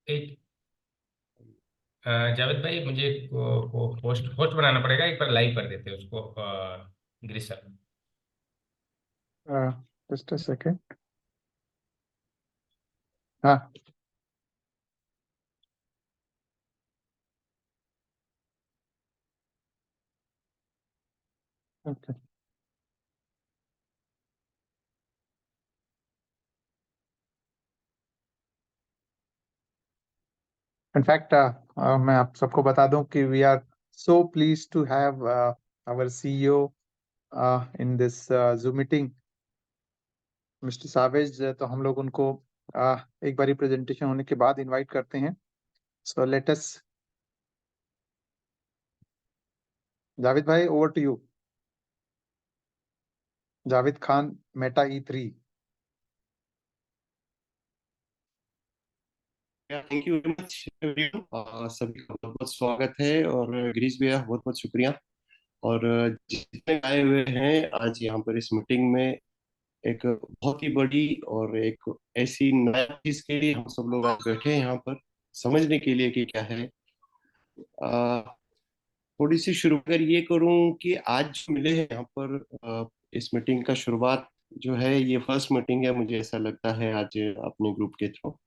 एक जावेद भाई, मुझे को होस्ट होस्ट बनाना पड़ेगा। एक बार लाइव कर देते हैं उसको, Girish sir. Just a second. हाँ, ओके। इनफैक्ट मैं आप सबको बता दूं कि we are so please to have our CEO in this Zoom meeting, mister Savage. तो हम लोग उनको एक बारी प्रेजेंटेशन होने के बाद इनवाइट करते हैं। सो लेट अस, जावेद भाई, over to you. Javed Khan, Meta E3। Thank you very much सभी का बहुत बहुत स्वागत है। और गिरीश भैया बहुत बहुत शुक्रिया। और जितने आए हुए हैं आज यहाँ पर इस मीटिंग में, एक बहुत ही बड़ी और एक ऐसी नया चीज के लिए हम सब लोग आज बैठे हैं यहाँ पर समझने के लिए कि क्या है। थोड़ी सी शुरू कर ये करूं कि आज जो मिले हैं यहाँ पर इस मीटिंग का शुरुआत जो है, ये फर्स्ट मीटिंग है मुझे ऐसा लगता है आज अपने ग्रुप के थ्रू।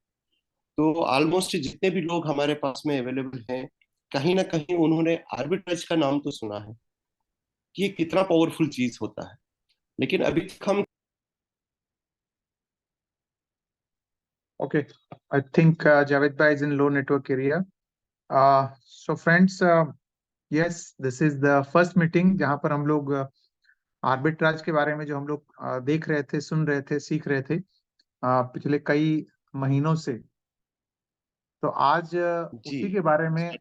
तो ऑलमोस्ट जितने भी लोग हमारे पास में अवेलेबल हैं, कहीं ना कहीं उन्होंने आर्बिट्रेज का नाम तो सुना है कि ये कितना पावरफुल चीज होता है, लेकिन अभी तक हम Okay, I think Javed bhai is in low network area. So friends, yes, this is the first meeting जहाँ पर हम लोग आर्बिट्राज के बारे में जो हम लोग देख रहे थे, सुन रहे थे, सीख रहे थे पिछले कई महीनों से। तो आज जी उसी के बारे में,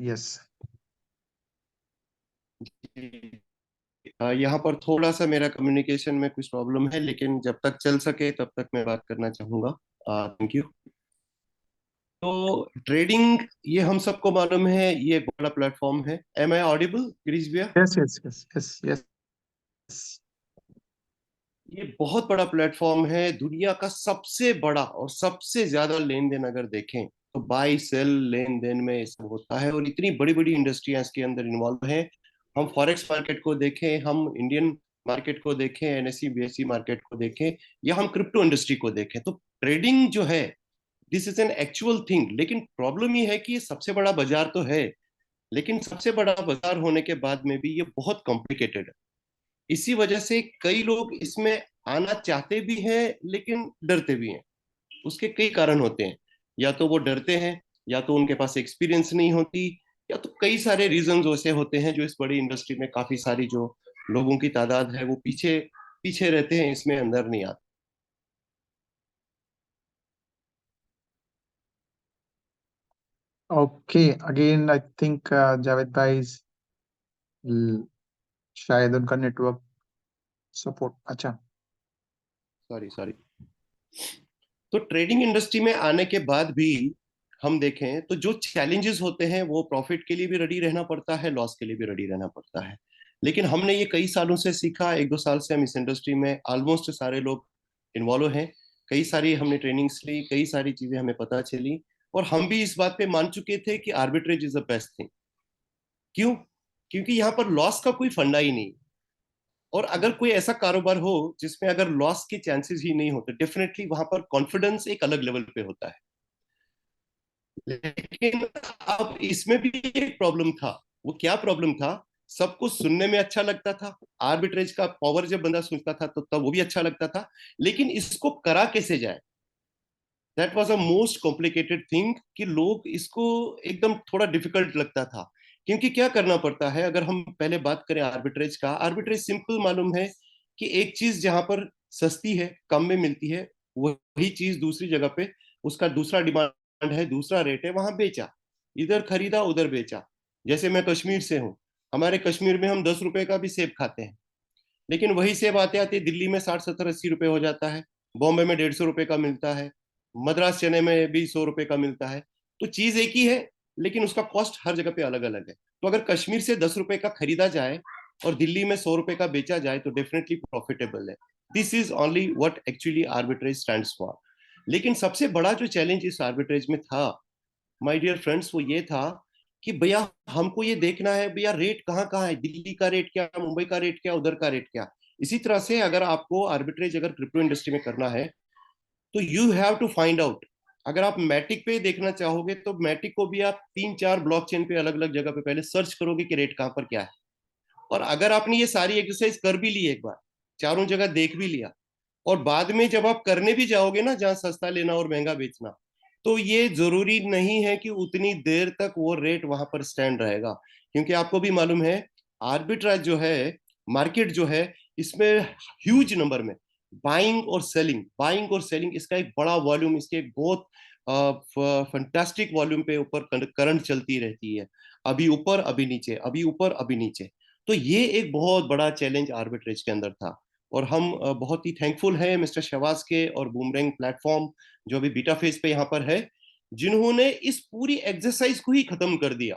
यस। यहाँ पर थोड़ा सा मेरा कम्युनिकेशन में कुछ प्रॉब्लम है, लेकिन जब तक चल सके तब तक मैं बात करना चाहूंगा। Thank you. तो ट्रेडिंग, ये हम सबको मालूम है, ये एक बड़ा प्लेटफॉर्म है। एम आई ऑडिबल गिरीश भैया? Yes yes yes yes yes. ये बहुत बड़ा प्लेटफॉर्म है, दुनिया का सबसे बड़ा और सबसे ज्यादा लेन देन अगर देखें तो बाई सेल लेन देन में सब होता है, और इतनी बड़ी बड़ी इंडस्ट्रियां इसके अंदर इन्वॉल्व हैं। हम फॉरेक्स मार्केट को देखें, हम इंडियन मार्केट को देखें, एनएससी बीएससी मार्केट को देखें, या हम क्रिप्टो इंडस्ट्री को देखें, तो ट्रेडिंग जो है, this is an actual thing. लेकिन प्रॉब्लम ये है कि ये सबसे बड़ा बाजार तो है, लेकिन सबसे बड़ा बाजार होने के बाद में भी ये बहुत कॉम्प्लिकेटेड है। इसी वजह से कई लोग इसमें आना चाहते भी हैं लेकिन डरते भी हैं। उसके कई कारण होते हैं, या तो वो डरते हैं, या तो उनके पास एक्सपीरियंस नहीं होती, या तो कई सारे रीजंस ऐसे होते हैं जो इस बड़ी इंडस्ट्री में काफी सारी जो लोगों की तादाद है वो पीछे पीछे रहते हैं, इसमें अंदर नहीं आते। Okay, again I think Javed भाई शायद उनका नेटवर्क सपोर्ट। अच्छा, सॉरी सॉरी। तो ट्रेडिंग इंडस्ट्री में आने के बाद भी हम देखें तो जो चैलेंजेस होते हैं, वो प्रॉफिट के लिए भी रेडी रहना पड़ता है, लॉस के लिए भी रेडी रहना पड़ता है। लेकिन हमने ये कई सालों से सीखा, एक दो साल से हम इस इंडस्ट्री में ऑलमोस्ट सारे लोग इन्वॉल्व हैं। कई सारी हमने ट्रेनिंग्स ली, कई सारी चीजें हमें पता चली, और हम भी इस बात पे मान चुके थे कि arbitrage is the best thing. क्यों? क्योंकि यहाँ पर लॉस का कोई फंडा ही नहीं। और अगर कोई ऐसा कारोबार हो जिसमें अगर लॉस के चांसेस ही नहीं होते, डेफिनेटली वहां पर कॉन्फिडेंस एक अलग लेवल पे होता है। लेकिन अब इसमें भी एक प्रॉब्लम था। वो क्या प्रॉब्लम था? सबको सुनने में अच्छा लगता था, आर्बिट्रेज का पावर जब बंदा सुनता था तो तब वो भी अच्छा लगता था, लेकिन इसको करा कैसे जाए, that was a most complicated thing. कि लोग इसको एकदम थोड़ा डिफिकल्ट लगता था। क्योंकि क्या करना पड़ता है, अगर हम पहले बात करें आर्बिट्रेज का, आर्बिट्रेज सिंपल मालूम है कि एक चीज जहां पर सस्ती है, कम में मिलती है, वही चीज दूसरी जगह पे उसका दूसरा डिमांड है, दूसरा रेट है, वहां बेचा। इधर खरीदा उधर बेचा। जैसे मैं कश्मीर से हूँ, हमारे कश्मीर में हम 10 रुपए का भी सेब खाते हैं, लेकिन वही सेब आते आते दिल्ली में 60 70 80 रुपए हो जाता है, बॉम्बे में 150 रुपए का मिलता है, मद्रास चने में भी 100 रुपए का मिलता है। तो चीज एक ही है, लेकिन उसका कॉस्ट हर जगह पे अलग अलग है। तो अगर कश्मीर से 10 रुपए का खरीदा जाए और दिल्ली में 100 रुपए का बेचा जाए तो डेफिनेटली प्रॉफिटेबल है। This is only what actually arbitrage stands for. लेकिन सबसे बड़ा जो चैलेंज इस आर्बिट्रेज में था, माय डियर फ्रेंड्स वो ये था कि भैया हमको ये देखना है भैया रेट कहाँ कहाँ है, दिल्ली का रेट क्या, मुंबई का रेट क्या, उधर का रेट क्या। इसी तरह से अगर आपको आर्बिट्रेज अगर क्रिप्टो इंडस्ट्री में करना है तो you have to find out. अगर आप मैटिक पे देखना चाहोगे तो मैटिक को भी आप 3-4 ब्लॉकचेन पे अलग अलग जगह पे पहले सर्च करोगे कि रेट कहाँ पर क्या है। और अगर आपने ये सारी एक्सरसाइज कर भी ली एक बार, चारों जगह देख भी लिया, और बाद में जब आप करने भी जाओगे ना जहां सस्ता लेना और महंगा बेचना, तो ये जरूरी नहीं है कि उतनी देर तक वो रेट वहां पर स्टैंड रहेगा। क्योंकि आपको भी मालूम है आर्बिट्राज जो है, मार्केट जो है, इसमें ह्यूज नंबर में बाइंग और सेलिंग इसका एक बड़ा वॉल्यूम, इसके एक बहुत फंटास्टिक वॉल्यूम पे ऊपर करंट चलती रहती है, अभी ऊपर अभी नीचे, अभी ऊपर अभी नीचे। तो ये एक बहुत बड़ा चैलेंज आर्बिट्रेज के अंदर था। और हम बहुत ही थैंकफुल हैं मिस्टर शहबाज के और बूमरैंग प्लेटफॉर्म जो अभी बीटा फेज पे यहाँ पर है, जिन्होंने इस पूरी एक्सरसाइज को ही खत्म कर दिया।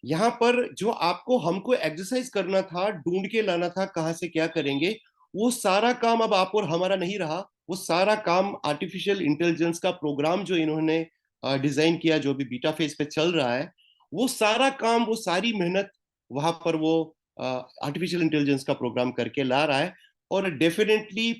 यहाँ पर जो आपको हमको एक्सरसाइज करना था, ढूंढ के लाना था कहाँ से क्या करेंगे, वो सारा काम अब आप और हमारा नहीं रहा। वो सारा काम आर्टिफिशियल इंटेलिजेंस का प्रोग्राम जो इन्होंने डिजाइन किया, जो भी बीटा फेज पे चल रहा है, वो सारा काम, वो सारी मेहनत वहां पर वो आर्टिफिशियल इंटेलिजेंस का प्रोग्राम करके ला रहा है। और डेफिनेटली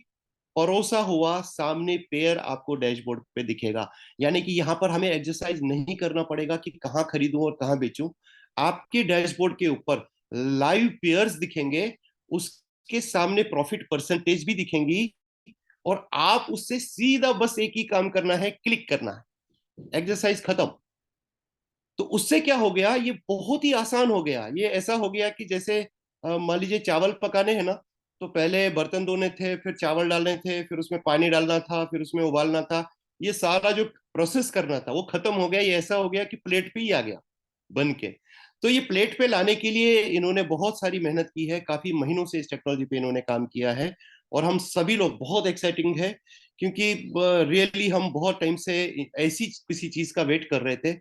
परोसा हुआ सामने पेयर आपको डैशबोर्ड पे दिखेगा। यानी कि यहाँ पर हमें एक्सरसाइज नहीं करना पड़ेगा कि कहाँ खरीदूं और कहाँ बेचूं। आपके डैशबोर्ड के ऊपर लाइव पेयर्स दिखेंगे, उसके सामने प्रॉफिट परसेंटेज भी दिखेंगी, और आप उससे सीधा बस एक ही काम करना है, क्लिक करना है, एक्सरसाइज खत्म। तो उससे क्या हो गया, ये बहुत ही आसान हो गया। ये ऐसा हो गया कि जैसे मान लीजिए चावल पकाने हैं ना, तो पहले बर्तन धोने थे, फिर चावल डालने थे, फिर उसमें पानी डालना था, फिर उसमें उबालना था। ये सारा जो प्रोसेस करना था वो खत्म हो गया। ये ऐसा हो गया कि प्लेट पे ही आ गया बन के। तो ये प्लेट पे लाने के लिए इन्होंने बहुत सारी मेहनत की है, काफी महीनों से इस टेक्नोलॉजी पे इन्होंने काम किया है। और हम सभी लोग बहुत एक्साइटिंग है, क्योंकि रियली हम बहुत टाइम से ऐसी किसी चीज का वेट कर रहे थे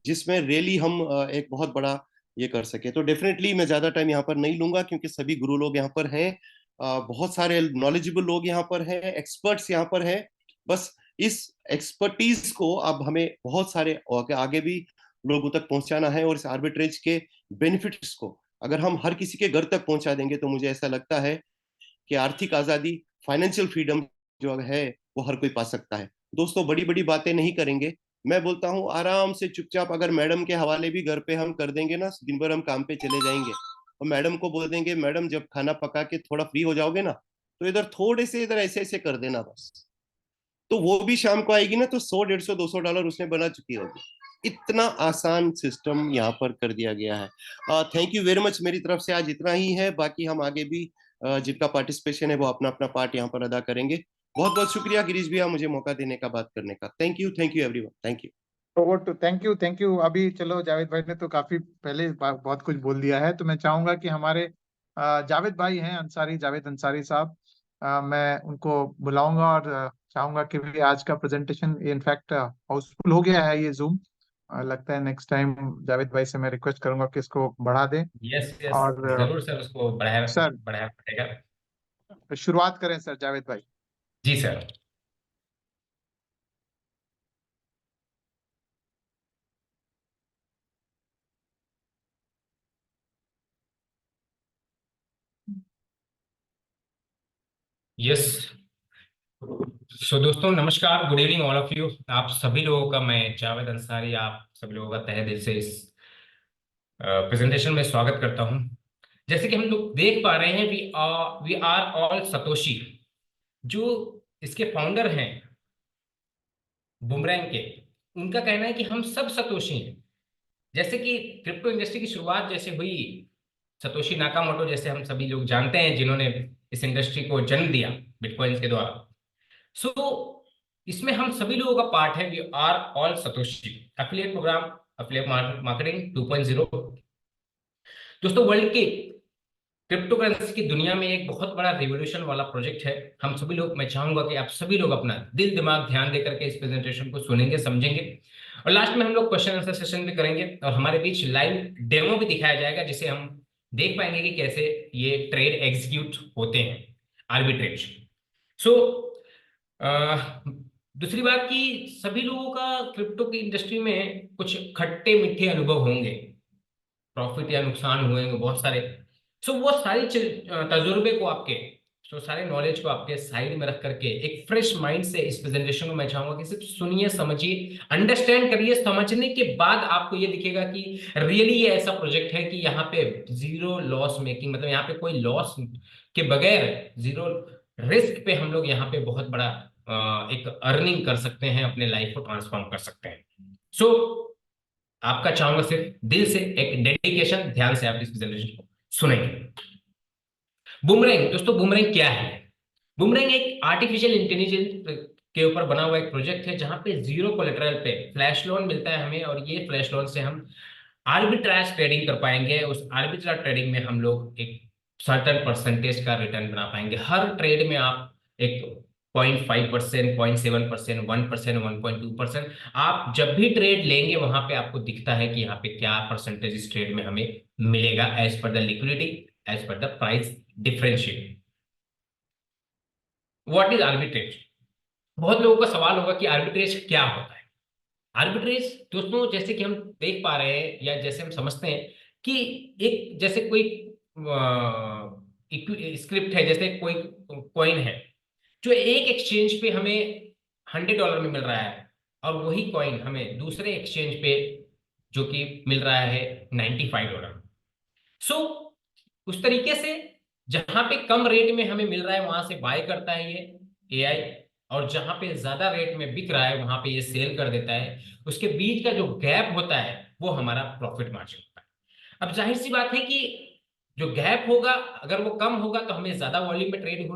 जिसमें रियली हम एक बहुत बड़ा ये कर सके। तो डेफिनेटली मैं ज्यादा टाइम यहाँ पर नहीं लूंगा, क्योंकि सभी गुरु लोग यहाँ पर हैं, बहुत सारे नॉलेजेबल लोग यहाँ पर हैं, एक्सपर्ट्स यहाँ पर हैं। बस इस एक्सपर्टीज को अब हमें बहुत सारे आगे भी लोगों तक पहुंचाना है। और इस आर्बिट्रेज के बेनिफिट्स को अगर हम हर किसी के घर तक पहुंचा देंगे, तो मुझे ऐसा लगता है कि आर्थिक आजादी, फाइनेंशियल फ्रीडम जो है वो हर कोई पा सकता है। दोस्तों बड़ी बड़ी बातें नहीं करेंगे, मैं बोलता हूँ आराम से चुपचाप अगर मैडम के हवाले भी घर पे हम कर देंगे ना, दिन भर हम काम पे चले जाएंगे और मैडम को बोल देंगे मैडम जब खाना पका के थोड़ा फ्री हो जाओगे ना, तो इधर थोड़े से इधर ऐसे ऐसे कर देना बस, तो वो भी शाम को आएगी ना तो 100, 150, 200 डॉलर उसने बना चुकी होगी। इतना आसान सिस्टम यहाँ पर कर दिया गया है। Thank you very much. मेरी तरफ से आज इतना ही है, बाकी हम आगे भी जिनका पार्टिसिपेशन है वो अपना अपना पार्ट यहाँ पर अदा करेंगे। बहुत बहुत शुक्रिया गिरीश भैया मुझे मौका देने का, बात करने का। Thank you everyone, thank you. Over to thank you. अभी चलो जावेद भाई ने तो काफी पहले बहुत कुछ बोल दिया है, तो मैं चाहूंगा कि हमारे जावेद भाई हैं अंसारी, जावेद अंसारी साहब, मैं उनको बुलाऊंगा और चाहूंगा कि भी आज का प्रेजेंटेशन इनफैक्ट हाउसफुल हो गया है ये जूम। लगता है नेक्स्ट टाइम जावेद भाई से मैं रिक्वेस्ट करूंगा कि इसको बढ़ा दें। यस यस, और जरूर सर, उसको बढ़ाया सर बढ़ाया पड़ेगा। शुरुआत करें सर जावेद भाई। जी सर। यस, सो दोस्तों नमस्कार, good evening all of you. आप सभी लोगों का, मैं जावेद अंसारी, आप सभी लोगों का तहे दिल से इस प्रेजेंटेशन में स्वागत करता हूं। जैसे कि हम लोग देख पा रहे हैं, वी आर ऑल सतोशी। जो इसके फाउंडर हैं बुमरैंग के, उनका कहना है कि हम सब सतोशी हैं। जैसे कि क्रिप्टो इंडस्ट्री की शुरुआत जैसे हुई, सतोशी नाकामोटो जैसे हम सभी लोग जानते हैं, जिन्होंने इस इंडस्ट्री को जन्म दिया बिटकॉइंस के द्वारा। सो इसमें हम सभी लोगों का पार्ट है, we are all Satoshi. Affiliate programme, affiliate marketing 2.0 दोस्तों, वर्ल्ड के क्रिप्टो करेंसी की दुनिया में एक बहुत बड़ा रिवोल्यूशन वाला प्रोजेक्ट है। हम सभी लोग, मैं चाहूंगा कि आप सभी लोग अपना दिल दिमाग ध्यान देकर के इस प्रेजेंटेशन को सुनेंगे, समझेंगे, और लास्ट में हम लोग क्वेश्चन आंसर सेशन भी करेंगे, और हमारे बीच लाइव डेमो भी दिखाया जाएगा, जिसे हम देख पाएंगे कि कैसे ये ट्रेड एग्जीक्यूट होते हैं, आर्बिट्रेज। सो दूसरी बात कि सभी लोगों का क्रिप्टो की इंडस्ट्री में कुछ खट्टे मीठे अनुभव होंगे, प्रॉफिट या नुकसान हुए होंगे बहुत सारे। सो वो सारी तजुर्बे को आपके, सो सारे नॉलेज को आपके साइड में रख करके एक फ्रेश माइंड से इस प्रेजेंटेशन को मैं चाहूंगा कि सिर्फ सुनिए, समझिए, अंडरस्टैंड करिए। समझने के बाद आपको ये दिखेगा कि रियली ये ऐसा प्रोजेक्ट है कि यहाँ पे जीरो लॉस मेकिंग, मतलब यहाँ पे कोई लॉस के बगैर, जीरो रिस्क पे हम लोग यहाँ पे बहुत बड़ा एक अर्निंग कर सकते हैं, अपने लाइफ को ट्रांसफॉर्म कर सकते हैं। सो आपका चाहूंगा सिर्फ दिल से एक डेडिकेशन, ध्यान से आप इस प्रेजेंटेशन को सुनेंगे। बुमरैंग दोस्तों, बुमरैंग क्या है? बुमरैंग एक आर्टिफिशियल इंटेलिजेंस के ऊपर बना हुआ एक प्रोजेक्ट है जहां पे जीरो कोलेटरल पे फ्लैश लोन मिलता है हमें, और ये फ्लैश लोन से हम आर्बिट्राज ट्रेडिंग कर पाएंगे। उस आर्बिट्राज ट्रेडिंग में हम लोग एक सर्टेन परसेंटेज का रिटर्न बना पाएंगे। हर ट्रेड में आप एक 0.5%, 0.7%, 1%, 1.2%, आप जब भी ट्रेड लेंगे वहां पे आपको दिखता है कि यहाँ पे क्या परसेंटेज इस ट्रेड में हमें मिलेगा, as per the liquidity, as per the price differentiate. What is arbitrage? बहुत लोगों का सवाल होगा कि आर्बिट्रेज क्या होता है। आर्बिट्रेज दोस्तों, जैसे कि हम देख पा रहे हैं या जैसे हम समझते हैं कि एक जैसे कोई स्क्रिप्ट है, जैसे कोई कॉइन है जो एक एक्सचेंज पे हमें $100 में मिल रहा है, और वही कॉइन हमें दूसरे एक्सचेंज पे जो कि मिल रहा है $95। सो उस तरीके से जहां पे कम रेट में हमें मिल रहा है वहां से बाय करता है ये एआई, और जहां पे ज्यादा रेट में बिक रहा है वहां पे ये सेल कर देता है। उसके बीच का जो गैप होता है वो हमारा प्रॉफिट मार्जिन होता है। अब जाहिर सी बात है कि जो गैप होगा, अगर वो कम होगा तो हमें ज्यादा वॉल्यूम में ट्रेड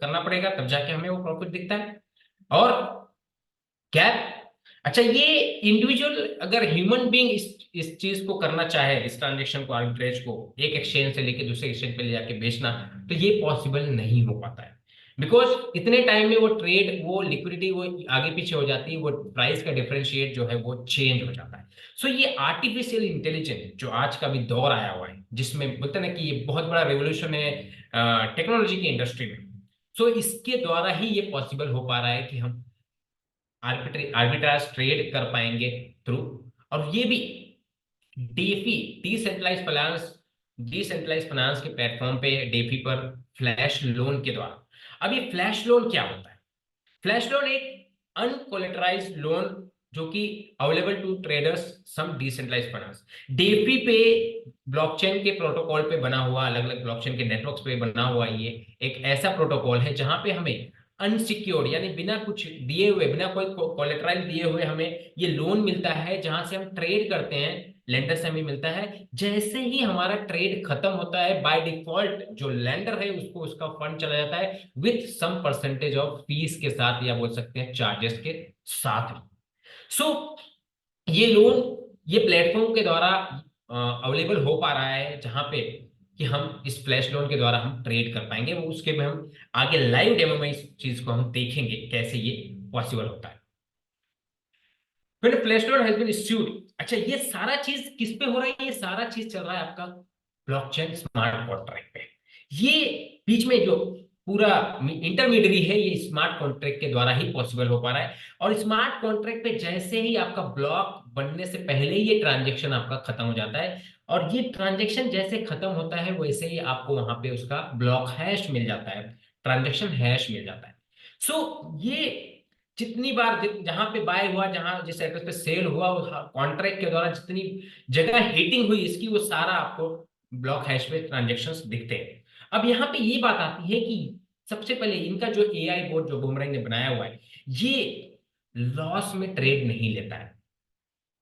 करना पड़ेगा, तब जाके हमें वो प्रॉफिट दिखता है। और गैप, अच्छा, ये इंडिविजुअल अगर ह्यूमन बीइंग इस चीज को करना चाहे, इस ट्रांजेक्शन को, आर्बिट्रेज को एक एक्सचेंज से लेके दूसरे एक्सचेंज पे ले जाके बेचना, तो ये पॉसिबल नहीं हो पाता है। बिकॉज इतने टाइम में वो ट्रेड, वो लिक्विडिटी वो आगे पीछे हो जाती है, वो प्राइस का डिफरेंशिएट जो है वो चेंज हो जाता है। सो ये आर्टिफिशियल इंटेलिजेंस जो आज का भी दौर आया हुआ है, जिसमें बोलते हैं ना कि ये बहुत बड़ा रेवोल्यूशन है टेक्नोलॉजी की इंडस्ट्री में। सो इसके द्वारा ही ये पॉसिबल हो पा रहा है कि हम आर्बिट्राज ट्रेड कर पाएंगे थ्रू, और ये भी डेफी, डिसेंट्रलाइज फाइनेंस के प्लेटफॉर्म पे, डेफी पर फ्लैश लोन के द्वारा। अब ये फ्लैश लोन क्या होता है? फ्लैश लोन एक अनकोलेटराइज्ड लोन जो कि available to traders some decentralised finance, DeFi पे ब्लॉकचेन के प्रोटोकॉल पे बना हुआ, अलग अलग ब्लॉकचेन के नेटवर्क्स पे बना हुआ ये एक ऐसा प्रोटोकॉल है जहां पे हमें अनसिक्योर्ड, यानी बिना कुछ दिए हुए, बिना कोई कोलेटरल दिए हुए हमें ये लोन मिलता है, जहां से हम ट्रेड करते हैं, लेंडर से हमें मिलता है। जैसे ही हमारा ट्रेड खत्म होता है, बाय डिफॉल्ट जो लेंडर है उसको उसका फंड चला जाता है with some percentage of fees के साथ, या बोल सकते हैं चार्जेस के साथ। सो ये लोन, ये प्लेटफॉर्म के द्वारा अवेलेबल हो पा रहा है, जहां पे कि हम इस फ्लैश लोन के द्वारा हम ट्रेड कर पाएंगे। वो उसके में हम आगे लाइव डेमो में इस चीज को हम देखेंगे कैसे ये पॉसिबल होता है। When a Flashnode has been issued, अच्छा, ये सारा चीज किस पे हो रहा है? ये सारा चीज चल रहा है आपका ब्लॉकचेन स्मार्ट कॉन्ट्रैक्ट पे। ये बीच में जो पूरा इंटरमीडियरी है, ये स्मार्ट कॉन्ट्रैक्ट के द्वारा ही पॉसिबल हो पा रहा है। और स्मार्ट कॉन्ट्रैक्ट पे जैसे ही आपका ब्लॉक बनने से पहले ही ये ट्रांजेक्शन आपका खत्म हो जाता है, और ये ट्रांजेक्शन जैसे खत्म होता है वैसे ही आपको वहां पे उसका ब्लॉक हैश मिल जाता है, ट्रांजेक्शन हैश मिल जाता है। सो ये जितनी बार जहां पे बाय हुआ, जहां जिस एड्रेस पे सेल हुआ, कॉन्ट्रैक्ट के द्वारा जितनी जगह हिटिंग हुई इसकी, वो सारा आपको ब्लॉक हैश पे ट्रांजेक्शंस दिखते हैं। अब यहाँ पे ये बात आती है कि सबसे पहले इनका जो एआई बोर्ड जो बुमरैंग ने बनाया हुआ है, ये लॉस में ट्रेड नहीं लेता है।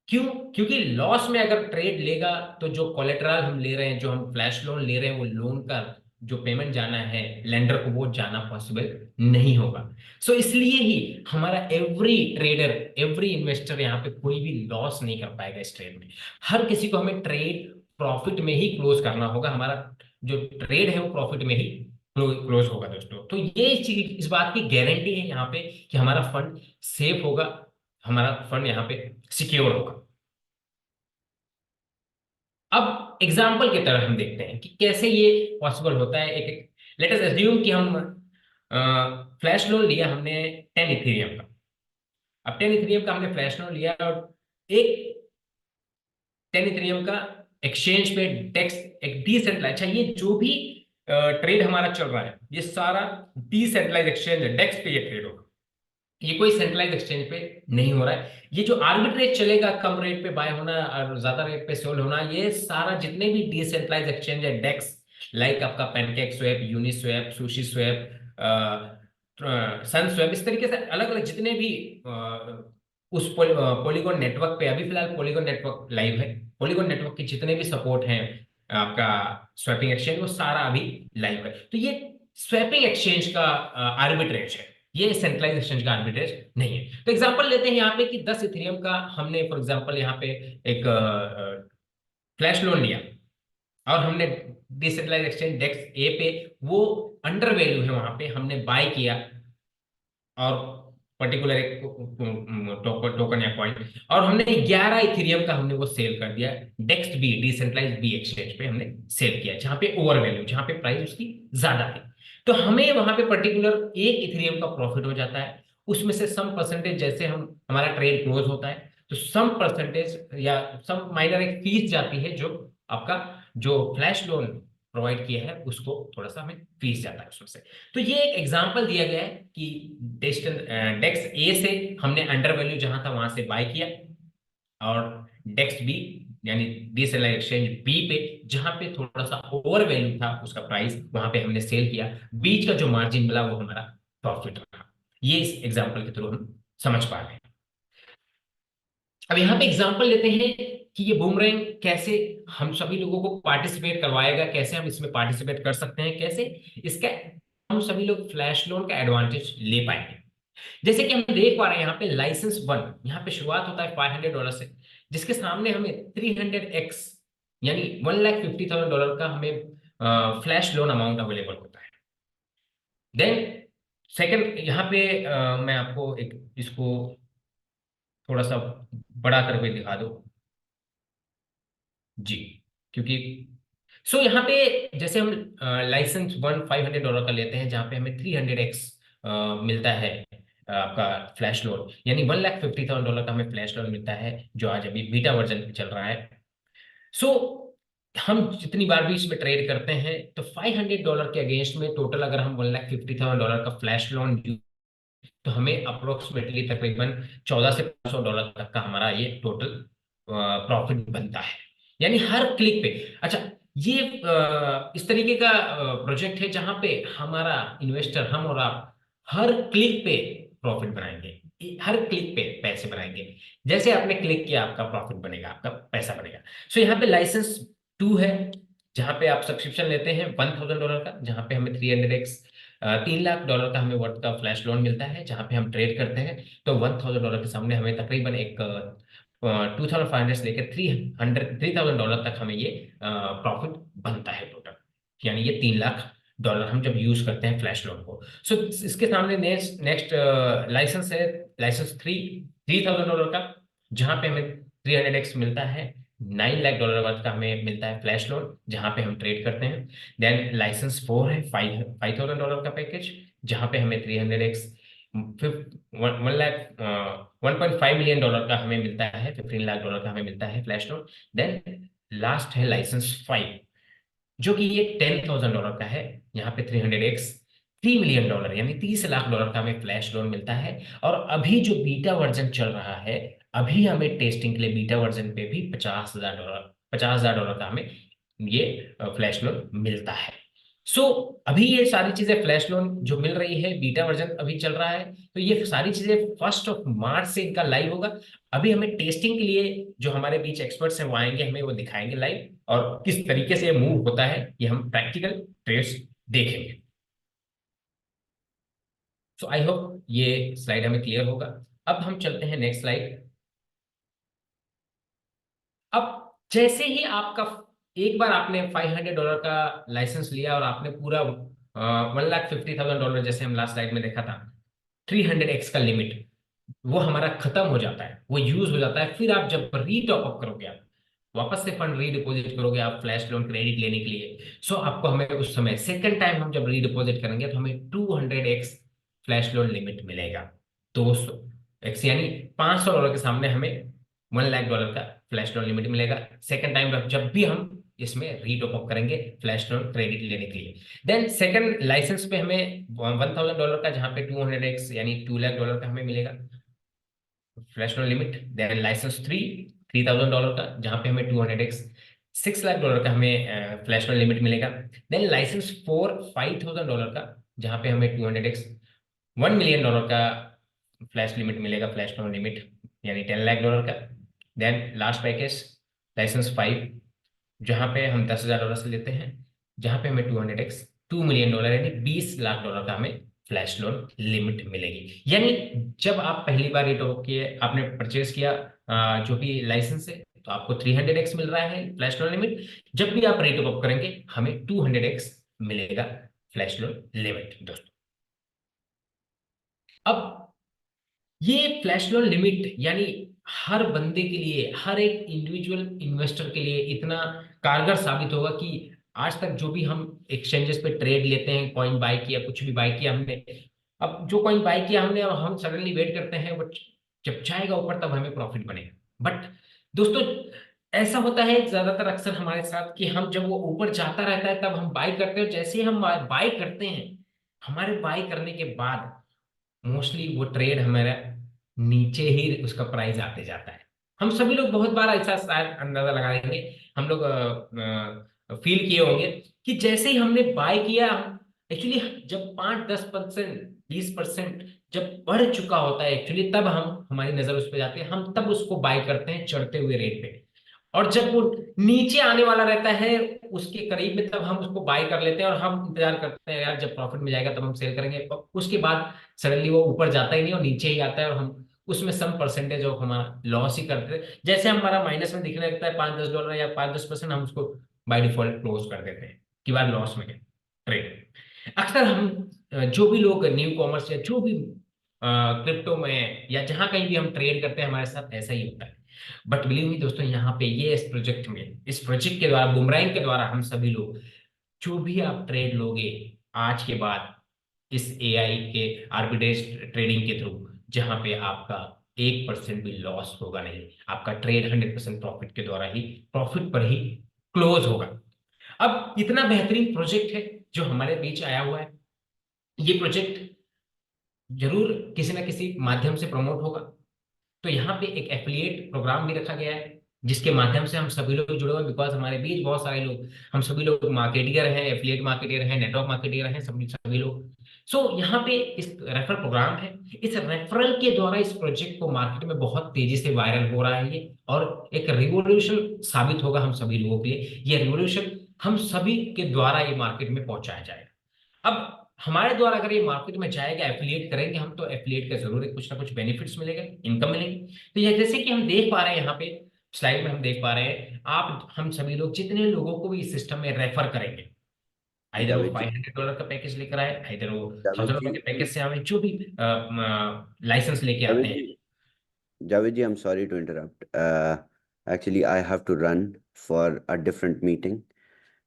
क्यों? क्योंकि लॉस में अगर ट्रेड लेगा तो जो कोलेटरल हम ले रहे हैं, जो हम फ्लैश लोन ले रहे हैं, वो लोन का जो पेमेंट जाना है लेंडर को, वो जाना पॉसिबल नहीं होगा। सो इसलिए ही हमारा एवरी ट्रेडर, एवरी इन्वेस्टर यहाँ पे कोई भी लॉस नहीं कर पाएगा इस ट्रेड में। हर किसी को हमें ट्रेड प्रॉफिट में ही क्लोज करना होगा। हमारा जो ट्रेड है वो प्रॉफिट में ही क्लोज होगा दोस्तों। तो ये चीज, इस बात की गारंटी है यहाँ पे कि हमारा फंड सेफ होगा, हमारा फंड यहाँ पे सिक्योर होगा। अब एग्जाम्पल की तरह हम देखते हैं कि कैसे ये पॉसिबल होता है। एक लेट अस अज्यूम कि हम फ्लैश लोन लिया हमने 10 इथेरियम का, अब 10 इथेरियम का हमने फ्लैश लोन लिया और एक 10 इथेरियम का एक्सचेंज पे डेक्स एक डिसेंट्रलाइज, अच्छा ये जो भी ट्रेड हमारा चल रहा है ये सारा डिसेंट्रलाइज एक्सचेंज है, डेक्स पे ये ट्रेड होगा, ये कोई सेंट्रलाइज एक्सचेंज पे नहीं हो रहा है। ये जो आर्बिट्रेज चलेगा कम रेट पे बाय होना और ज्यादा रेट पे सेल होना, ये सारा जितने भी डिसेंट्रलाइज एक्सचेंज है डेक्स, लाइक आपका pancake swap, Uniswap, sushi swap, sun swap, इस तरीके से अलग अलग जितने भी उस पॉलीगॉन नेटवर्क पे, अभी फिलहाल पॉलीगॉन नेटवर्क लाइव है, पॉलीगॉन नेटवर्क के जितने भी सपोर्ट हैं आपका स्वैपिंग एक्सचेंज, वो सारा अभी लाइव है। तो ये स्वैपिंग एक्सचेंज का आर्बिट्रेज है, ये सेंट्रलाइज एक्सचेंज का आर्बिट्रेज नहीं है। तो एग्जांपल लेते हैं यहाँ पे कि 10 इथेरियम का हमने फॉर एग्जांपल यहाँ पे एक फ्लैश लोन लिया और हमने डिसेंट्रलाइज एक्सचेंज डेक्स ए पे, वो अंडर वैल्यू है वहां पे, हमने बाय किया और पर्टिकुलर एक टोकन या कॉइन, और हमने 11 इथेरियम का हमने वो सेल कर दिया डेक्स बी, डिसेंट्रलाइज बी एक्सचेंज पे हमने सेल किया, जहां पे ओवर वैल्यू, जहां पे प्राइस उसकी ज्यादा थी। तो हमें वहां पे पर्टिकुलर 1 इथेरियम का प्रॉफिट हो जाता है, उसमें से सम परसेंटेज, जैसे हम हमारा ट्रेड क्लोज होता है तो सम परसेंटेज या सम माइनर एक फीस जाती है, जो आपका जो फ्लैश लोन प्रोवाइड किया है उसको थोड़ा सा हमें फीस जाता है उसमें से। तो ये एक एग्जांपल दिया गया है कि डेक्स ए से हमने अंडर वैल्यू जहां था वहां से बाय किया, और डेक्स बी यानी डिसेंट्रलाइज एक्सचेंज बी पे जहां पे थोड़ा सा ओवर वैल्यू था उसका प्राइस, वहां पे हमने सेल किया, बीच का जो मार्जिन मिला वो हमारा प्रॉफिट रहा। ये इस एग्जांपल के थ्रू हम समझ पा रहे हैं। अब यहाँ पे एग्जांपल लेते हैं कि ये बूमरैंग कैसे हम सभी लोगों को पार्टिसिपेट करवाएगा, कैसे हम इसमें पार्टिसिपेट कर सकते हैं, कैसे इसका हम सभी लोग फ्लैश लोन का एडवांटेज ले पाएंगे। जैसे कि हम देख पा रहे हैं यहाँ पे लाइसेंस 1, यहाँ पे शुरुआत होता है $500 से, जिसके सामने हमें 300x यानी $1,50,000 का हमें फ्लैश लोन अमाउंट अवेलेबल होता है। देन सेकंड यहाँ पे मैं आपको एक इसको थोड़ा सा बड़ा करके दिखा दो जी, क्योंकि यहाँ पे जैसे हम लाइसेंस 1 $500 का लेते हैं, जहाँ पे हमें 300x मिलता है आपका फ्लैश लोन, यानी $1,50,000 का हमें फ्लैश लोन मिलता है, जो आज अभी बीटा वर्जन पे चल रहा है। सो हम जितनी बार भी इसमें ट्रेड करते हैं तो $500 के अगेंस्ट में टोटल अगर हम $1,50,000 का फ्लैश लोन, तो हमें अप्रोक्सीमेटली तकरीबन $1,400 तक का हमारा ये टोटल प्रॉफिट बनता है, यानी हर क्लिक पे। अच्छा, ये इस तरीके का प्रोजेक्ट है जहां पे हमारा इन्वेस्टर, हम और आप हर क्लिक पे प्रॉफिट बनाएंगे, हर क्लिक पे पैसे बनाएंगे, जैसे आपने क्लिक किया आपका प्रॉफिट बनेगा, आपका पैसा बनेगा। यहाँ पे लाइसेंस 2 है, जहां पे आप सब्सक्रिप्शन लेते हैं $1,000 का, जहां पे हमें 300x $3,00,000 का हमें वर्थ का फ्लैश लोन मिलता है, जहां पे हम ट्रेड करते हैं तो $1,000 के सामने हमें तकरीबन एक 2,500 से लेकर $3,000 तक हमें ये प्रॉफिट बनता है टोटल, यानी ये $3,00,000 हम जब यूज करते हैं फ्लैश लोन को। इसके सामने नेक्स्ट लाइसेंस है, लाइसेंस 3,000 का, जहां पे हमें 300x मिलता है, $9,00,000 वर्थ का हमें मिलता है फ्लैश लोन, जहां पे हम ट्रेड करते हैं। देन लाइसेंस 4 है, $5,000 का पैकेज, जहां पे हमें 300x 1.5 मिलियन डॉलर का हमें मिलता है, $15,00,000 का हमें मिलता है फ्लैश लोन। देन लास्ट है लाइसेंस 5, जो कि ये $10,000 का है, यहाँ पे 300x $3 मिलियन यानी $30 लाख का हमें फ्लैश लोन मिलता है। और अभी जो बीटा वर्जन चल रहा है, अभी हमें टेस्टिंग के लिए बीटा वर्जन पे भी $50,000 का हमें ये फ्लैश लोन मिलता है। अभी ये सारी चीजें फ्लैश लोन जो मिल रही है, बीटा वर्जन अभी चल रहा है, तो ये सारी चीजें 1 मार्च से इनका लाइव होगा। अभी हमें टेस्टिंग के लिए जो हमारे बीच एक्सपर्ट्स हैं वो आएंगे, हमें वो दिखाएंगे लाइव, और किस तरीके से ये मूव होता है ये हम प्रैक्टिकल ट्रेड्स देखेंगे। आई होप ये स्लाइड हमें क्लियर होगा। अब हम चलते हैं नेक्स्ट स्लाइड। अब जैसे ही आपका एक बार आपने $500 का लाइसेंस लिया और आपने पूरा $1,50,000, जैसे हम लास्ट स्लाइड में देखा था, 300x का लिमिट वो हमारा खत्म हो जाता है, वो यूज हो जाता है। फिर आप जब रीटॉप अप करोगे, आप वापस से फंड रीडिपोजिट करोगे आप फ्लैश लोन क्रेडिट लेने के लिए, आपको हमें उस समय सेकंड टाइम हम जब रीडिपोजिट करेंगे तो हमें 200x फ्लैश लोन लिमिट मिलेगा। एक्स यानी $500 के सामने हमें $1 लाख का फ्लैश लोन लिमिट मिलेगा सेकंड टाइम जब भी हम इसमें रीटॉप अप करेंगे फ्लैश लोन क्रेडिट लेने के लिए। देन सेकंड लाइसेंस पे हमें $1,000 का, जहाँ पे 200x यानी $2 लाख का हमें मिलेगा flash loan limit. Then license $3,000 का, जहाँ पे हमें 200x $6 लाख का हमें फ्लैश लोन लिमिट मिलेगा। देन लाइसेंस 4 $5,000 का, जहाँ पे हमें 200x $1 मिलियन का फ्लैश लिमिट मिलेगा, फ्लैश लोन लिमिट यानी $10 लाख का। देन लास्ट पैकेज लाइसेंस 5, जहाँ पे हम $10,000 से लेते हैं, जहाँ पे हमें 200x $2 मिलियन यानी $20 लाख का हमें फ्लैश लोन लिमिट मिलेगी। यानी जब आप पहली बार रिटॉप किए, आपने परचेज किया जो भी लाइसेंस है, तो आपको 300x मिल रहा है फ्लैश लोन लिमिट। जब भी आप रिटॉप अप करेंगे हमें 200x मिलेगा फ्लैश लोन लिमिट दोस्तों। अब ये फ्लैश लोन लिमिट यानी हर बंदे के लिए, हर एक इंडिविजुअल इन्वेस्टर के लिए इतना कारगर साबित होगा कि आज तक जो भी हम एक्सचेंजेस पे ट्रेड लेते हैं, कॉइन बाय किया, कुछ भी बाय किया हमने, अब जो कॉइन बाय किया हमने, अब हम सडनली वेट करते हैं बट जब जाएगा ऊपर तब हमें प्रॉफिट बनेगा। बट दोस्तों ऐसा होता है ज्यादातर अक्सर हमारे साथ कि हम जब वो ऊपर जाता रहता है तब हम बाय करते हैं, और जैसे ही हम बाय करते हैं, हमारे बाय करने के बाद मोस्टली वो ट्रेड हमारा नीचे ही उसका प्राइस आते जाता है। हम सभी लोग बहुत बार ऐसा शायद अंदाजा लगा लेंगे, हम लोग फील किए होंगे कि जैसे ही हमने बाय किया, एक्चुअली जब 5-10% 20% जब बढ़ चुका होता है एक्चुअली, तब हम हमारी नजर उस पर जाती है, हम तब उसको बाय करते हैं चढ़ते हुए रेट पे। और जब वो नीचे आने वाला रहता है उसके करीब में, तब हम उसको बाय कर लेते हैं और हम इंतजार करते हैं यार जब प्रॉफिट मिल जाएगा तब हम सेल करेंगे। और उसके बाद सडनली वो ऊपर जाता ही नहीं और नीचे ही आता है, और हम उसमें सम परसेंटेज ऑफ हमारा लॉस ही करते हैं। जैसे हमारा माइनस में दिखने लगता है $5-10 या 5-10%, हम उसको बाय डिफॉल्ट क्लोज कर देते हैं कि बार लॉस में गए ट्रेड। अक्सर हम जो भी लोग न्यू कॉमर्स या जो भी क्रिप्टो में या जहां कहीं भी हम ट्रेड करते हैं, हमारे साथ ऐसा ही होता है। बट बिलीव मी दोस्तों, यहाँ पे ये इस प्रोजेक्ट के द्वारा, बुमराइंग के द्वारा, हम सभी लोग जो भी आप ट्रेड लोगे आज के बाद इस एआई के आर्बिट्रेज ट्रेडिंग के थ्रू, जहां पे आपका 1% भी लॉस होगा नहीं, आपका ट्रेड 100% प्रॉफिट के द्वारा ही, प्रॉफिट पर ही क्लोज होगा। अब इतना बेहतरीन प्रोजेक्ट है जो हमारे बीच आया हुआ है, ये प्रोजेक्ट जरूर किसी ना किसी माध्यम से प्रमोट होगा। तो यहाँ पे एक एफिलिएट प्रोग्राम भी रखा गया है जिसके माध्यम से हम सभी लोग जुड़े हुए हैं, बिकॉज हमारे बीच बहुत सारे लोग, हम सभी लोग मार्केटियर हैं, एफिलिएट मार्केटियर हैं, नेटवर्क मार्केटियर हैं, सभी सभी लोग। सो यहाँ पे इस रेफरल प्रोग्राम है, इस रेफरल के द्वारा इस प्रोजेक्ट को मार्केट में बहुत तेजी से वायरल हो रहा है ये, और एक रिवोल्यूशन साबित होगा हम सभी लोगों के लिए। ये रिवोल्यूशन हम सभी के द्वारा ये मार्केट में पहुंचाया जाएगा। अब हमारे द्वारा अगर ये मार्केट में जाएगा, एफिलिएट करेंगे हम, तो एफिलिएट का जरूर कुछ ना कुछ बेनिफिट्स मिलेगा, इनकम मिलेगी। तो ये जैसे कि हम देख पा रहे हैं यहाँ पे स्लाइड में, हम देख पा रहे हैं, आप हम सभी लोग जितने लोगों को भी इस सिस्टम में रेफर करेंगे, इधर वो जावेद जी, $500 का पैकेज लेकर आए, इधर वो जावेद $1,000 जी, के पैकेज से आए, जो भी लाइसेंस लेके आते जावेद हैं। जी, Javed ji, I'm sorry to interrupt. Actually, I have to run for a different meeting,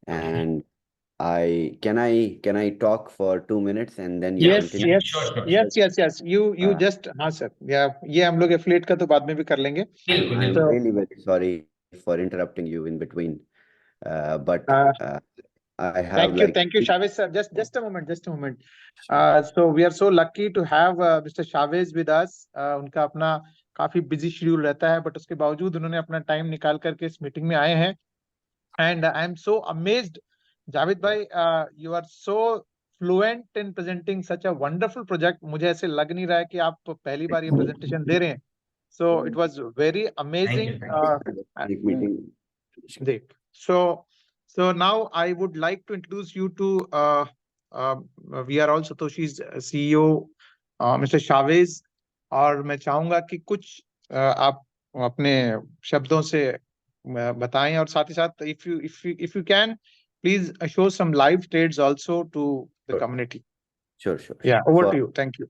okay, and can I talk for 2 minutes and then you या Yes, continue? yes, sure sure, yes. You Uh, just, हाँ sir, या ये हम लोग affiliate का तो बाद में भी कर लेंगे। बिल्कुल I'm So, बिल्कुल। really very sorry for interrupting you in between, but uh, I have like thank you, Chavez sir. Just a moment, just a moment. So we are so lucky to have Mr. Chavez with us. उनका अपना काफी busy schedule रहता है, but उसके बावजूद उन्होंने अपना time निकाल करके इस मीटिंग में आए हैं। And I am so amazed, Javed bhai, you are so fluent in presenting such a wonderful project. मुझे ऐसे लग नहीं रहा है कि आप पहली बार ये presentation दे रहे हैं। So it was very thank you amazing. एक meeting. Great. So now I would like to introduce you to uh, we are all Satoshi's CEO, Mr. Chavez. और मैं चाहूंगा कि कुछ आप अपने शब्दों से बताएं, और साथ ही साथ if you can please show some live trades also to the community. Sure. Yeah, over For to you. Thank you.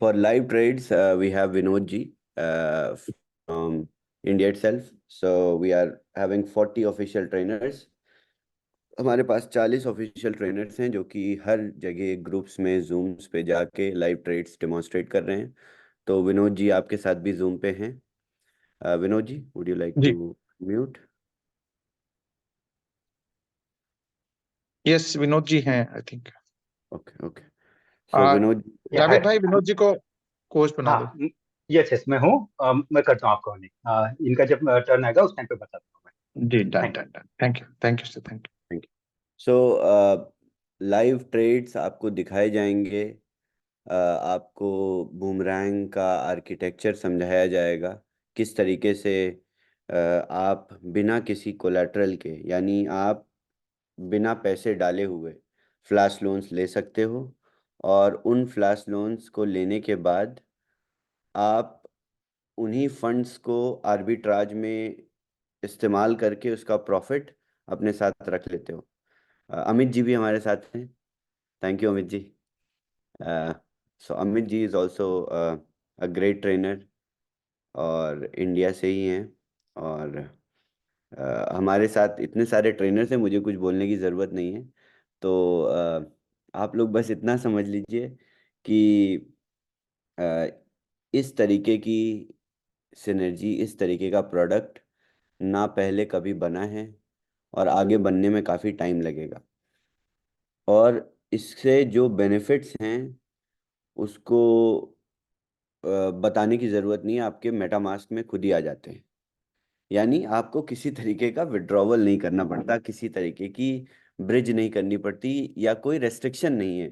For live trades, we have Vinod ji from India itself. So we are having 40 official trainers. हमारे पास 40 official trainers हैं जो कि हर जगह groups में Zooms पे जाके live trades demonstrate कर रहे हैं। तो विनोद जी आपके साथ भी जूम पे हैं। Vinod ji, would you like ji to mute? Yes, Vinod ji हैं I think. Okay okay. So Vinod, या हाय। जावेद भाई विनोद जी को कोच बना दो। हाँ, यस यस, मैं हूँ। मैं करता हूँ आपको नहीं, इनका जब टर्न आएगा उस टाइम पे बता दूंगा मैं। जी done thank done done, thank you sir, thank thank you. So live trades आपको दिखाए जाएंगे। आपको बूमरैंग का आर्किटेक्चर समझाया जाएगा, किस तरीके से आप बिना किसी कोलैटरल के, यानी आप बिना पैसे डाले हुए फ्लैश लोन्स ले सकते हो, और उन फ्लैश लोन्स को लेने के बाद आप उन्हीं फंड्स को आर्बिट्राज में इस्तेमाल करके उसका प्रॉफिट अपने साथ रख लेते हो। अमित जी भी हमारे साथ हैं। Thank you Amit ji. So Amit ji is also a great trainer, और इंडिया से ही हैं। और हमारे साथ इतने सारे ट्रेनर्स हैं, मुझे कुछ बोलने की ज़रूरत नहीं है। तो आप लोग बस इतना समझ लीजिए कि अ, इस तरीके की सिनर्जी, इस तरीके का प्रोडक्ट ना पहले कभी बना है, और आगे बनने में काफ़ी टाइम लगेगा। और इससे जो बेनिफिट्स हैं उसको बताने की ज़रूरत नहीं है, आपके मेटामास्क में खुद ही आ जाते हैं। यानी आपको किसी तरीके का विड्रॉवल नहीं करना पड़ता, किसी तरीके की ब्रिज नहीं करनी पड़ती, या कोई रेस्ट्रिक्शन नहीं है।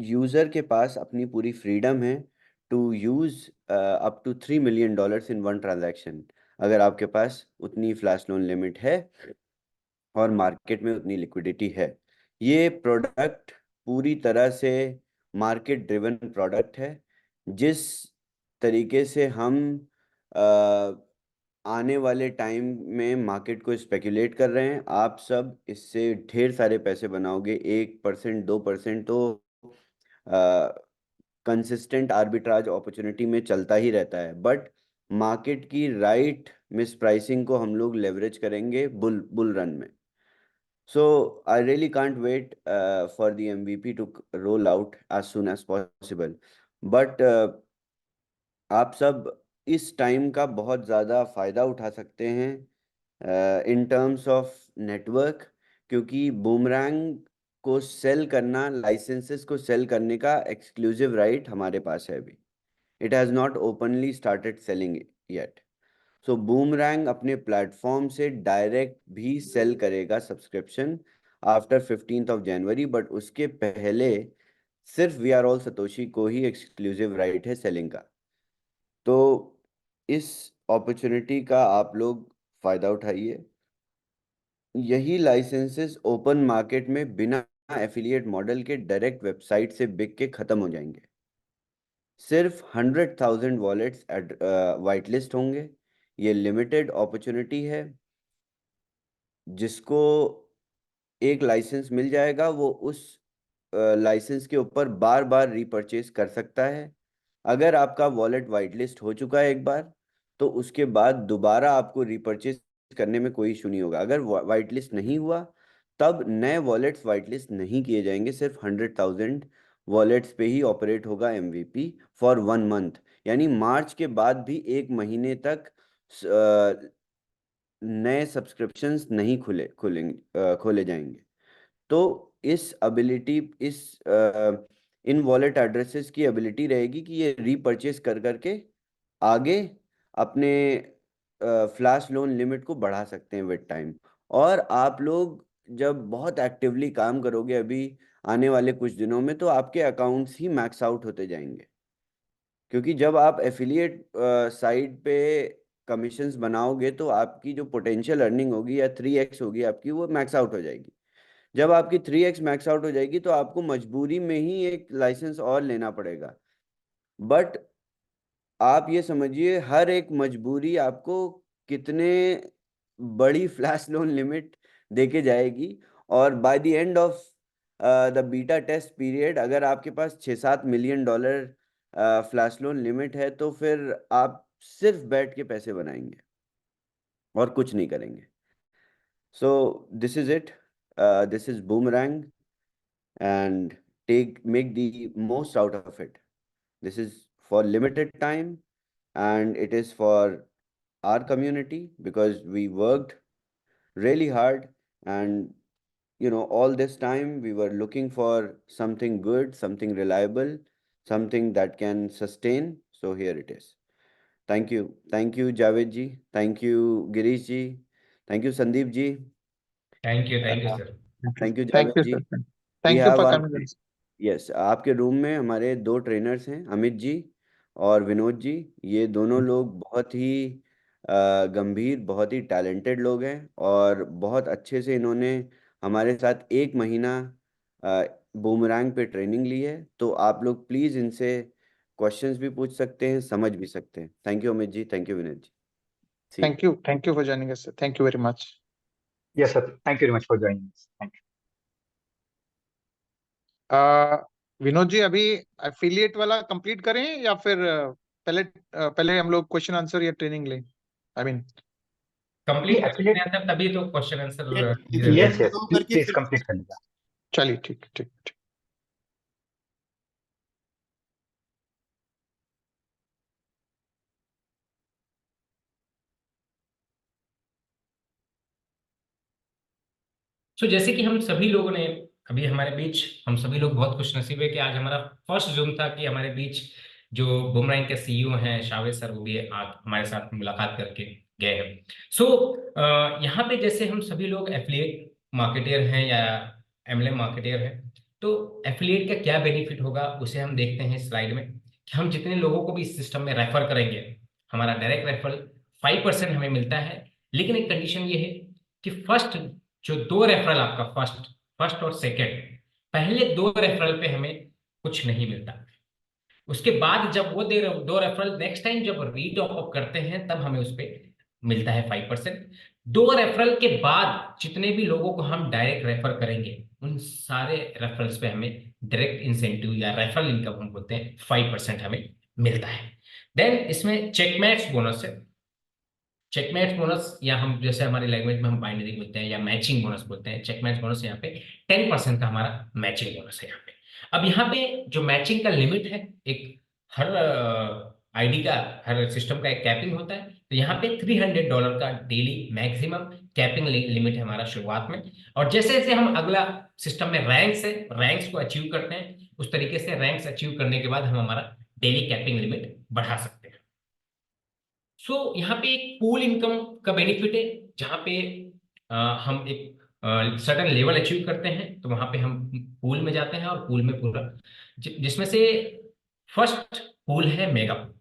यूज़र के पास अपनी पूरी फ्रीडम है to use up to $3 million in one transaction, अगर आपके पास उतनी फ्लैश लोन लिमिट है और मार्केट में उतनी लिक्विडिटी है। ये प्रोडक्ट पूरी तरह से मार्केट ड्रिवन प्रोडक्ट है। जिस तरीके से हम आने वाले टाइम में मार्केट को स्पेकुलेट कर रहे हैं, आप सब इससे ढेर सारे पैसे बनाओगे। 1% 2% तो कंसिस्टेंट आर्बिट्राज अपॉर्चुनिटी में चलता ही रहता है, बट मार्केट की राइट मिस प्राइसिंग को हम लोग लेवरेज करेंगे बुल रन में। So I really can't wait for the MVP to roll out as soon as possible. But आप सब इस टाइम का बहुत ज़्यादा फ़ायदा उठा सकते हैं इन टर्म्स ऑफ नेटवर्क, क्योंकि बूमरैंग को सेल करना, लाइसेंसेस को सेल करने का एक्सक्लूसिव राइट हमारे पास है अभी। It has not openly started selling yet. So boomerang अपने प्लेटफॉर्म से डायरेक्ट भी सेल करेगा सब्सक्रिप्शन आफ्टर 15 जनवरी, बट उसके पहले सिर्फ वी आर ऑल सतोशी को ही एक्सक्लूसिव राइट है सेलिंग का। तो इस अपॉर्चुनिटी का आप लोग फ़ायदा उठाइए। यही लाइसेंसेस ओपन मार्केट में बिना एफिलिएट मॉडल के डायरेक्ट वेबसाइट से बिक के ख़त्म हो जाएंगे। सिर्फ 100,000 वॉलेट्स वाइट लिस्ट होंगे। ये लिमिटेड अपॉर्चुनिटी है। जिसको एक लाइसेंस मिल जाएगा वो उस लाइसेंस के ऊपर बार बार रीपरचेज कर सकता है। अगर आपका वॉलेट वाइट लिस्ट हो चुका है एक बार, तो उसके बाद दोबारा आपको रीपरचेज करने में कोई इशू नहीं होगा। अगर वाइट लिस्ट नहीं हुआ, तब नए वॉलेट्स वाइट लिस्ट नहीं किए जाएंगे। सिर्फ 100,000 वॉलेट्स पे ही ऑपरेट होगा एमवीपी फॉर 1 मंथ। यानी मार्च के बाद भी 1 महीने तक नए सब्सक्रिप्शंस नहीं खोले जाएंगे। तो इस एबिलिटी, इन वॉलेट एड्रेसेस की एबिलिटी रहेगी कि ये रीपरचेस कर करके आगे अपने फ्लैश लोन लिमिट को बढ़ा सकते हैं विद टाइम। और आप लोग जब बहुत एक्टिवली काम करोगे अभी आने वाले कुछ दिनों में, तो आपके अकाउंट्स ही मैक्स आउट होते जाएंगे। क्योंकि जब आप एफिलिएट साइड पे कमीशंस बनाओगे, तो आपकी जो पोटेंशियल अर्निंग होगी या 3x होगी आपकी, वो मैक्स आउट हो जाएगी। जब आपकी 3x मैक्स आउट हो जाएगी, तो आपको मजबूरी में ही एक लाइसेंस और लेना पड़ेगा। बट आप ये समझिए, हर एक मजबूरी आपको कितने बड़ी फ्लैश लोन लिमिट देके जाएगी। और by the end of the beta test period, अगर आपके पास $6-7 मिलियन फ्लैश लोन लिमिट है, तो फिर आप सिर्फ बैठ के पैसे बनाएंगे और कुछ नहीं करेंगे। So this is it, this is boomerang, and make the most out of it. This is for limited time, and it is for our community because we worked really hard, and all this time we were looking for something good, something reliable, something that can sustain. So here it is. Thank you. Thank you, Javed ji. Thank you, Girish ji. Thank you, Sandeep ji. Thank you Uh, sir. Thank you, Thank Javed you, ji. sir. We Thank you have for our coming. Yes आपके room में हमारे 2 trainers हैं, अमित जी और विनोद जी। ये दोनों लोग बहुत ही गंभीर, बहुत ही टैलेंटेड लोग हैं और बहुत अच्छे से इन्होंने हमारे साथ 1 महीना बूमरैंग पे ट्रेनिंग ली है। तो आप लोग प्लीज़ इनसे क्वेश्चंस भी पूछ सकते हैं, समझ भी सकते हैं। Thank you Amit ji, thank you Vinod ji. See you. Thank you for joining us, sir. Thank you very much. Yes, sir. Thank you very much for joining us. Thank you. Vinod ji, अभी एफिलिएट वाला कंप्लीट करें या फिर पहले हम लोग क्वेश्चन आंसर या training लें? I mean complete affiliate- answer तभी तो क्वेश्चन आंसर। Yes, yes. खत्म करके Please फिर complete कर लीजिए। चलिए, ठीक ठीक ठीक। तो जैसे कि हम सभी लोगों ने अभी हमारे बीच, हम सभी लोग बहुत खुशनसीब है कि आज हमारा फर्स्ट जूम था कि हमारे बीच जो बूमरैंग के सीईओ हैं शावेद सर, वो भी आज हमारे साथ मुलाकात करके गए हैं। सो यहाँ पे जैसे हम सभी लोग एफिलिएट मार्केटियर हैं या एमएलएम मार्केटियर हैं, तो एफिलिएट का क्या बेनिफिट होगा उसे हम देखते हैं स्लाइड में कि हम जितने लोगों को भी इस सिस्टम में रेफर करेंगे, हमारा डायरेक्ट रेफरल 5% हमें मिलता है। लेकिन एक कंडीशन ये है कि फर्स्ट जो 2 रेफरल आपका फर्स्ट और सेकंड, पहले 2 रेफरल पे हमें कुछ नहीं मिलता। उसके बाद जब वो 2 रेफरल नेक्स्ट टाइम जब रीटॉप अप करते हैं तब हमें उस पर मिलता है 5%। 2 रेफरल के बाद जितने भी लोगों को हम डायरेक्ट रेफर करेंगे उन सारे रेफरल्स पे हमें डायरेक्ट इंसेंटिव या रेफरल इनकम हम बोलते हैं 5% हमें मिलता है। देन इसमें चेकमेट्स बोनस है। चेकमेट्स बोनस या हम जैसे हमारी लैंग्वेज में हम बाइनरी बोलते हैं या मैचिंग बोनस बोलते हैं, चेकमेट्स बोनस यहाँ पे 10% का हमारा मैचिंग बोनस है यहाँ पे। अब यहाँ पे जो मैचिंग का लिमिट है, एक हर आईडी का, हर सिस्टम का एक कैपिंग होता है। तो यहाँ पे $300 का डेली मैक्सिमम कैपिंग लिमिट है हमारा शुरुआत में। और जैसे जैसे हम अगला सिस्टम में रैंक्स को अचीव करते हैं, उस तरीके से रैंक्स अचीव करने के बाद हम हमारा डेली कैपिंग लिमिट बढ़ा सकते हैं। सो यहाँ पे एक पूल इनकम का बेनिफिट है, जहाँ पे हम एक सर्टेन लेवल अचीव करते हैं तो वहां पे हम पूल में जाते हैं और पूल में पूरा जिसमें से फर्स्ट पूल है मेगा पूल।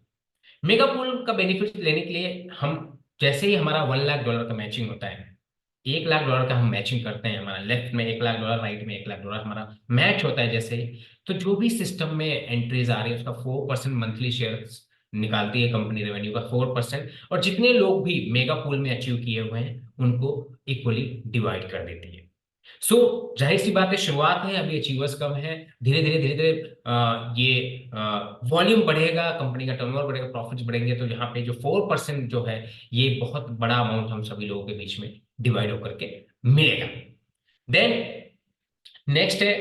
मेगा पूल का बेनिफिट लेने के लिए हम जैसे ही हमारा $1 लाख का मैचिंग होता है, $1 लाख का हम मैचिंग करते हैं, हमारा लेफ्ट में $1 लाख, राइट में $1 लाख हमारा मैच होता है जैसे ही, तो जो भी सिस्टम में एंट्रीज आ रही है उसका 4% मंथली शेयर निकालती है कंपनी रेवेन्यू का 4%, और जितने लोग भी मेगा पूल में अचीव किए हुए हैं उनको इक्वली डिवाइड कर देती है। सो जाहिर सी बात है, शुरुआत है, अभी अचीवर्स कम है, धीरे धीरे ये वॉल्यूम बढ़ेगा, कंपनी का टर्नओवर बढ़ेगा, प्रॉफिट्स बढ़ेंगे, तो यहाँ पे जो 4% जो है ये बहुत बड़ा अमाउंट हम सभी लोगों के बीच में डिवाइड होकर के मिलेगा। देन नेक्स्ट है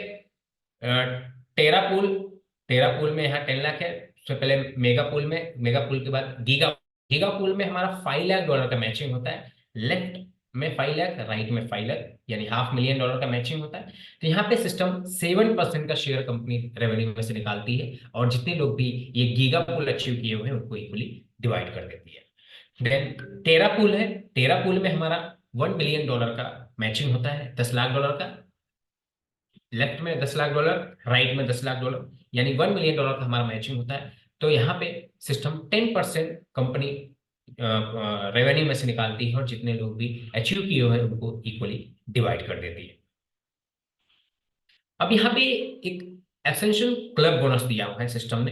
टेरा पूल में यहाँ 10 लाख है। उससे पहले मेगा पूल के बाद गीगा पूल में हमारा $5 लाख का मैचिंग होता है। लेफ्ट में 5 लाख, राइट में 5 लाख, यानी $500,000 का मैचिंग होता है। तो यहाँ पे सिस्टम 7% का शेयर कंपनी रेवेन्यू में से निकालती है और जितने लोग भी ये गीगा पूल अचीव किए हुए हैं उनको इक्वली डिवाइड कर देती है। देन टेरा पूल में हमारा $1 बिलियन का मैचिंग होता है, $10 लाख का। लेफ्ट में $10 लाख, राइट में $10 लाख, यानी $1 मिलियन का हमारा मैचिंग होता है। तो यहाँ पे सिस्टम 10% कंपनी रेवेन्यू में से निकालती है और जितने लोग भी अचीव किए हुए हैं उनको इक्वली डिवाइड कर देती है। अब यहाँ पे एक एसेंशियल क्लब बोनस दिया हुआ है सिस्टम ने।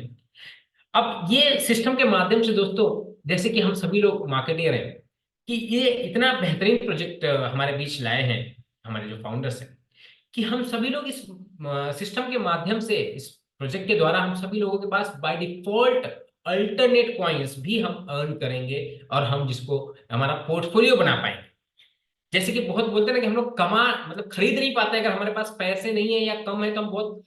अब ये सिस्टम के माध्यम से दोस्तों, जैसे कि हम सभी लोग मार्केटियर हैं, कि ये इतना बेहतरीन प्रोजेक्ट हमारे बीच लाए हैं हमारे जो फाउंडर्स हैं, कि हम सभी लोग इस सिस्टम के माध्यम से, इस प्रोजेक्ट के द्वारा हम सभी लोगों के पास बाय डिफॉल्ट अल्टरनेट कॉइन्स भी हम अर्न करेंगे और हम जिसको हमारा पोर्टफोलियो बना पाएंगे। जैसे कि बहुत बोलते हैं ना कि हम लोग मतलब खरीद नहीं पाते, अगर हमारे पास पैसे नहीं है या कम है तो हम बहुत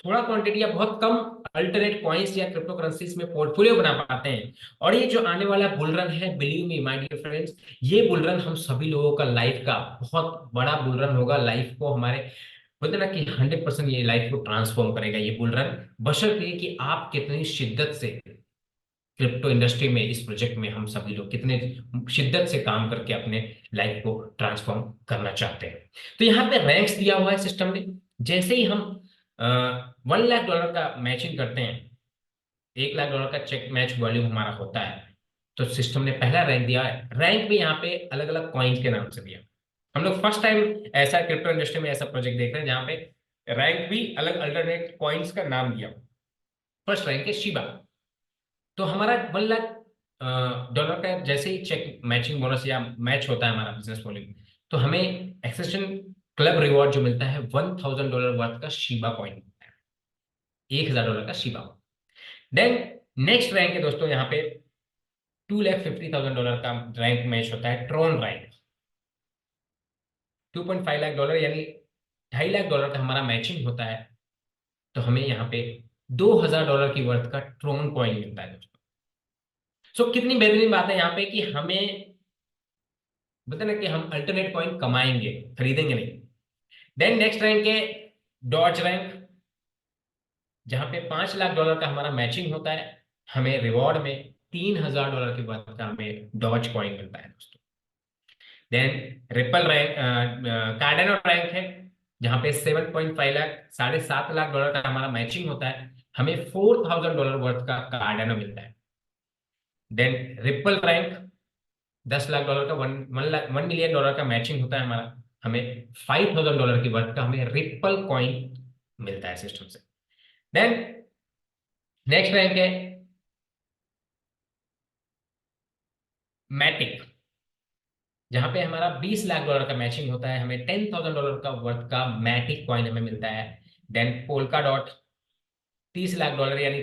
थोड़ा क्वांटिटी या बहुत कम अल्टरनेट कॉइन्स या क्रिप्टो करेंसीज में पोर्टफोलियो बना पाते हैं। और ये जो आने वाला बुल रन है, believe me my dear friends, ये बुल रन हम सभी लोगों का लाइफ का बहुत बड़ा बुल रन होगा। लाइफ को हमारे बोलते ना कि 100% ये लाइफ को ट्रांसफॉर्म करेगा ये बुल रन, बशर्ते कि आप कितनी शिद्दत से क्रिप्टो इंडस्ट्री में, इस प्रोजेक्ट में हम सभी लोग कितने शिद्दत से काम करके अपने लाइफ को ट्रांसफॉर्म करना चाहते हैं। तो यहाँ पे रैंक्स दिया हुआ है सिस्टम ने। जैसे ही हम $1 लाख का मैचिंग करते हैं, $1 लाख का चेक मैच वॉल्यूम हमारा होता है, तो सिस्टम ने पहला रैंक दिया है। रैंक भी यहाँ पे अलग अलग कॉइन्स के नाम से दिया। हम लोग फर्स्ट टाइम ऐसा क्रिप्टो इंडस्ट्री में ऐसा प्रोजेक्ट देख रहे हैं जहाँ पे रैंक भी अलग अल्टरनेट कॉइन्स का नाम दिया। फर्स्ट रैंक है शिबा। तो हमारा $1 लाख का जैसे ही चेक मैचिंग बोनस या मैच होता है हमारा बिजनेस वॉल्यूम, तो हमें एक्सेशन क्लब रिवॉर्ड जो मिलता है $1,000 वर्थ का शिबा कॉइन मिलता है, $1,000 का शिबा। देन नेक्स्ट रैंक है दोस्तों यहाँ पे $2,50,000 का रैंक मैच होता है ट्रॉन रैंक। $2.5 लाख यानी $2.5 लाख का हमारा मैचिंग होता है, तो हमें यहाँ पे $2,000 की वर्थ का ट्रॉन कॉइन मिलता है दोस्तों। सो कितनी बेहतरीन बात है यहाँ पे कि हमें बता ना कि हम अल्टरनेट कॉइन कमाएंगे, खरीदेंगे नहीं। देन नेक्स्ट रैंक है डॉज रैंक, जहां पे $5 लाख का हमारा मैचिंग होता है, हमें रिवॉर्ड में $3,000 की वर्थ का हमें डॉज कॉइन मिलता है दोस्तों। Then Ripple rank, Cardano rank है, जहां पे 7.5 लाख, $7.5 लाख का हमारा मैचिंग होता है, हमें $4,000 वर्थ का कार्डेनो मिलता है। देन रिपल रैंक $10 लाख का, $1 मिलियन का मैचिंग होता है हमारा, हमें $5,000 की वर्थ का हमें रिपल कॉइन मिलता है सिस्टम से। देन नेक्स्ट रैंक है मैटिक, जहां पे हमारा $20 लाख का मैचिंग होता है, हमें $10,000 का वर्थ का मैटिक कॉइन हमें मिलता है। देन पोल्का डॉट $30 लाख यानी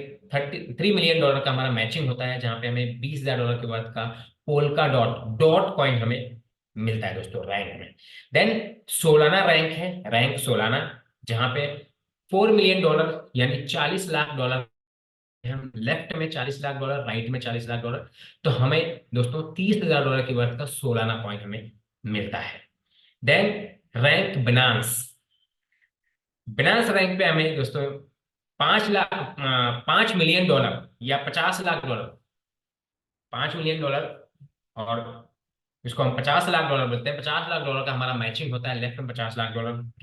$3 मिलियन का हमारा मैचिंग होता है, जहां पे हमें $20,000 के वर्थ का पोल्का डॉट कॉइन हमें मिलता है दोस्तों रैंक में। देन सोलाना रैंक है, रैंक सोलाना, जहां पे $4 मिलियन यानी $40 लाख, हम लेफ्ट में $40 लाख, राइट में $40 लाख, तो हमें दोस्तों $30,000 की वर्थ का सोलाना कॉइन हमें मिलता है। Then rank Binance, Binance rank पे हमें दोस्तों $5 मिलियन या $50 लाख, $5 मिलियन और इसको हम $50 लाख बोलते हैं। $50 लाख का हमारा मैचिंग होता है, लेफ्ट में $50 लाख,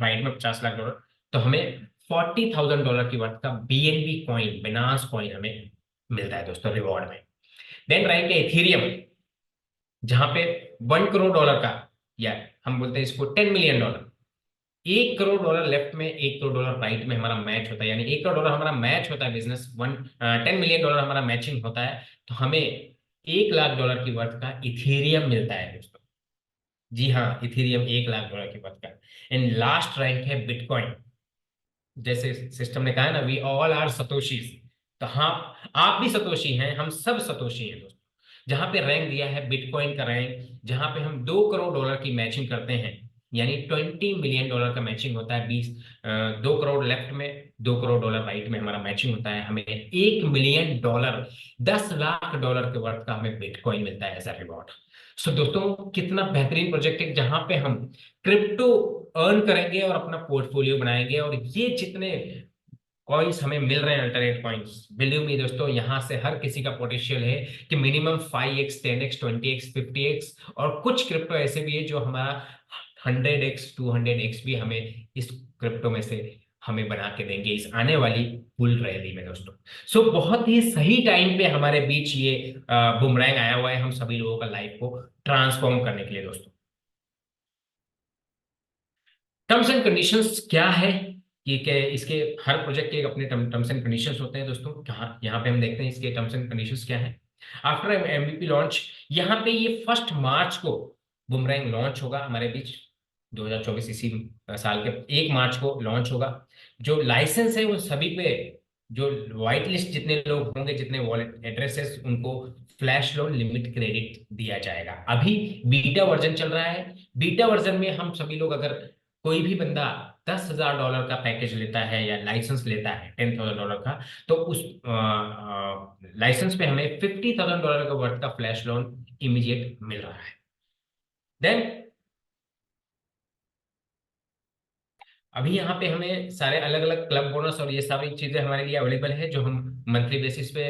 राइट में $50 लाख, तो हमें $40,000 की वर्थ का BNB कॉइन, बिनांस कॉइन हमें मिलता है दोस्तों रिवॉर्ड में। देन रैंक है इथेरियम, जहां पे $1 करोड़ का, या हम बोलते हैं इसको $10 मिलियन, $1 करोड़ लेफ्ट में, $1 करोड़ राइट में हमारा मैच होता है, यानी $1 करोड़ हमारा मैच होता है बिजनेस, $10 मिलियन हमारा मैचिंग होता है, तो हमें $1 लाख की वर्थ का इथेरियम मिलता है दोस्तों। जी हाँ, इथेरियम $1 लाख की वर्थ का। एंड लास्ट रैंक है बिटकॉइन, जैसे सिस्टम ने कहा है ना, वी ऑल आर सतोशीज, तो हाँ आप भी सतोशी हैं, हम सब सतोशी हैं दोस्तों। जहां पे रैंक दिया है बिटकॉइन का रैंक, जहां पे हम $2 करोड़ की मैचिंग करते हैं, यानी $20 मिलियन का मैचिंग होता है, 2 करोड़ लेफ्ट में, $2 करोड़ राइट में हमारा मैचिंग होता है, हमें $1 मिलियन, $10 लाख के वर्थ का हमें बिटकॉइन मिलता है एज अ रिवॉर्ड। सो दोस्तों कितना बेहतरीन प्रोजेक्ट है, जहां पे हम क्रिप्टो अर्न करेंगे और अपना पोर्टफोलियो बनाएंगे। और ये जितने कॉइन्स हमें मिल रहे हैं अल्टरनेट कॉइन्स, बिलीव मी दोस्तों, यहाँ से हर किसी का पोटेंशियल है कि minimum 5x, 10x, 20x, 50x, और कुछ क्रिप्टो ऐसे भी है जो हमारा 100x, 200x भी हमें इस क्रिप्टो में से हमें बना के देंगे इस आने वाली बुल रैली में दोस्तों। सो बहुत ही सही टाइम पे हमारे बीच ये बुमरैंग आया हुआ है हम सभी लोगों का लाइफ को ट्रांसफॉर्म करने के लिए दोस्तों। टर्म्स एंड कंडीशंस क्या है, ये क्या, इसके हर प्रोजेक्ट के अपने टर्म्स एंड कंडीशंस होते हैं दोस्तों। कहाँ यहाँ पे हम देखते हैं इसके टर्म्स एंड कंडीशंस क्या है। आफ्टर MVP लॉन्च, यहाँ पे ये 1 मार्च को बुमरैंग लॉन्च होगा हमारे बीच, 2024 इसी साल के 1 मार्च को लॉन्च होगा। जो लाइसेंस है वो सभी पे, जो व्हाइट लिस्ट जितने लोग होंगे, जितने वॉलेट एड्रेसेस, उनको फ्लैश लोन लिमिट क्रेडिट दिया जाएगा। अभी बीटा वर्जन चल रहा है, बीटा वर्जन में हम सभी लोग, अगर कोई भी बंदा $10,000 का पैकेज लेता है या लाइसेंस लेता है $10,000 का, तो उस लाइसेंस पे हमें $50,000 का वर्थ का फ्लैश लोन इमीडिएट मिल रहा है। देन अभी यहाँ पे हमें सारे अलग अलग क्लब बोनस और ये सारी चीजें हमारे लिए अवेलेबल है जो हम मंथली बेसिस पे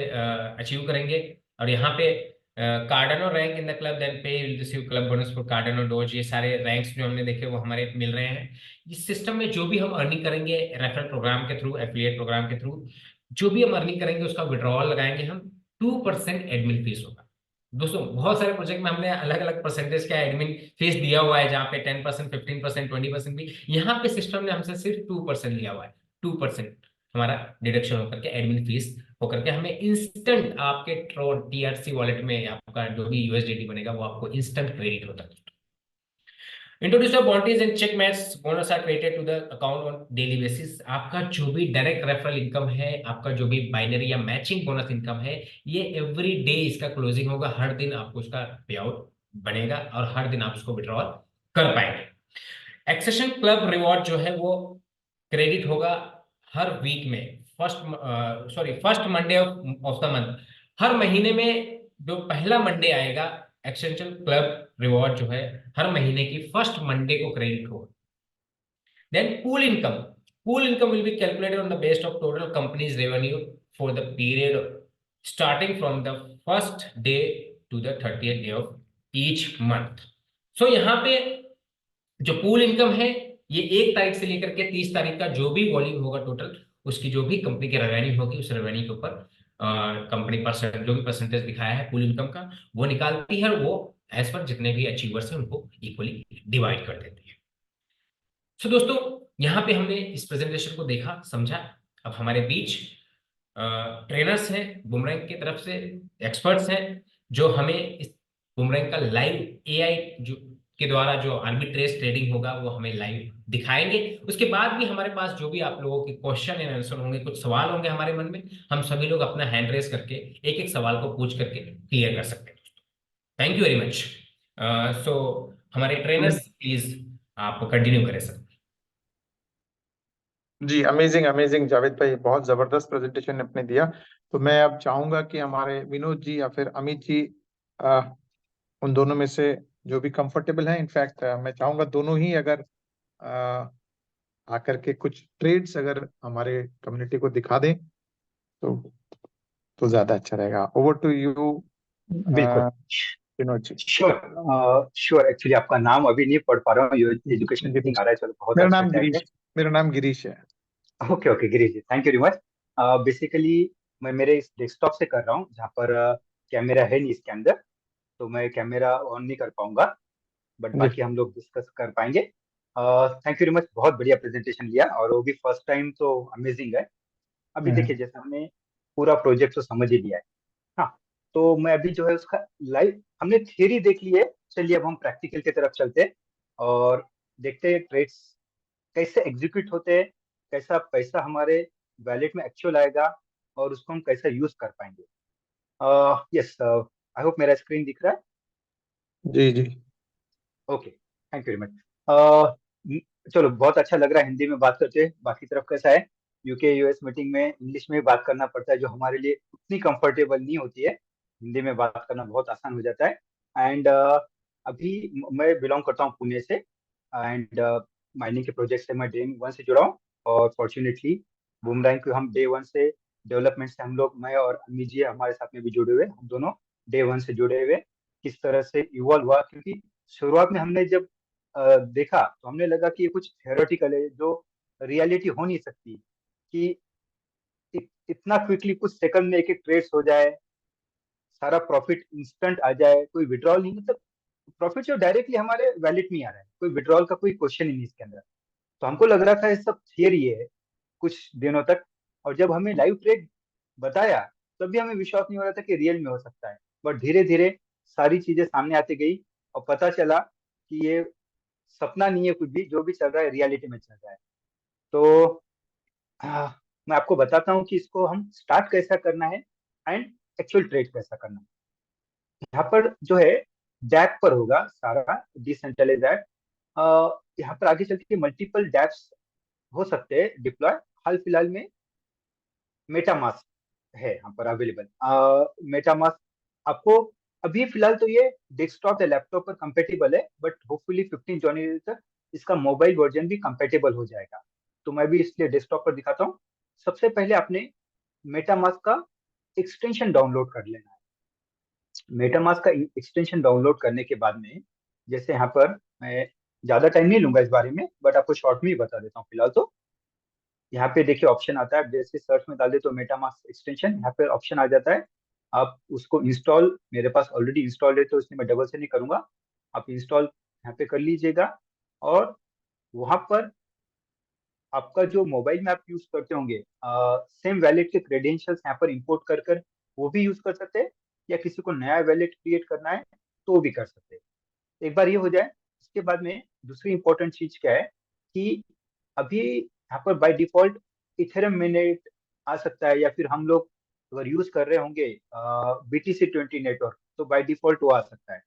अचीव करेंगे। और यहाँ पे Cardano rank in the club, then pay will receive club bonus for Cardano डोज, ये सारे रैंक्स जो हमने देखे वो हमारे मिल रहे हैं। इस सिस्टम में जो भी हम अर्निंग करेंगे रेफरल प्रोग्राम के थ्रू, एफिलिएट प्रोग्राम के थ्रू, जो भी हम अर्निंग करेंगे उसका विड्रॉल लगाएंगे हम, 2% एडमिन फीस होगा। दोस्तों बहुत सारे प्रोजेक्ट में हमने अलग अलग परसेंटेज का एडमिन फीस दिया हुआ है, जहाँ पे 10%, 15%, 20% भी। यहाँ पे सिस्टम ने हमसे सिर्फ 2% लिया हुआ है। 2% हमारा डिडक्शन होकर के एडमिन फीस होकर के हमें इंस्टेंट आपके ट्रोन टीआरसी वॉलेट में आपका जो भी यूएसडीटी बनेगा वो आपको इंस्टेंट क्रेडिट होता है। Introduce bounties and check match bonus are credited to the account on daily basis। आपका जो भी डायरेक्ट रेफरल इनकम है, आपका जो भी बाइनरी या मैचिंग बोनस इनकम है, ये एवरी डे इसका क्लोजिंग होगा, हर दिन आपको उसका पे आउट बनेगा और हर दिन आप उसको विड्रॉल कर पाएंगे। एक्सेशन क्लब रिवॉर्ड जो है वो क्रेडिट होगा हर वीक में, first Monday of the month. हर महीने में जो पहला मंडे आएगा, एक्सटेंशन क्लब रिवॉर्ड जो है हर महीने की फर्स्ट मंडे को क्रेडिट होगा। Then pool income will be calculated on the based of total company's revenue for the period starting from the first day to the 30th day of each month. So यहाँ पे जो pool income है ये 1 तारीख से लेकर के 30 तारीख का जो भी वॉल्यूम होगा टोटल, उसकी जो भी कंपनी की रेवेन्यू होगी उस रेवेन्यू के ऊपर कंपनी परसेंट जो भी परसेंटेज दिखाया है पूल इनकम का वो निकालती है, वो एज पर जितने भी अचीवर्स हैं उनको इक्वली डिवाइड कर देती है। सो दोस्तों यहाँ पे हमने इस प्रेजेंटेशन को देखा समझा। अब हमारे बीच ट्रेनर्स हैं बुमरैंक की तरफ से, एक्सपर्ट्स हैं जो हमें इस बुमरैंक का लाइव एआई जो के द्वारा जो आर्बिट्रेज ट्रेडिंग होगा वो हमें लाइव दिखाएंगे। उसके बाद भी हमारे पास जो भी आप लोगों के क्वेश्चन एंड आंसर होंगे, कुछ सवाल होंगे हमारे मन में, हम सभी लोग अपना हैंड रेस करके एक एक सवाल को पूछ करके क्लियर कर सकते हैं। Thank you very much. So हमारे ट्रेनर्स प्लीज आप कंटिन्यू करें सर। जी, अमेजिंग अमेजिंग जावेद भाई, बहुत जबरदस्त प्रेजेंटेशन आपने दिया। तो मैं अब चाहूंगा कि हमारे विनोद जी या फिर अमित जी, उन दोनों में से जो भी कंफर्टेबल है, इनफैक्ट मैं चाहूंगा दोनों ही अगर आकर के कुछ ट्रेड्स अगर हमारे कम्युनिटी को दिखा दें तो ज्यादा अच्छा रहेगा। ओवर टू यू बिल्कुल। विनोद जी। श्योर एक्चुअली आपका नाम अभी नहीं पढ़ पा रहा हूँ, एजुकेशन मीटिंग गिरीश, आ रहा है, चलो बहुत मेरा अच्छा नाम टाइम है। गिरीश, मेरा नाम गिरीश है। Okay okay Girish ji, thank you very much. Basically मैं मेरे इस डेस्कटॉप से कर रहा हूँ जहाँ पर कैमरा है नहीं इसके अंदर, तो मैं कैमरा ऑन नहीं कर पाऊंगा, बट जी। बाकी हम लोग डिस्कस कर पाएंगे। थैंक यू वेरी मच, बहुत बढ़िया प्रेजेंटेशन लिया और वो भी फर्स्ट टाइम, तो अमेजिंग है। अभी देखिए जैसे हमने पूरा प्रोजेक्ट तो समझ ही लिया है, हाँ, तो मैं अभी जो है उसका लाइव हमने थियरी देख ली है, चलिए अब हम प्रैक्टिकल की तरफ चलते हैं और देखते हैं ट्रेड्स कैसे एग्जीक्यूट होते हैं, कैसा पैसा हमारे वैलेट में एक्चुअल आएगा और उसको हम कैसे यूज कर पाएंगे। यस, आई होप मेरा स्क्रीन दिख रहा है। जी जी। Okay, thank you very much. चलो बहुत अच्छा लग रहा है हिंदी में बात करते हैं, बाकी तरफ कैसा है, यूके यूएस मीटिंग में इंग्लिश में बात करना पड़ता है जो हमारे लिए उतनी कंफर्टेबल नहीं होती है, हिंदी में बात करना बहुत आसान हो जाता है। एंड अभी मैं बिलोंग करता हूँ पुणे से, एंड माइनिंग के प्रोजेक्ट से मैं डे 1 से जुड़ा हूँ और फॉर्चुनेटली बूमरैंक को हम डे 1 से डेवलपमेंट से हम लोग, मैं और अम्मी जी हमारे साथ में भी जुड़े हुए, हम दोनों डे 1 से जुड़े हुए, किस तरह से इवॉल्व हुआ, क्योंकि शुरुआत में हमने जब देखा तो हमने लगा कि ये कुछ थियोरेटिकल है जो रियलिटी हो नहीं सकती, कि इतना क्विकली कुछ सेकंड में एक एक ट्रेड्स हो जाए, सारा प्रॉफिट इंस्टेंट आ जाए, कोई विड्रॉल नहीं, मतलब प्रॉफिट जो डायरेक्टली हमारे वैलेट में आ रहा है, कोई विड्रॉल का कोई क्वेश्चन ही नहीं इसके अंदर। तो हमको लग रहा था ये सब थियरी है कुछ दिनों तक, और जब हमें लाइव ट्रेड बताया तब भी हमें विश्वास नहीं हो रहा था कि रियल में हो सकता है, बट धीरे धीरे सारी चीजें सामने आती गई और पता चला कि ये सपना नहीं है, कुछ भी जो भी चल रहा है रियलिटी में चल रहा है। तो मैं आपको बताता हूँ कि इसको हम स्टार्ट कैसा करना है एंड एक्चुअल ट्रेड कैसा करना है। यहाँ पर जो है डैप पर होगा सारा, डिसेंट्रलाइज्ड ऐप। यहाँ पर आगे चल के मल्टीपल डैप्स हो सकते हैं डिप्लॉय। हाल फिलहाल में मेटामास्क है यहाँ पर अवेलेबल। मेटामास्क आपको अभी फिलहाल तो ये डेस्कटॉप या लैपटॉप पर कंपेटेबल है, बट होपफुली 15 जनवरी तक इसका मोबाइल वर्जन भी कंपेटेबल हो जाएगा। तो मैं भी इसलिए डेस्कटॉप पर दिखाता हूँ। सबसे पहले आपने मेटामास्क का एक्सटेंशन डाउनलोड कर लेना है। मेटामास्क का एक्सटेंशन डाउनलोड करने के बाद में, जैसे यहाँ पर मैं ज्यादा टाइम नहीं लूंगा इस बारे में, बट आपको शॉर्ट में ही बता देता हूँ फिलहाल। तो यहाँ पे देखिए ऑप्शन आता है, जैसे सर्च में डाल दे तो मेटामास्क एक्सटेंशन, यहाँ पे ऑप्शन आ जाता है। आप उसको इंस्टॉल, मेरे पास ऑलरेडी इंस्टॉल है तो इसलिए मैं डबल से नहीं करूंगा, आप इंस्टॉल यहाँ पे कर लीजिएगा। और वहां पर आपका जो मोबाइल में आप यूज करते होंगे सेम वैलेट के क्रेडेंशियल्स यहाँ पर इंपोर्ट कर कर वो भी यूज कर सकते हैं, या किसी को नया वैलेट क्रिएट करना है तो भी कर सकते हैं। एक बार ये हो जाए, इसके बाद में दूसरी इंपॉर्टेंट चीज क्या है कि अभी यहाँ पर बाय डिफॉल्ट इथेरियम मिनट आ सकता है, या फिर हम लोग अगर यूज कर रहे होंगे BTC20 नेटवर्क तो बाय डिफॉल्ट वो आ सकता है।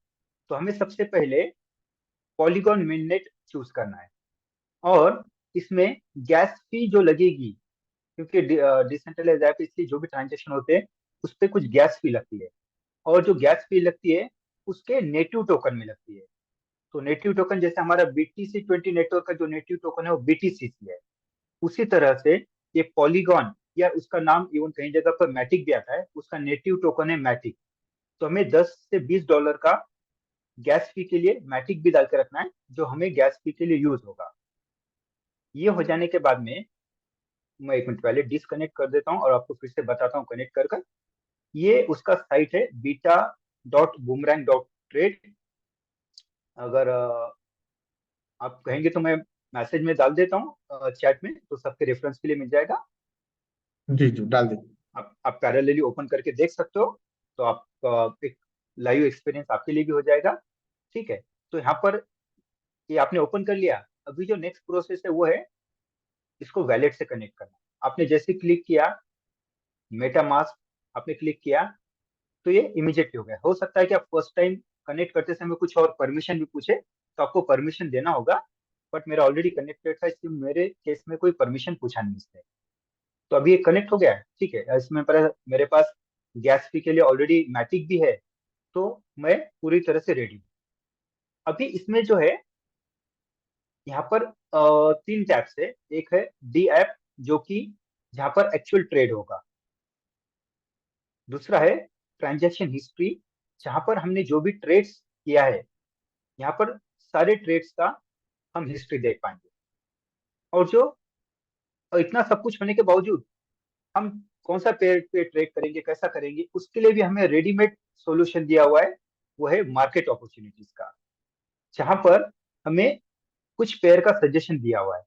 तो हमें सबसे पहले पॉलीगॉन मिनट चूज करना है, और इसमें गैस फी जो लगेगी, क्योंकि डिसेंट्रलाइज ऐप इसलिए जो भी ट्रांजेक्शन होते हैं उस पर कुछ गैस फी लगती है, और जो गैस फी लगती है उसके नेटिव टोकन में लगती है। तो नेटिव टोकन जैसे हमारा BTC20 नेटवर्क का जो नेटिव टोकन है वो BTCC है, उसी तरह से ये पॉलीगॉन या उसका नाम इवन कहीं जगह पर मैटिक भी आता है, उसका नेटिव टोकन है मैटिक। तो हमें 10 से $20 का गैस फी के लिए मैटिक भी डाल के रखना है, जो हमें गैस फी के लिए यूज होगा। ये हो जाने के बाद में मैं 1 मिनट पहले डिसकनेक्ट कर देता हूँ और आपको फिर से बताता हूँ कनेक्ट कर कर। ये उसका साइट है beta.boomerang.trade। अगर आप कहेंगे तो मैं मैसेज में डाल देता हूँ चैट में, तो सबके रेफरेंस के लिए मिल जाएगा। जी जी डाल दीजिए। आप पैरेलली ओपन करके देख सकते हो, तो आप एक लाइव एक्सपीरियंस आपके लिए भी हो जाएगा। ठीक है, तो यहाँ पर ये आपने ओपन कर लिया। अभी जो नेक्स्ट प्रोसेस है वो है इसको वैलेट से कनेक्ट करना। आपने जैसे क्लिक किया मेटामास्क, आपने क्लिक किया तो ये इमीडिएटली हो गया। हो सकता है कि आप फर्स्ट टाइम कनेक्ट करते समय कुछ और परमिशन भी पूछे, तो आपको परमिशन देना होगा, बट मेरा ऑलरेडी कनेक्टेड था इसलिए मेरे केस में कोई परमिशन पूछा नहीं इसने। तो अभी ये कनेक्ट हो गया है। ठीक है, इसमें पर मेरे पास गैस फी के लिए ऑलरेडी मैटिक भी है, तो मैं पूरी तरह से रेडी हूँ। अभी इसमें जो है यहाँ पर 3 टैब्स है। एक है डी ऐप जो कि जहाँ पर एक्चुअल ट्रेड होगा। दूसरा है ट्रांजैक्शन हिस्ट्री, जहाँ पर हमने जो भी ट्रेड्स किया है यहाँ पर सारे ट्रेड्स का हम हिस्ट्री देख पाएंगे। और जो इतना सब कुछ होने के बावजूद हम कौन सा पेयर पे ट्रेड करेंगे, कैसा करेंगे, उसके लिए भी हमें रेडीमेड सॉल्यूशन दिया हुआ है। वो है मार्केट अपॉर्चुनिटीज का, जहां पर हमें कुछ पेयर का सजेशन दिया हुआ है।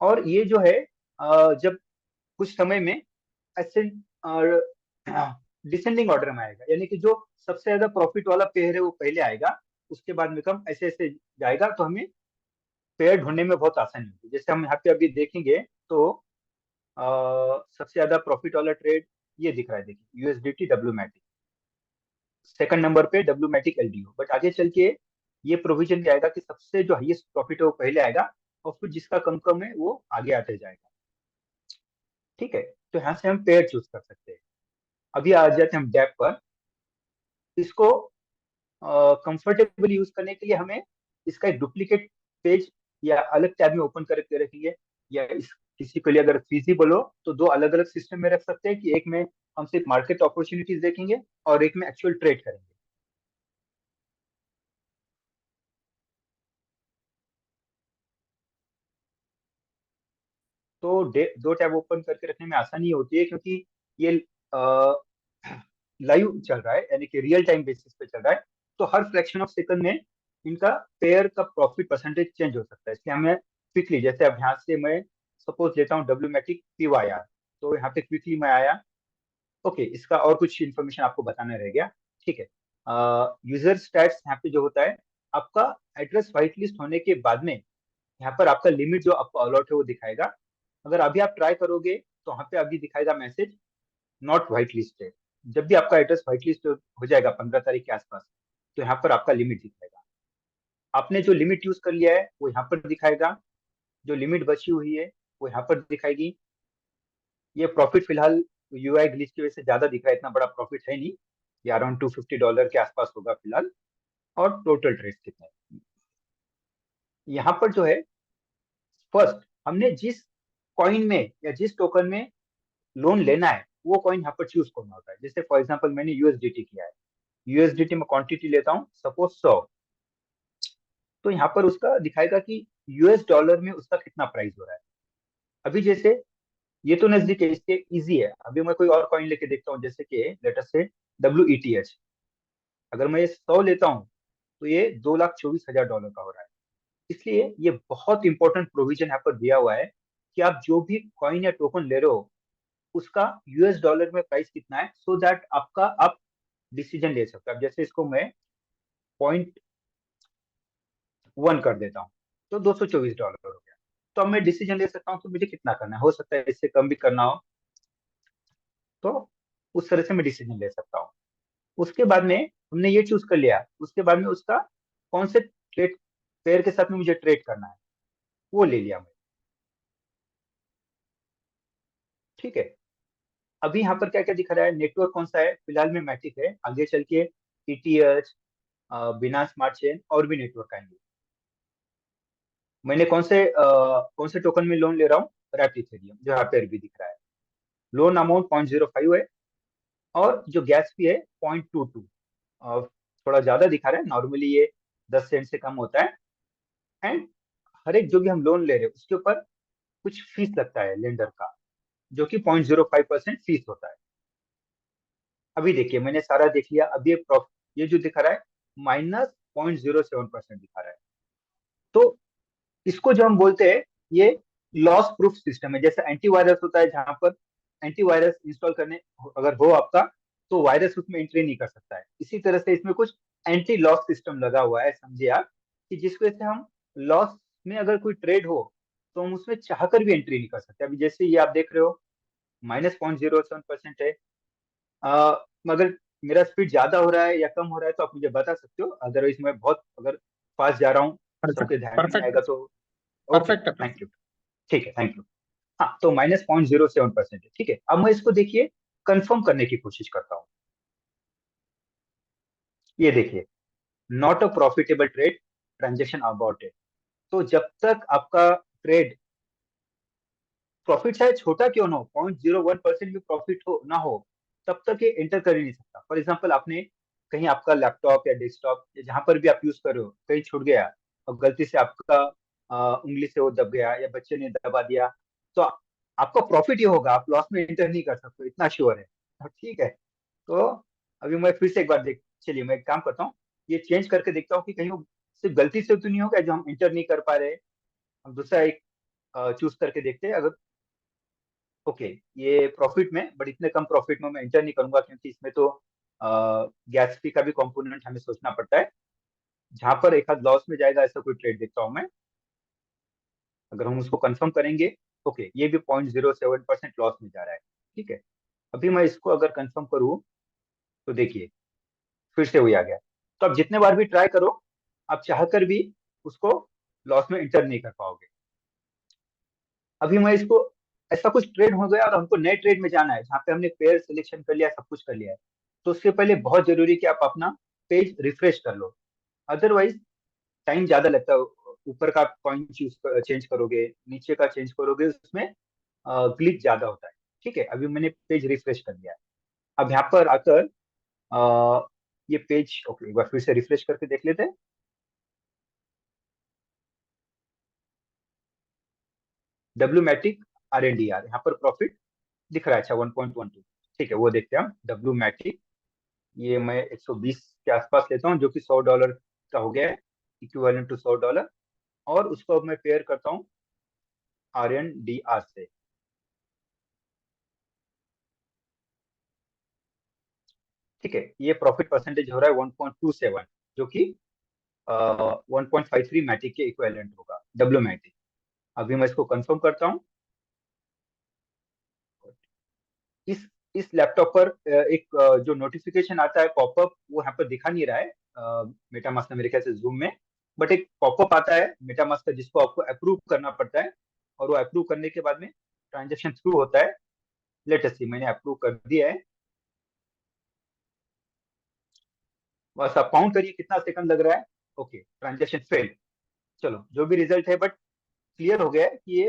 और ये जो है जब कुछ समय में ऐसे डिसेंडिंग ऑर्डर में आएगा, यानी कि जो सबसे ज्यादा प्रॉफिट वाला पेयर है वो पहले आएगा, उसके बाद में कम ऐसे ऐसे जाएगा। तो हमें पेयर ढूंढने में बहुत आसानी होगी। जैसे हम यहाँ पे अभी देखेंगे तो सबसे ज्यादा प्रॉफिट वाला ट्रेड ये दिख रहा है, देखिए USDT WMATIC। सेकंड नंबर पे WMATIC LDO, बट आगे चल के ये प्रोविजन भी आएगा कि सबसे जो हाईएस्ट प्रॉफिट है वो पहले आएगा, और फिर जिसका कम कम है वो आगे आते जाएगा। ठीक है, तो यहाँ से हम पेयर चूज कर सकते हैं। अभी आ जाते हैं हम डैप पर। इसको कंफर्टेबल यूज करने के लिए हमें इसका एक डुप्लीकेट पेज या अलग टैब में ओपन करके रखेंगे, या इस किसी के लिए अगर फिजिबल हो तो दो अलग अलग सिस्टम में रख सकते हैं, कि एक में हम सिर्फ मार्केट अपॉर्चुनिटीज देखेंगे और एक में एक्चुअल ट्रेड करेंगे। तो दो टैब ओपन करके रखने में आसानी होती है, क्योंकि ये लाइव चल रहा है, यानी कि रियल टाइम बेसिस पे चल रहा है। तो हर फ्रैक्शन ऑफ सेकंड में इनका पेयर का प्रॉफिट परसेंटेज चेंज हो सकता है। इसलिए हमें क्विकली, जैसे अब यहाँ से मैं सपोज लेता हूँ WMATIC PYR, तो यहाँ पे क्विकली मैं आया। ओके, इसका और कुछ इन्फॉर्मेशन आपको बताना रह गया। ठीक है, यूजर स्टैट्स यहाँ पे जो होता है, आपका एड्रेस व्हाइट लिस्ट होने के बाद में यहाँ पर आपका लिमिट जो आपको अलॉट है वो दिखाएगा। अगर अभी आप ट्राई करोगे तो यहाँ पे अभी दिखाएगा मैसेज नॉट व्हाइट लिस्टेड। जब भी आपका एड्रेस व्हाइट लिस्ट हो जाएगा 15 तारीख के आसपास, तो यहाँ पर आपका लिमिट दिखाएगा। आपने जो लिमिट यूज कर लिया है वो यहाँ पर दिखाएगा। जो लिमिट बची हुई है वो यहाँ पर दिखाएगी। ये प्रॉफिट फिलहाल यूआई ग्लिच की वजह से ज्यादा दिख रहा है, इतना बड़ा प्रॉफिट है नहीं, ये अराउंड $250 के आसपास होगा फिलहाल। और टोटल ट्रेड कितने हैं। यहाँ पर जो है फर्स्ट हमने जिस कॉइन में या जिस टोकन में लोन लेना है वो कॉइन यहाँ पर चूज करना होता है। जैसे फॉर एग्जांपल मैंने यूएसडीटी किया है, यूएसडीटी में क्वांटिटी लेता हूँ सपोज 100, तो यहाँ पर उसका दिखाएगा कि यूएस डॉलर में उसका कितना प्राइस हो रहा है। अभी जैसे ये तो नजदीक है, इसके इजी है। अभी मैं कोई और कॉइन लेके देखता हूँ, जैसे कि लेट अस से WETH। अगर मैं ये 100 लेता हूँ तो ये $2,24,000 का हो रहा है। इसलिए ये बहुत इंपॉर्टेंट प्रोविजन यहाँ पर दिया हुआ है कि आप जो भी कॉइन या टोकन ले रहे हो उसका यूएस डॉलर में प्राइस कितना है, सो दैट आपका आप डिसीजन ले सकते हो। अब जैसे इसको मैं 0.1 कर देता हूँ तो $224 हो गया। तो अब मैं डिसीजन ले सकता हूँ कि मुझे कितना करना है, हो सकता है इससे कम भी करना हो, तो उस तरह से मैं डिसीजन ले सकता हूँ। उसके बाद में हमने ये चूज कर लिया, उसके बाद में उसका कौन से ट्रेड पेयर के साथ में मुझे ट्रेड करना है वो ले लिया मैं। ठीक है, अभी यहाँ पर क्या क्या दिख रहा है, नेटवर्क कौन सा है, फिलहाल में मैटिक है, आगे चल के ETH, बिना स्मार्ट चेन और भी नेटवर्क आएंगे। मैंने कौन से टोकन में लोन ले रहा हूँ, रैप्ट इथेरियम, जो यहाँ पे भी दिख रहा है। लोन अमाउंट 0.05 है और जो गैस फी है 0.22। थोड़ा ज्यादा दिखा रहा है, नॉर्मली ये 10 सेंट से कम होता है। एंड हर एक जो भी हम लोन ले रहे हैं उसके ऊपर कुछ फीस लगता है लेंडर का, जो कि 0.05% फीस होता है। अभी देखिए मैंने सारा देख लिया, अब ये जो दिखा रहा है -0.07% दिखा रहा है। तो इसको जो हम बोलते हैं ये लॉस प्रूफ सिस्टम है। जैसे एंटीवायरस होता है, जहां पर एंटीवायरस इंस्टॉल करने अगर हो आपका तो वायरस उसमें एंट्री नहीं कर सकता है। इसी तरह से इसमें कुछ एंटी लॉस सिस्टम लगा हुआ है, समझे आप, कि जिस वजह से हम लॉस में अगर कोई ट्रेड हो तो हम उसमें चाहकर भी एंट्री नहीं कर सकते। अभी जैसे ये आप देख रहे हो -0.07% है। मगर मेरा स्पीड ज्यादा हो रहा है या कम हो रहा है तो आप मुझे बता सकते हो, अदरवाइज मैं बहुत अगर फास्ट जा रहा हूँ सबके ध्यान में नहीं आएगा तो। ओके, परफेक्ट है। Thank you. ठीक है, थैंक यू। हाँ, तो -0.07% है। ठीक है, अब मैं इसको देखिए कंफर्म करने की कोशिश करता हूँ। ये देखिए, not a profitable trade, transaction about. तो जब तक आपका ट्रेड प्रॉफिट चाहे छोटा क्यों ना हो, 0.01% भी प्रॉफिट हो ना हो, तब तक ये एंटर कर ही नहीं सकता। फॉर एग्जाम्पल आपने कहीं आपका लैपटॉप या डेस्कटॉप या जहां पर भी आप यूज कर रहे हो कहीं छूट गया और गलती से आपका उंगली से वो दब गया या बच्चे ने दबा दिया, तो आपका प्रॉफिट ये होगा, आप लॉस में एंटर नहीं कर सकते, इतना श्योर है। ठीक है, तो अभी मैं फिर से एक बार चलिए मैं एक काम करता हूँ, ये चेंज करके देखता हूँ कि कहीं वो सिर्फ गलती से तो नहीं होगा जो हम एंटर नहीं कर पा रहे। हम दूसरा एक चूज करके देखते हैं। अगर ओके, ये प्रॉफिट में, बट इतने कम प्रॉफिट में मैं एंटर नहीं करूंगा क्योंकि इसमें तो गैस फी का भी कंपोनेंट हमें सोचना पड़ता है। जहां पर एक आध लॉस में जाएगा ऐसा कोई ट्रेड देखता हूं मैं, अगर हम उसको कंफर्म करेंगे। ओके, ये भी 0.07% लॉस में जा रहा है। ठीक है, अभी मैं इसको अगर कंफर्म करूँ तो देखिए फिर से वही आ गया। तो आप जितने बार भी ट्राई करो, आप चाहकर भी उसको लॉस में एंटर नहीं कर पाओगे। अभी मैं इसको, ऐसा कुछ ट्रेड हो गया और हमको नए ट्रेड में जाना है जहाँ पे हमने पेयर सिलेक्शन कर लिया, सब कुछ कर लिया है, तो उससे पहले बहुत जरूरी है कि आप अपना पेज रिफ्रेश कर लो। अदरवाइज टाइम ज्यादा लगता है। ऊपर का कॉइन चेंज करोगे, नीचे का चेंज करोगे, उसमें ग्लिच ज्यादा होता है। ठीक है, अभी मैंने पेज रिफ्रेश कर लिया है। अब यहाँ पर आकर ये पेज, ओके, एक बार फिर से रिफ्रेश करके देख लेते हैं। WMATIC RNDR, यहाँ पर प्रॉफिट दिख रहा है। अच्छा, 1.12। ठीक है, वो देखते हैं हम। WMATIC, ये मैं 120 के आसपास लेता हूँ, जो कि $100 का हो गया है, इक्विवेलेंट टू $100। और उसको अब मैं पेयर करता हूँ RNDR से। ठीक है, ये प्रॉफिट परसेंटेज हो रहा है 1.27, जो कि 1.53 मैटिक के इक्विवेलेंट होगा, WMATIC। अभी मैं इसको कंफर्म करता हूँ। इस इस लैपटॉप पर एक जो नोटिफिकेशन आता है पॉपअप, वो यहाँ पर दिखा नहीं रहा है मेटामास्क में, मेरे ख्याल से जूम में। बट एक पॉपअप आता है मेटामास्क का जिसको आपको अप्रूव करना पड़ता है, और वो अप्रूव करने के बाद में ट्रांजेक्शन थ्रू होता है। लेट अस सी, मैंने अप्रूव कर दिया है, बस आप काउंट करिए कितना सेकंड लग रहा है। Okay, transaction fail. चलो जो भी रिजल्ट है, बट क्लियर हो गया है कि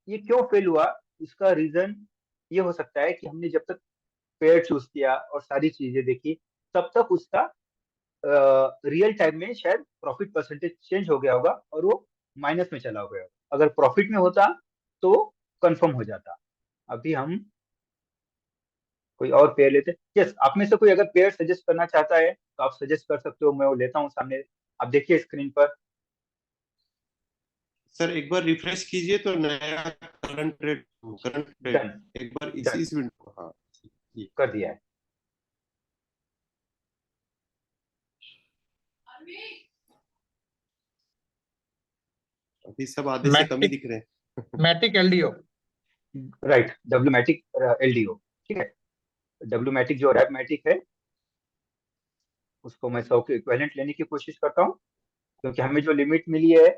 ये क्यों फेल हुआ। इसका रीजन ये हो सकता है कि हमने जब तक पेयर चूज किया और सारी चीजें देखी, तब तक उसका रियल टाइम में शायद प्रॉफिट परसेंटेज चेंज हो गया होगा और वो माइनस में चला गया होगा। अगर प्रॉफिट में होता तो कंफर्म हो जाता। अभी हम कोई और पेयर लेते हैं। यस, आप में से कोई अगर पेयर सजेस्ट करना चाहता है तो आप सजेस्ट कर सकते हो, मैं वो लेता हूँ सामने। आप देखिए स्क्रीन पर। सर एक बार रिफ्रेश कीजिए तो नया current rate, current rate done, एक बार डन इस विंडो, हाँ ये कर दिया है। अभी सब आधे से कम ही दिख रहे हैं। Matic LDO. Right, W matic LDO. ठीक है, डब्ल्यूमैटिक जो रैपमैटिक है उसको मैं 100 के इक्विवेलेंट लेने की कोशिश करता हूँ, क्योंकि हमें जो लिमिट मिली है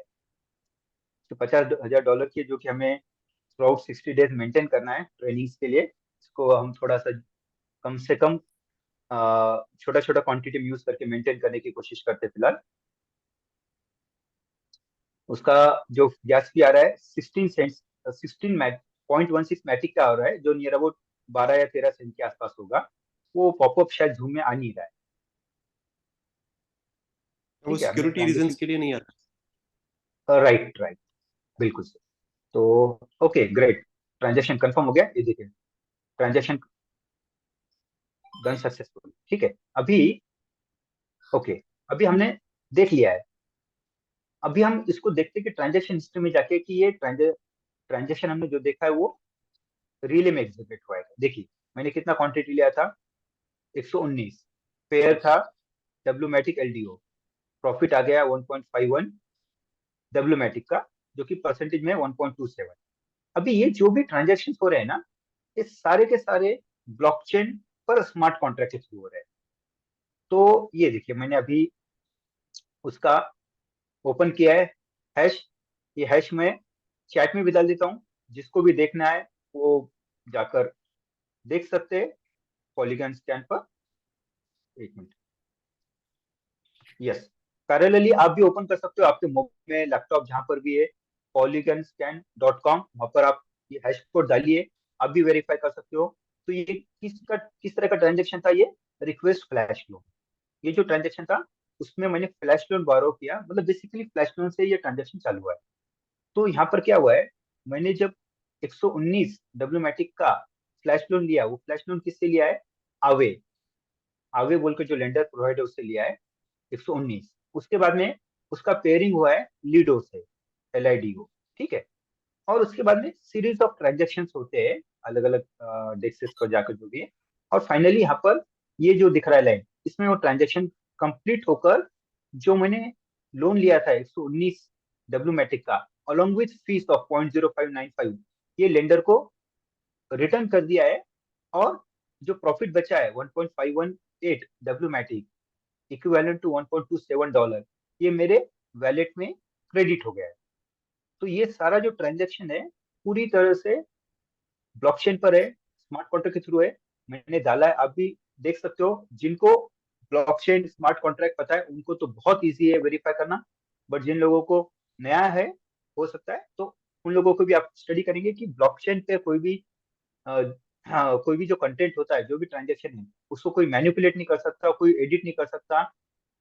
तो $50,000 की, जो कि हमें थ्रू आउट 60 डेज मेंटेन करना है ट्रेनिंग्स के लिए। इसको हम थोड़ा सा कम से कम छोटा छोटा क्वांटिटी में यूज करके मेंटेन करने की कोशिश करते हैं फिलहाल। उसका जो गैस फी आ रहा है 16 सेंट्स, 16.16 मैटिक का आ रहा है, जो नियर अबाउट 12 या 13 सेंट के आसपास होगा। वो पॉपअप शायद जूम में आ नहीं रहा है। वो ठीक है, हमने सिक्योरिटी रीजंस ट्रांजेक्शन, के लिए नहीं आता। राइट राइट, बिल्कुल सर। तो ओके ग्रेट, ट्रांजेक्शन कंफर्म हो गया। ये देखिए ट्रांजेक्शन डन सक्सेसफुल। ठीक है, अभी ओके, अभी हमने देख लिया है। अभी हम इसको देखते हैं कि ट्रांजेक्शन हिस्ट्री में जाके कि ये ट्रांजेक्शन हमने जो देखा है वो रिले में एग्जीक्यूट हुआ है। देखिए मैंने कितना क्वांटिटी लिया था, 119 पेयर था डब्ल्यूमैटिक एलडीओ। प्रॉफिट आ गया 1.51 डब्ल्यूमैटिक का, जो कि परसेंटेज में 1.27। अभी ये जो भी ट्रांजेक्शन हो रहे हैं ना, ये सारे के सारे ब्लॉकचेन पर स्मार्ट कॉन्ट्रैक्ट के थ्रू हो रहे हैं। तो ये देखिए मैंने अभी उसका ओपन किया है हैश। ये हैश में चैट में भी डाल देता हूँ, जिसको भी देखना है वो जाकर देख सकते हैं पॉलीगन स्कैन पर। एक मिनट, यस, पैरेलली आप भी ओपन कर सकते हो आपके मोबाइल में, लैपटॉप, जहां पर भी है। polygon.scan.com, वहां पर आप ये हैश कोड डालिए, आप भी वेरीफाई कर सकते हो। तो ये किस तरह का ट्रांजेक्शन था, ये रिक्वेस्ट फ्लैश लोन। ये जो ट्रांजेक्शन था उसमें मैंने फ्लैश लोन बारो किया, मतलब बेसिकली फ्लैश लोन से ये ट्रांजेक्शन चालू हुआ है। तो यहाँ पर क्या हुआ है, मैंने जब 119 डब्ल्यूमैटिक का फ्लैश लोन लिया, वो फ्लैश लोन किससे लिया है, आवे, आवे बोल के जो लेंडर प्रोवाइडर उससे लिया है 119। उसके बाद में उसका पेयरिंग हुआ है लीडो से, LIDO। ठीक है, और उसके बाद में सीरीज ऑफ ट्रांजेक्शन होते हैं अलग अलग डेस्क पर जाकर जो भी है। और फाइनली यहाँ पर ये जो दिख रहा है लाइन, इसमें वो ट्रांजेक्शन कंप्लीट होकर जो मैंने लोन लिया था 119 डब्ल्यूमैटिक का, अलॉन्ग विथ फीस ऑफ 0.0595, ये लेंडर को रिटर्न कर दिया है। और जो प्रॉफिट बचा है 1.518 डब्ल्यूमैटिक, इक्विवेलेंट टू $1.27, ये मेरे वैलेट में क्रेडिट हो गया है। तो ये सारा जो ट्रांजेक्शन है पूरी तरह से ब्लॉकचेन पर है, स्मार्ट कॉन्ट्रैक्ट के थ्रू है। मैंने डाला है, आप भी देख सकते हो। जिनको ब्लॉकचेन स्मार्ट कॉन्ट्रैक्ट पता है उनको तो बहुत इजी है वेरीफाई करना, बट जिन लोगों को नया है हो सकता है, तो उन लोगों को भी आप स्टडी करेंगे कि ब्लॉकचेन पे कोई भी हाँ, कोई भी जो कंटेंट होता है, जो भी ट्रांजेक्शन है, उसको कोई मैनिपुलेट नहीं कर सकता, कोई एडिट नहीं कर सकता,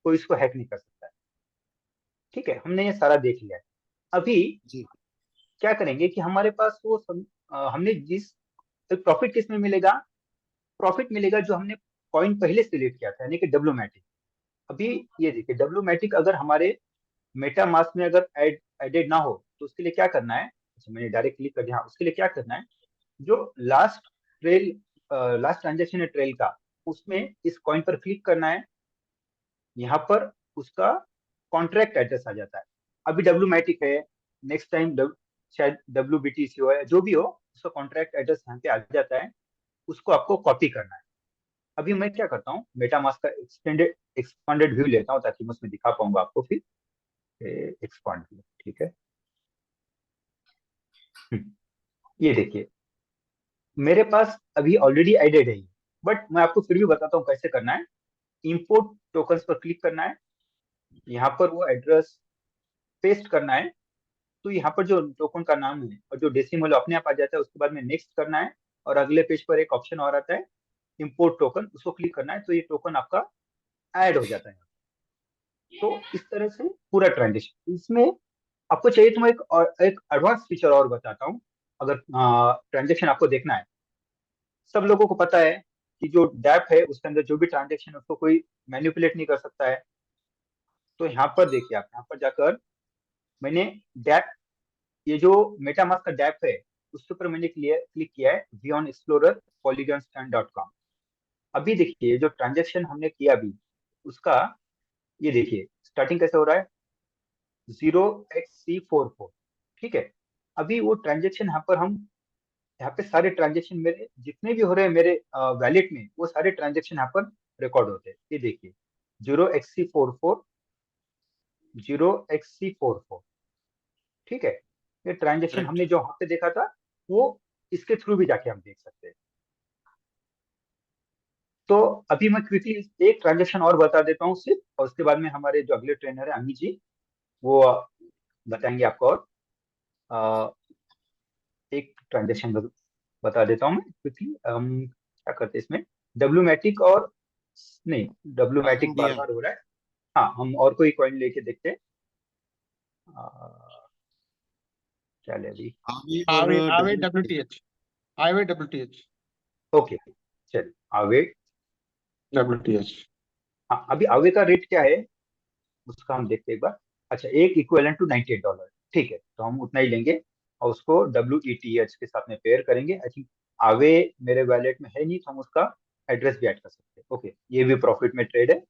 कोई इसको हैक नहीं कर सकता है। ठीक है, हमने ये सारा देख लिया है। अभी जी क्या करेंगे कि हमारे पास वो हमने जिस प्रॉफिट किस में मिलेगा, प्रॉफिट मिलेगा जो हमने कॉइन पहले सिलेक्ट किया था, यानी कि डब्ल्यूमैटिक। अभी ये देखिए डब्ल्यूमैटिक अगर हमारे मेटा मास्क में अगर एडेड ना हो तो उसके लिए क्या करना है। अच्छा, मैंने डायरेक्ट क्लिक कर दिया। हाँ, उसके लिए क्या करना है, जो लास्ट ट्रांजेक्शन है ट्रेल का, उसमें इस कॉइन पर क्लिक करना है। यहाँ पर उसका कॉन्ट्रैक्ट एड्रेस आ जाता है। अभी डब्ल्यूमैटिक है, नेक्स्ट टाइम शायद WBTC हो, जो भी हो, उसका कॉन्ट्रैक्ट एड्रेस यहाँ पे आ जाता है। उसको आपको कॉपी करना है। अभी मैं क्या करता हूँ, मेटामास्क का एक्सपेंडेड व्यू लेता हूँ ताकि मैं उसमें दिखा पाऊंगा आपको फिर। एक्सपांड किया, ठीक है। ये देखिए मेरे पास अभी ऑलरेडी एडेड है, बट मैं आपको फिर भी बताता हूँ कैसे करना है। इंपोर्ट टोकन्स पर क्लिक करना है, यहाँ पर वो एड्रेस पेस्ट करना है। तो यहाँ पर जो टोकन का नाम है और जो डेसिमल अपने आप आ जाता है, उसके बाद में नेक्स्ट करना है और अगले पेज पर एक ऑप्शन और आता है इंपोर्ट टोकन, उसको क्लिक करना है तो ये टोकन आपका ऐड हो जाता है। तो इस तरह से पूरा ट्रांजेक्शन। इसमें आपको चाहिए तो मैं एक एडवांस फीचर और बताता हूँ। अगर ट्रांजेक्शन आपको देखना है, सब लोगों को पता है कि जो डैप है उसके अंदर जो भी ट्रांजेक्शन है उसको कोई मैनिपुलेट नहीं कर सकता है। तो यहाँ पर देखिए, आप यहाँ पर जाकर मैंने डैप, ये जो मेटामास्क का डैप है उसके ऊपर मैंने क्लिक किया है बियॉन्ड एक्सप्लोरर polygonstand.com। अभी देखिए जो ट्रांजेक्शन हमने किया अभी उसका, ये देखिए स्टार्टिंग कैसे हो रहा है 0xC44, ठीक है। अभी वो ट्रांजेक्शन यहाँ पर हम, यहाँ पे सारे ट्रांजेक्शन मेरे जितने भी हो रहे हैं मेरे वैलेट में, वो सारे ट्रांजेक्शन यहाँ पर रिकॉर्ड होते हैं। ये देखिए 0xC44, 0xC44, ठीक है। ये ट्रांजेक्शन Correct. हमने जो वहां पे देखा था वो इसके थ्रू भी जाके हम देख सकते हैं। तो अभी मैं क्विकली एक ट्रांजेक्शन और बता देता हूँ सिर्फ, और उसके बाद में हमारे जो अगले ट्रेनर है अमित जी, वो बताएंगे आपको। और एक ट्रांजेक्शन बता देता हूँ मैं क्विकली। क्या करते हैं इसमें, डब्ल्यूमेटिक और नहीं, डब्ल्यूमेटिक बार दिया बार हो रहा है। हाँ, हम और कोई कॉइन लेके देखते हैं। क्या ले अभी, आवे आवे और आवे डब्ल्यू WTH, आवे WTH, ओके चलिए आवे। WTH। हाँ, अभी आवे का रेट क्या है उसका हम देखते हैं एक बार। अच्छा, एक इक्विवेलेंट टू $98, ठीक है, तो हम उतना ही लेंगे और उसको WETH के साथ में पेयर करेंगे। आई थिंक आवे मेरे वैलेट में है नहीं, तो हम उसका एड्रेस भी ऐड कर सकते हैं। ओके, ये भी प्रॉफिट में ट्रेड है,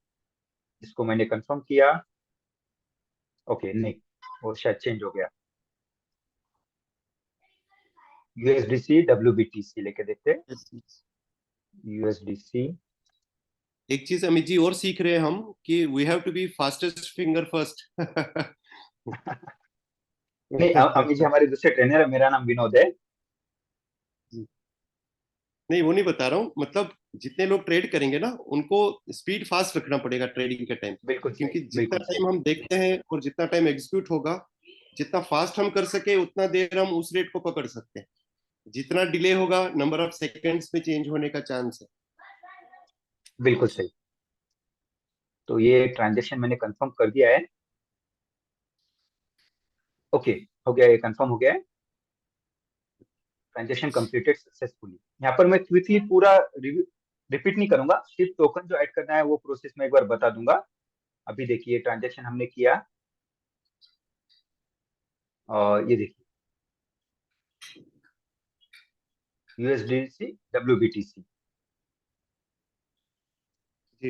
इसको मैंने कंफर्म किया। ओके, नहीं, वो शायद चेंज हो गया। USDC WBTC लेके देखते हैं। USDC, एक चीज अमित जी और सीख रहे हैं हम कि we have to be fastest finger first. नहीं अमित जी हमारे दूसरे ट्रेनर है, मेरा नाम विनोद है। नहीं, वो नहीं बता रहा हूँ, मतलब जितने लोग ट्रेड करेंगे ना उनको स्पीड फास्ट रखना पड़ेगा ट्रेडिंग के टाइम, बिल्कुल सही, क्योंकि जितना बिल्कुल सही। टाइम हम देखते हैं और जितना टाइम एग्जीक्यूट होगा, जितना फास्ट हम कर सके उतना देर हम उस रेट को पकड़ सकते हैं। जितना डिले होगा नंबर ऑफ सेकंड्स में चेंज होने का चांस है। बिल्कुल सही। तो ये ट्रांजेक्शन मैंने कंफर्म कर दिया है। ओके, हो गया, ये कंफर्म हो गया है। Transaction completed successfully. यहाँ पर मैं क्विकली पूरा रिपीट नहीं करूंगा, सिर्फ टोकन जो ऐड करना है वो प्रोसेस में एक बार बता दूंगा। अभी देखिए ट्रांजेक्शन हमने किया और ये देखिए USDC WBTC। जी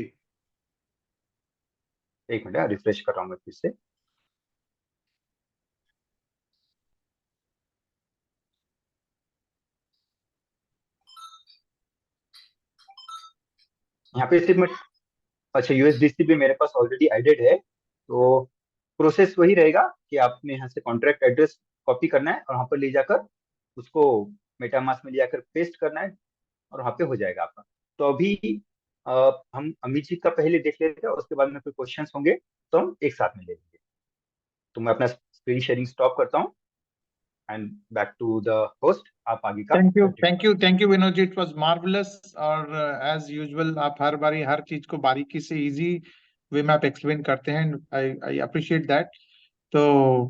एक मिनट, रिफ्रेश कर रहा हूँ मैं फिर से। यहाँ पे सिर्फ मैं, अच्छा USDC भी मेरे पास ऑलरेडी एडेड है, तो प्रोसेस वही रहेगा कि आपने यहाँ से कॉन्ट्रैक्ट एड्रेस कॉपी करना है और वहाँ पर ले जाकर उसको मेटामास्क में ले जाकर पेस्ट करना है और वहाँ पे हो जाएगा आपका। तो अभी हम अमित जी का पहले देख लेते हैं और उसके बाद में कोई क्वेश्चंस होंगे तो हम एक साथ में ले लेंगे। तो मैं अपना स्क्रीन शेयरिंग स्टॉप करता हूँ and back to the host. आप आगे का thank you, continue thank you, thank you Vinod ji, it was marvellous. और एज यूजुअल आप हर बारी हर चीज को बारीकी से इजी वे में आप एक्सप्लेन करते हैं। I appreciate that. तो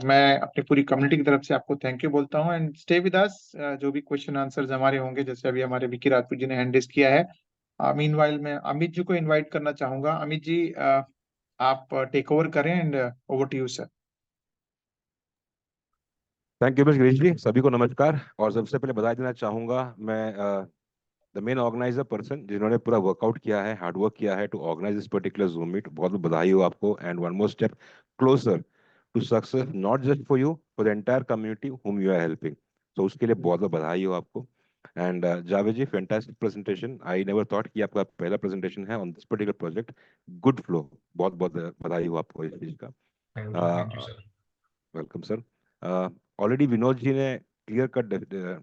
मैं अपनी पूरी कम्युनिटी की तरफ से आपको थैंक यू बोलता हूँ। एंड स्टे विद अस, जो भी क्वेश्चन आंसर्स हमारे होंगे, जैसे अभी हमारे विकी राजपूत जी ने हैंड रेज किया है। मीनवाइल मैं अमित जी को इनवाइट करना चाहूंगा। अमित जी, आप टेक ओवर करें and over to you sir. Thank you miss Girish ji, सभी को नमस्कार। और सबसे पहले बधाई देना चाहूँगा, मैं द मेन ऑर्गेनाइजर पर्सन जिन्होंने पूरा वर्कआउट किया है, हार्ड वर्क किया है to organise this particular Zoom meet. बहुत बहुत बधाई हो आपको। And one more step closer to success, not just for you, for the entire community whom you are helping. तो उसके लिए बहुत बहुत बधाई हो आपको। And Javed ji, fantastic presentation. I never thought कि आपका पहला प्रेजेंटेशन है on this particular project. Good flow, बहुत बहुत बधाई हो आपको इस चीज़ का। Thank you sir. Welcome sir. Already Vinod ji ने clear cut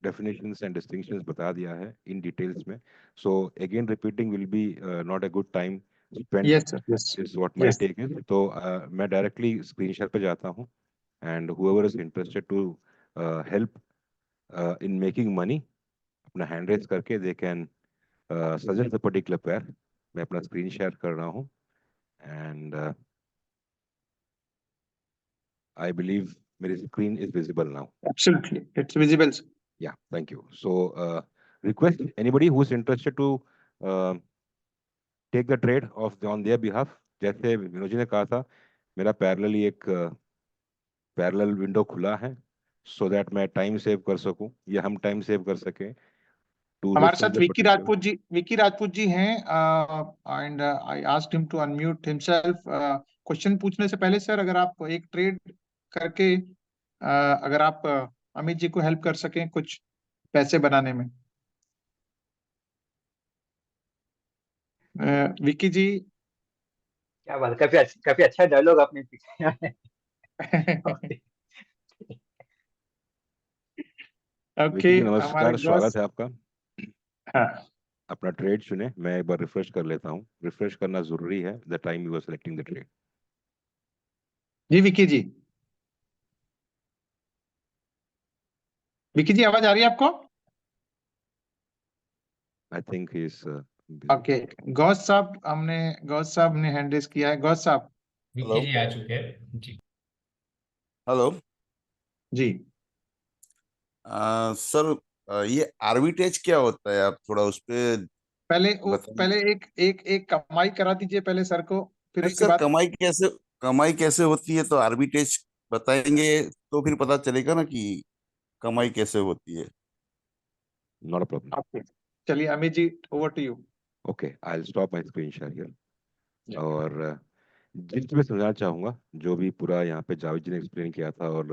definitions and distinctions बता दिया है in details में, so again repeating will be not a good time spent, Yes, sir. Yes. is what my Yes. take is. तो मैं directly screen share पे जाता हूँ, and whoever is interested to help in making money, अपना hand raise करके they can suggest a particular pair. मैं अपना screen share कर रहा हूँ, and I believe मेरी screen is visible now. Absolutely. It's visible, sir. Yeah, thank you. So, request anybody who's interested to take the trade on their behalf. जैसे विनोद जी ने कहा था, मेरा पैरेलली एक पैरेलल विंडो खुला है, so that मैं टाइम सेव कर सकूं या हम टाइम सेव कर सकें to हमारे listen साथ the विकी particular. राजपूत जी हैं, and I asked him to unmute himself. Question पूछने से पहले सर, अगर आप एक ट्रेड करके अगर आप अमित जी को हेल्प कर सकें कुछ पैसे बनाने में। विकी जी। क्या बात, काफी अच्छा डायलॉग आपने किया है। ओके, विकी जी हमारे नमस्कार, गौस। स्वागत है आपका। हाँ अपना ट्रेड चुने, मैं एक बार रिफ्रेश कर लेता हूँ, रिफ्रेश करना जरूरी है the time you are selecting the trade. Ji Vicky ji. Vicky ji आवाज आ रही है आपको? I think he is okay, Ghaus साहब ने हैंड रेज किया है। गौस साहब। विक्की जी आ चुके हैं जी। हेलो जी सर, ये आर्बिट्रेज क्या होता है? आप थोड़ा उस पे बताइए। पहले एक कमाई करा दीजिए पहले सर को, फिर नहीं उसके सर, बाद। कमाई कैसे होती है? तो आर्बिट्रेज बताएंगे तो फिर पता चलेगा ना कि कमाई कैसे होती है। Not a problem. ओके, चलिए Amit ji, over to you. Okay, I will stop my screen share here. और जिस मैं समझाना चाहूँगा, जो भी पूरा यहाँ पे जावेद जी ने एक्सप्लेन किया था और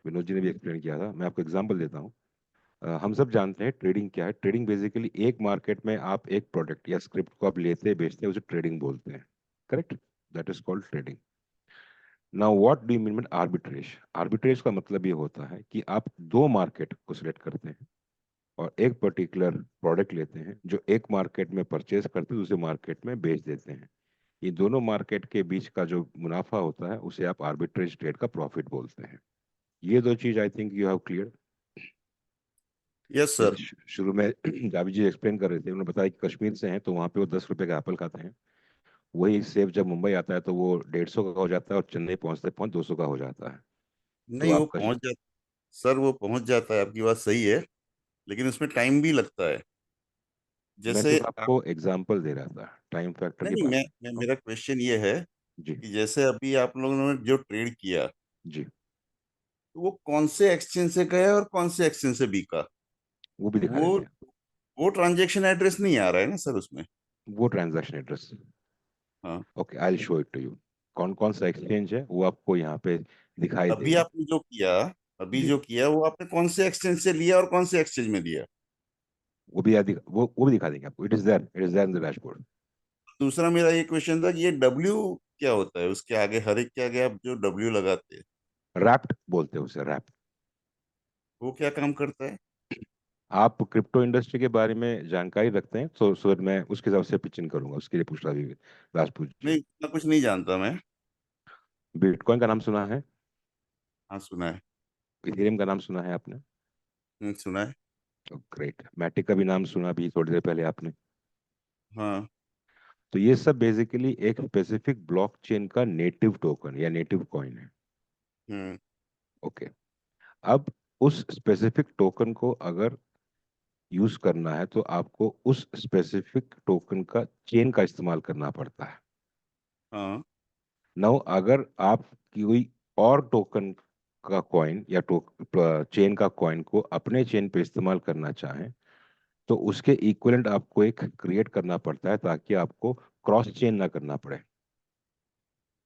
विनोद जी ने भी एक्सप्लेन किया था, मैं आपको एग्जांपल देता हूँ। हम सब जानते हैं ट्रेडिंग क्या है। ट्रेडिंग बेसिकली एक मार्केट में आप एक प्रोडक्ट या स्क्रिप्ट को आप लेते बेचते हैं, उसे ट्रेडिंग बोलते हैं, correct? That is called trading. Now what do you mean by arbitrage? Arbitrage का मतलब ये होता है कि आप दो मार्केट को सिलेक्ट करते हैं और एक पर्टिकुलर प्रोडक्ट लेते हैं जो एक मार्केट में परचेज करते हैं, दूसरे मार्केट में बेच देते हैं। ये दोनों मार्केट के बीच का जो मुनाफा होता है उसे आप आर्बिट्रेज ट्रेड का प्रॉफिट बोलते हैं। ये दो चीज आई think you have clear. Yes sir. शुरू में जावेद जी एक्सप्लेन कर रहे थे, उन्होंने बताया कि कश्मीर से हैं तो वहाँ पे वो 10 रुपए का एप्पल खाते हैं। वही सेब जब मुंबई आता है तो वो 150 का हो जाता है और चेन्नई पहुँचते पहुँच 200 का हो जाता है। तो नहीं, वो आप पहुंच जाता सर, वो पहुंच जाता है, आपकी बात सही है, लेकिन उसमें टाइम भी लगता है। मैं जैसे सिर्फ आप आपको एग्जाम्पल दे रहा था, टाइम फैक्टर की नहीं, बात मैं, कर रहा हूँ। मेरा क्वेश्चन ये है जी कि जैसे अभी आप लोगों ने जो ट्रेड किया, जी, तो वो कौन से एक्सचेंज से गया और कौन से एक्सचेंज से बिका? वो भी दिखा वो देंगे। वो ट्रांजैक्शन एड्रेस नहीं आ रहा है ना सर उसमें। वो ट्रांजैक्शन एड्रेस, हाँ, okay, I will show it to you. कौन कौन सा एक्सचेंज है वो आपको यहाँ पे दिखाई अभी देगा। आपने जो किया अभी जी, जो किया वो आपने कौन से एक्सचेंज से लिया और कौन से एक्सचेंज में दिया? वो भी दिखा देंगे आपको। It is there in the dashboard. दूसरा मेरा ये क्वेश्चन था कि ये डब्ल्यू क्या होता है? उसके आगे, हर एक के आगे आप जो डब्ल्यू लगाते हैं, रैप्ट बोलते हैं उसे, रैप्ट। वो क्या काम करता है? आप क्रिप्टो इंडस्ट्री के बारे में जानकारी रखते हैं तो सो मैं उसके हिसाब से पिचिंग करूंगा, उसके लिए पूछ रहा भी राजपूत जी। नहीं, इतना कुछ नहीं जानता मैं। बिटकॉइन का नाम सुना है? हाँ, सुना है। इथेरियम का नाम सुना है आपने? सुना है। ग्रेट। मैटिक का भी नाम सुना भी थोड़ी देर पहले आपने। हाँ। तो ये सब बेसिकली एक स्पेसिफिक ब्लॉकचेन का नेटिव टोकन या नेटिव कॉइन है। हम्म। ओके, अब उस स्पेसिफिक टोकन को अगर यूज करना है तो आपको उस स्पेसिफिक टोकन का चेन का इस्तेमाल करना पड़ता है। हाँ। नाउ अगर आप कोई और टोकन का कॉइन या चेन का कॉइन को अपने चेन पे इस्तेमाल करना चाहें तो उसके इक्विवेलेंट आपको एक क्रिएट करना पड़ता है ताकि आपको क्रॉस चेन ना करना पड़े।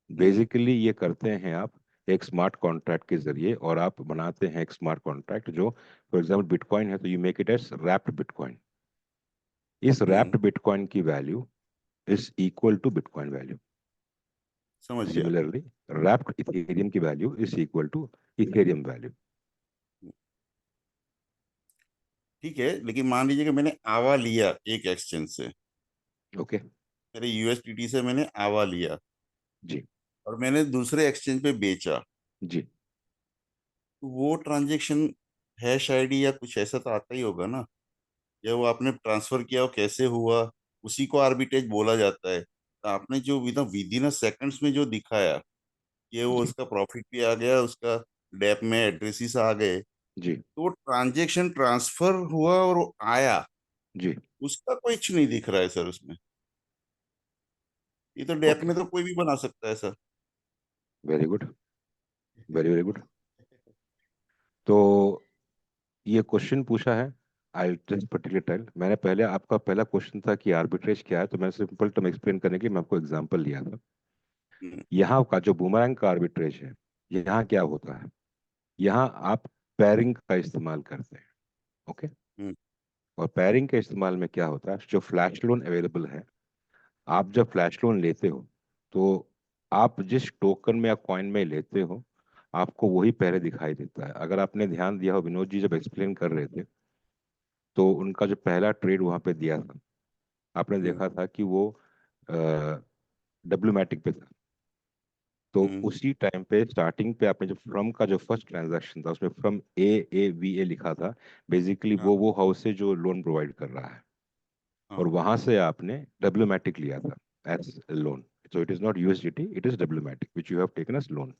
बेसिकली ये करते हैं आप एक स्मार्ट कॉन्ट्रैक्ट के जरिए, और आप बनाते हैं एक स्मार्ट कॉन्ट्रैक्ट जो फॉर एग्जांपल बिटकॉइन है तो you make it as wrapped bitcoin. इस हम्म। रैप्ड बिटकॉइन की value is equal to bitcoin value. समझ गया। सिमिलरली रैप्ड इथेरियम की value is equal to Ethereum value. ठीक है, लेकिन मान लीजिए कि मैंने आवा लिया एक एक्सचेंज से, ओके मेरे यूएसडीटी से मैंने आवा लिया जी और मैंने दूसरे एक्सचेंज पे बेचा, जी। तो वो ट्रांजेक्शन हैश आईडी या कुछ ऐसा तो आता ही होगा ना, या वो आपने ट्रांसफर किया वो कैसे हुआ, उसी को आर्बिट्रेज बोला जाता है। तो आपने जो विद इन सेकंड्स में जो दिखाया कि वो जी उसका प्रॉफिट भी आ गया, उसका डेप में एड्रेसेस आ गए, जी तो ट्रांजेक्शन ट्रांसफर हुआ और वो आया, जी। उसका कुछ नहीं दिख रहा है सर उसमें। ये तो डेप ओके में तो कोई भी बना सकता है sir. Very good, very very good. तो ये क्वेश्चन पूछा है, आई जस्ट पर्टिकुलर टाइम। मैंने पहले आपका पहला क्वेश्चन था कि आर्बिट्रेज क्या है, तो मैंने सिंपल टर्म एक्सप्लेन करने के लिए मैं आपको एग्जांपल लिया था। हम्म, यहाँ का जो बूमरैंग का आर्बिट्रेज है, यहाँ क्या होता है, यहाँ आप पेयरिंग का इस्तेमाल करते हैं। ओके। हम्म, और पेयरिंग के इस्तेमाल में क्या होता है, जो फ्लैश लोन अवेलेबल है, आप जब फ्लैश लोन लेते हो तो आप जिस टोकन में या कॉइन में लेते हो, आपको वही पहले दिखाई देता है। अगर आपने ध्यान दिया हो, विनोद जी जब एक्सप्लेन कर रहे थे, तो उनका जो पहला ट्रेड वहां पे दिया था, आपने हम्म, देखा था कि वो डब्ल्यूमैटिक पे था। तो हम्म, उसी टाइम पे स्टार्टिंग पे आपने जो फ्रॉम का जो फर्स्ट ट्रांजैक्शन था, उसमें फ्रॉम AAVA लिखा था। बेसिकली हाँ, वो हाउस है जो लोन प्रोवाइड कर रहा है, और हाँ, वहां से आपने डब्ल्यूमैटिक लिया था as loan. So it is not USDT, it is WMATIC which you have taken as loan.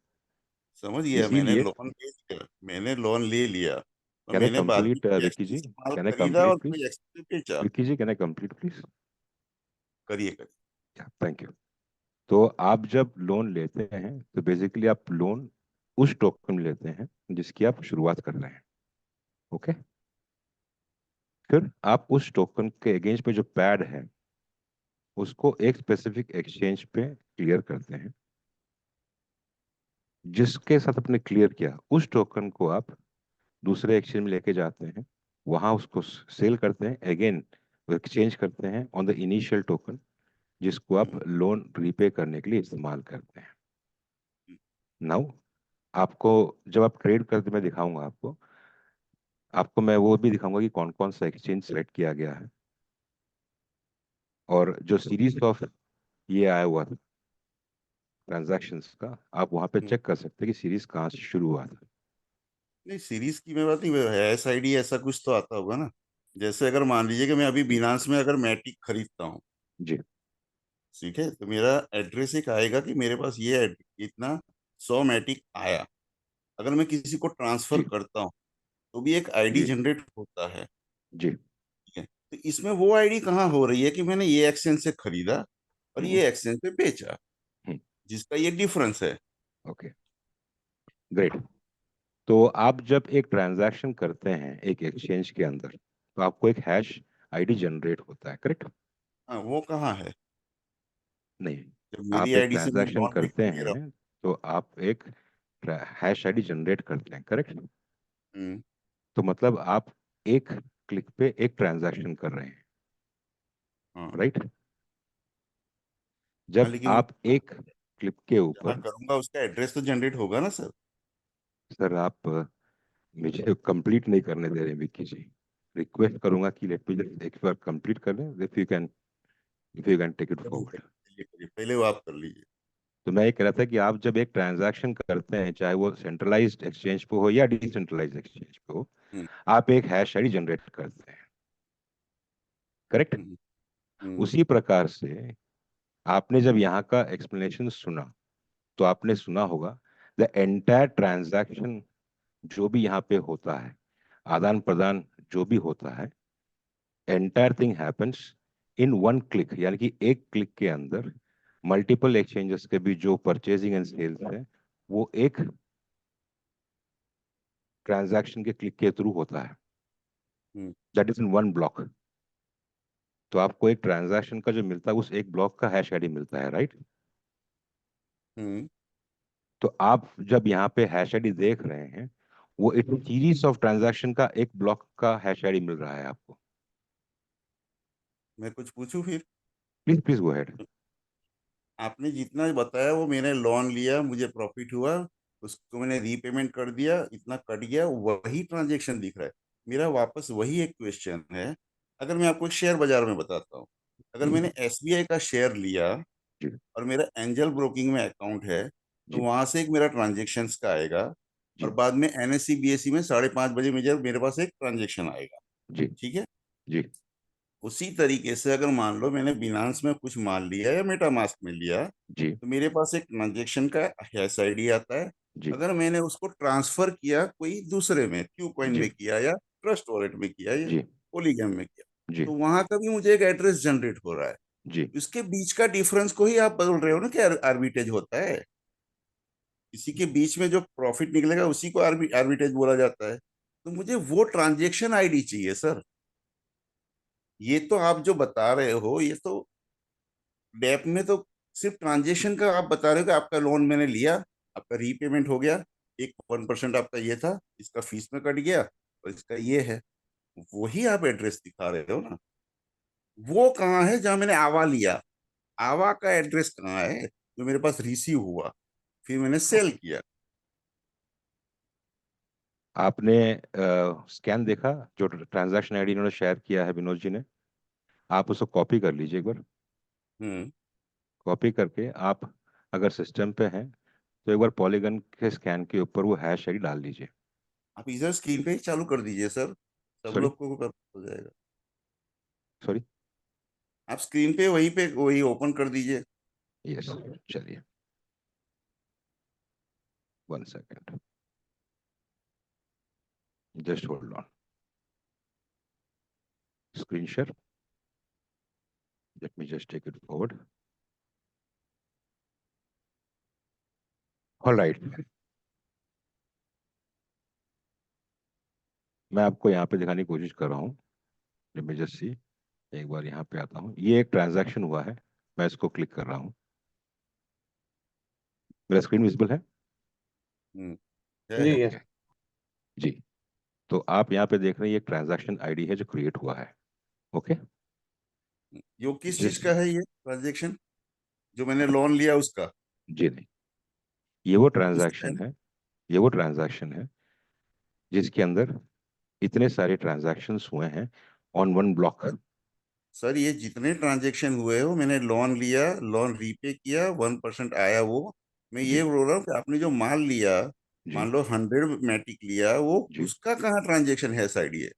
समझ गया। मैंने इसीलिए लोन ले लिया, मैंने लोन ले लिया और कैन आई मैंने बाद में कंप्लीट कोई विक्की जी, एक्सचेंज से माल कैन आई खरीदा और कंप्लीट कोई प्लीज? एक्सचेंज पे बेचा। विक्की जी कैन आई कंप्लीट प्लीज? करिए करिए। Thank you. तो आप जब लोन लेते हैं तो बेसिकली आप लोन उस टोकन में लेते हैं जिसकी आप शुरुआत कर रहे हैं। ओके। फिर आप उस टोकन के अगेंस्ट में जो पैड है, उसको एक स्पेसिफिक एक्सचेंज पे क्लियर करते हैं। जिसके साथ आपने क्लियर किया, उस टोकन को आप दूसरे एक्सचेंज में लेके जाते हैं, वहां उसको सेल करते हैं, अगेन एक्सचेंज करते हैं ऑन द इनिशियल टोकन, जिसको आप हम्म, लोन रीपे करने के लिए इस्तेमाल करते हैं। हम्म, नाउ आपको जब आप ट्रेड करते, मैं दिखाऊंगा आपको, आपको मैं वो भी दिखाऊंगा कि कौन कौन सा एक्सचेंज सेलेक्ट किया गया है, और जो सीरीज ऑफ ये आया हुआ था ट्रांजैक्शंस का, आप वहां पे हम्म। चेक कर सकते हैं कि सीरीज कहाँ से शुरू हुआ था। नहीं, सीरीज की मैं बात नहीं, हैश आईडी ऐसा कुछ तो आता होगा ना। जैसे अगर मान लीजिए कि मैं अभी जी बिनांस में अगर मैटिक खरीदता हूँ, जी ठीक है, तो मेरा एड्रेस एक आएगा कि मेरे पास ये इतना 100 मैटिक आया। अगर मैं किसी को ट्रांसफर जी करता हूँ तो भी एक आईडी जी जनरेट होता है। जी। ठीक है, तो इसमें वो आईडी कहाँ हो रही है कि मैंने ये एक्सचेंज से खरीदा और हम्म ये एक्सचेंज पे बेचा, हम्म। जिसका ये डिफरेंस है। Okay great. तो आप जब एक ट्रांजैक्शन करते हैं एक एक्सचेंज के अंदर, तो आपको एक हैश आईडी जनरेट होता है, करेक्ट? हाँ, वो कहाँ है? नहीं, जब मेरी आप एक आईडी से मैं ट्रांजैक्शन लोन करते लेके दे रहा हैं तो आप एक हैश आईडी जनरेट करते हैं, करेक्ट? हूँ। तो मतलब आप एक क्लिक पे एक ट्रांजैक्शन कर रहे हैं, हाँ, राइट? हाँ, जब लेकिन वो आप एक क्लिक के जहाँ ऊपर, करूंगा उसका एड्रेस तो जनरेट होगा ना सर। सर आप मुझे कंप्लीट नहीं करने दे रहे हैं विक्की जी। रिक्वेस्ट करूंगा कि लेट मी जस्ट एक बार कंप्लीट कर लें, if you can take it करिए फॉरवर्ड। करिए करिए, पहले वो आप कर लीजिए। तो मैं ये कह रहा था कि आप जब एक ट्रांजैक्शन करते हैं, चाहे वो सेंट्रलाइज्ड एक्सचेंज पे हो या डिसेंट्रलाइज्ड एक्सचेंज पे हो, हम्म, आप एक हैश आईडी जनरेट करते हैं, करेक्ट? हम्म, हम्म, उसी प्रकार से आपने जब यहाँ का एक्सप्लेनेशन सुना, तो आपने सुना होगा द एंटायर ट्रांजैक्शन जो भी यहाँ पे होता है, आदान प्रदान जो भी होता है, entire thing happens in one click, यानी कि एक क्लिक के अंदर मल्टीपल एक्सचेंजेस के भी जो परचेजिंग एंड सेल्स है, वो एक ट्रांजैक्शन के क्लिक के थ्रू होता है, hmm, that is in one block. तो आपको एक ट्रांजैक्शन का जो मिलता है, उस एक ब्लॉक का हैश आईडी मिलता है, राइट? हम्म। तो आप जब यहाँ पे हैश आईडी देख रहे हैं, वो एक सीरीज ऑफ ट्रांजैक्शन का एक ब्लॉक का हैश आईडी मिल रहा है आपको। मैं कुछ पूछूं फिर? Please please go ahead. आपने जितना बताया वो मैंने लोन लिया, मुझे प्रॉफिट हुआ, उसको मैंने रीपेमेंट कर दिया, इतना कट गया, वही ट्रांजेक्शन दिख रहा है। मेरा वापस वही एक क्वेश्चन है, अगर मैं आपको एक शेयर बाजार में बताता हूँ, अगर मैंने SBI का शेयर लिया जी और मेरा एंजल ब्रोकिंग में अकाउंट है, तो जी वहां से एक मेरा ट्रांजेक्शन्स का आएगा, और जी बाद में NSE BSE में 5:30 बजे मेरे पास एक ट्रांजेक्शन आएगा। जी ठीक है, जी उसी तरीके से अगर मान लो मैंने बिनांस में कुछ माल लिया या मेटामास्क में लिया, जी तो मेरे पास एक ट्रांजेक्शन का हैश आईडी आता है। जी अगर मैंने उसको ट्रांसफर किया कोई दूसरे में, क्यू कॉइन जी में किया या ट्रस्ट वॉलेट में किया या जी पॉलीगैम में किया, जी तो वहां का भी मुझे एक एड्रेस जनरेट हो रहा है। जी इसके बीच का डिफरेंस को ही आप बोल रहे हो ना कि आर्बिट्रेज होता है। इसी के बीच में जो प्रॉफिट निकलेगा उसी को आर्बिट्रेज बोला जाता है। तो मुझे वो ट्रांजेक्शन आईडी चाहिए सर। ये तो आप जो बता रहे हो, ये तो डेप में तो सिर्फ ट्रांजेक्शन का आप बता रहे हो कि आपका लोन मैंने लिया, आपका रीपेमेंट हो गया, एक 1% आपका ये था, इसका फीस में कट गया और इसका ये है। वही आप एड्रेस दिखा रहे हो ना। वो कहाँ है जहां मैंने आवा लिया? आवा का एड्रेस कहाँ है जो मेरे पास रिसीव हुआ, फिर मैंने सेल किया? आपने स्कैन देखा जो ट्रांजैक्शन आईडी इन्होंने शेयर किया है विनोद जी ने? आप उसको कॉपी कर लीजिए एक बार। हम्म। कॉपी करके आप अगर सिस्टम पे हैं तो एक बार पॉलीगन के स्कैन के ऊपर वो हैश आईडी डाल दीजिए। आप इधर स्क्रीन पे ही चालू कर दीजिए सर, सब सॉरी लोग को कर हो जाएगा। सॉरी आप स्क्रीन पे वही ओपन कर दीजिए। यस चलिए 1 second just hold on screen share let me just take it forward alright. मैं आपको यहाँ पे दिखाने की कोशिश कर रहा हूँ। Let me just see. एक बार यहाँ पे आता हूँ, ये एक ट्रांजैक्शन हुआ है, मैं इसको क्लिक कर रहा हूँ। मेरा स्क्रीन विजिबल है? हम्म, जी है। यस। ओके जी। तो आप यहाँ पे देख रहे हैं ये ट्रांजैक्शन आईडी है जो क्रिएट हुआ है। ओके यो किस चीज जिस का है ये ट्रांजेक्शन? जो मैंने लोन लिया उसका? जी नहीं, ये वो उसका है ट्रांजैक्शन ना? है, ये वो ट्रांजैक्शन है जिसके अंदर इतने सारे ट्रांजैक्शंस हुए हैं ऑन वन ब्लॉक। सर ये जितने ट्रांजेक्शन हुए हो, मैंने लोन लिया, लोन रीपे किया, 1% आया वो। मैं ये जी बोल रहा हूँ कि आपने जो माल लिया, जी मान लो 100 मैटिक लिया, वो जी उसका कहाँ ट्रांजेक्शन है साइड? है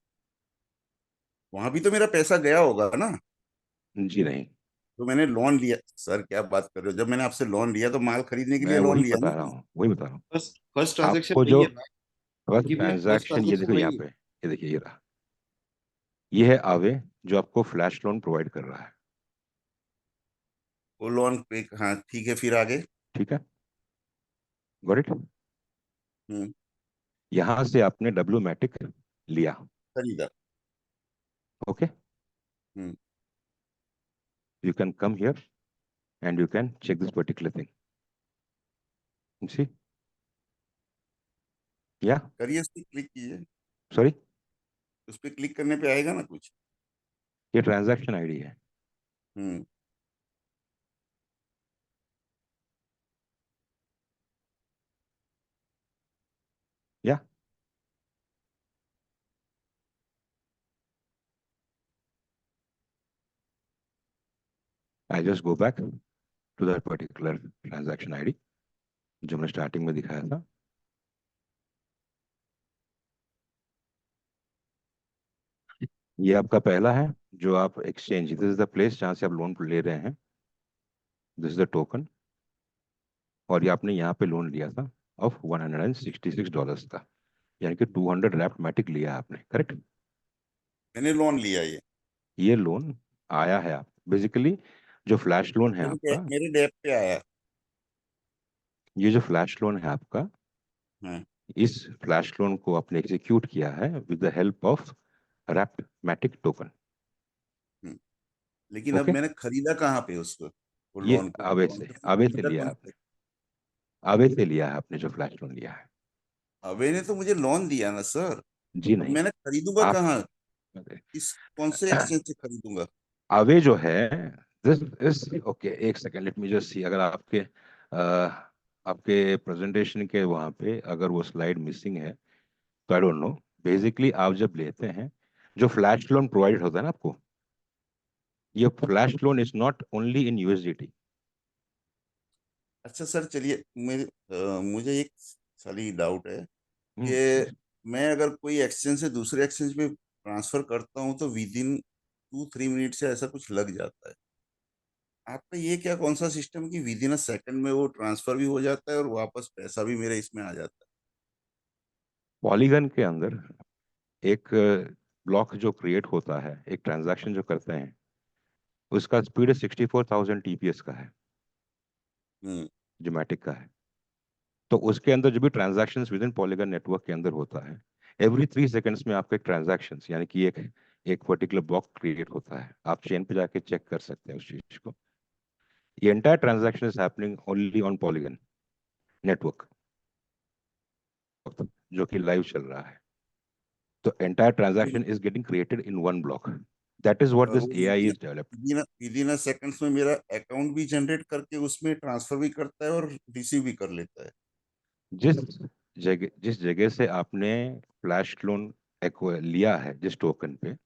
वहां भी तो मेरा पैसा गया होगा ना। जी नहीं, तो मैंने लोन लिया, सर क्या बात कर रहे हो? जब मैंने आपसे लोन लिया तो माल खरीदने के लिए मैं लोन वही लिया बता ना। रहा हूँ, वही बता रहा हूँ। फर्स्ट फर्स्ट ट्रांजेक्शन आपको वही जो है ना फर्स्ट जी भैया, फर्स्ट ट्रांजैक्शन ये ट्रांजेक्शन देखो यहाँ वही पे, है। ये देखिए ये रहा, ये है आवे जो आपको फ्लैश लोन प्रोवाइड कर रहा है। वो लोन पे, हाँ ठीक है, फिर आगे? ठीक है, गॉट इट। हम्म। यहाँ से आपने डब्ल्यू मैटिक लिया। खरीदा। Okay hmm. You can come here and you can check this particular thing. See या करिए, उस पर क्लिक कीजिए। सॉरी, उस पर क्लिक करने पे आएगा ना कुछ? ये ट्रांजैक्शन आईडी है। हम्म। या I just go back to that particular transaction ID जो मैंने स्टार्टिंग में दिखाया था। ये आपका पहला है जो आप exchange, this is the place जहां से आप लोन ले रहे हैं, दिस इज द टोकन, और ये आपने यहाँ पे लोन लिया था ऑफ $166 का, यानी कि 200 रैप्ट मैटिक लिया आपने, करेक्ट? मैंने लोन लिया ये लोन आया है आप बेसिकली, जो फ्लैश लोन है आपका, मेरे डेप पे आया। ये जो फ्लैश लोन है आपका, हाँ। इस फ्लैश लोन को आपने एग्जीक्यूट किया है with the help of wrapped MATIC token. Hmm. लेकिन अब ओके मैंने खरीदा कहाँ पे उसको, वो ये लोन को? आवे लोन से, तो फिर आवे से खरीदा लिया कौन से? आपने, आवे से लिया है आपने जो फ्लैश लोन लिया है। अबे ने तो मुझे लोन दिया ना सर। जी अब नहीं, मैंने खरीदूंगा आप कहाँ? इस कौन से एक्सचेंज से खरीदूंगा? आवे जो है दिस इज ओके, एक second, late me just see. अगर आपके प्रेजेंटेशन के वहाँ पे अगर वो स्लाइड मिसिंग है तो आई डोंट नो। बेसिकली आप जब लेते हैं, जो फ्लैश लोन प्रोवाइड होता है ना आपको, ये flash loan is not only in USDT. अच्छा सर, चलिए मुझे एक सारी डाउट है कि मैं अगर कोई एक्सचेंज से दूसरे एक्सचेंज में ट्रांसफर करता हूँ तो विद इन 2-3 मिनट से ऐसा कुछ लग जाता है। आपका ये क्या कौन सा सिस्टम कि विद इन अ सेकंड में वो ट्रांसफर भी हो जाता है और वापस पैसा भी मेरे इसमें आ जाता पॉलीगन के अंदर एक ब्लॉक जो क्रिएट होता है, एक ट्रांजैक्शन जो करते हैं, उसका स्पीड 64,000 TPS का है, है? जोमेटिक का है। तो उसके अंदर जो भी transactions with in polygon network के अंदर होता है, एवरी 3 सेकंड्स में आपका एक ट्रांजैक्शन, यानी कि एक पर्टिकुलर ब्लॉक क्रिएट होता है। आप चेन पे जाके चेक कर सकते हैं उस चीज को। ये entire transaction is happening only on polygon network, जो कि लाइव चल रहा है। तो entire transaction is getting created in one block. That is what और दिस वो AI is developed. With in a seconds में मेरा अकाउंट भी जनरेट करके उसमें ट्रांसफर भी करता है और रिसीव भी कर लेता है। जिस जगह से आपने फ्लैश लोन लिया है, जिस टोकन पे,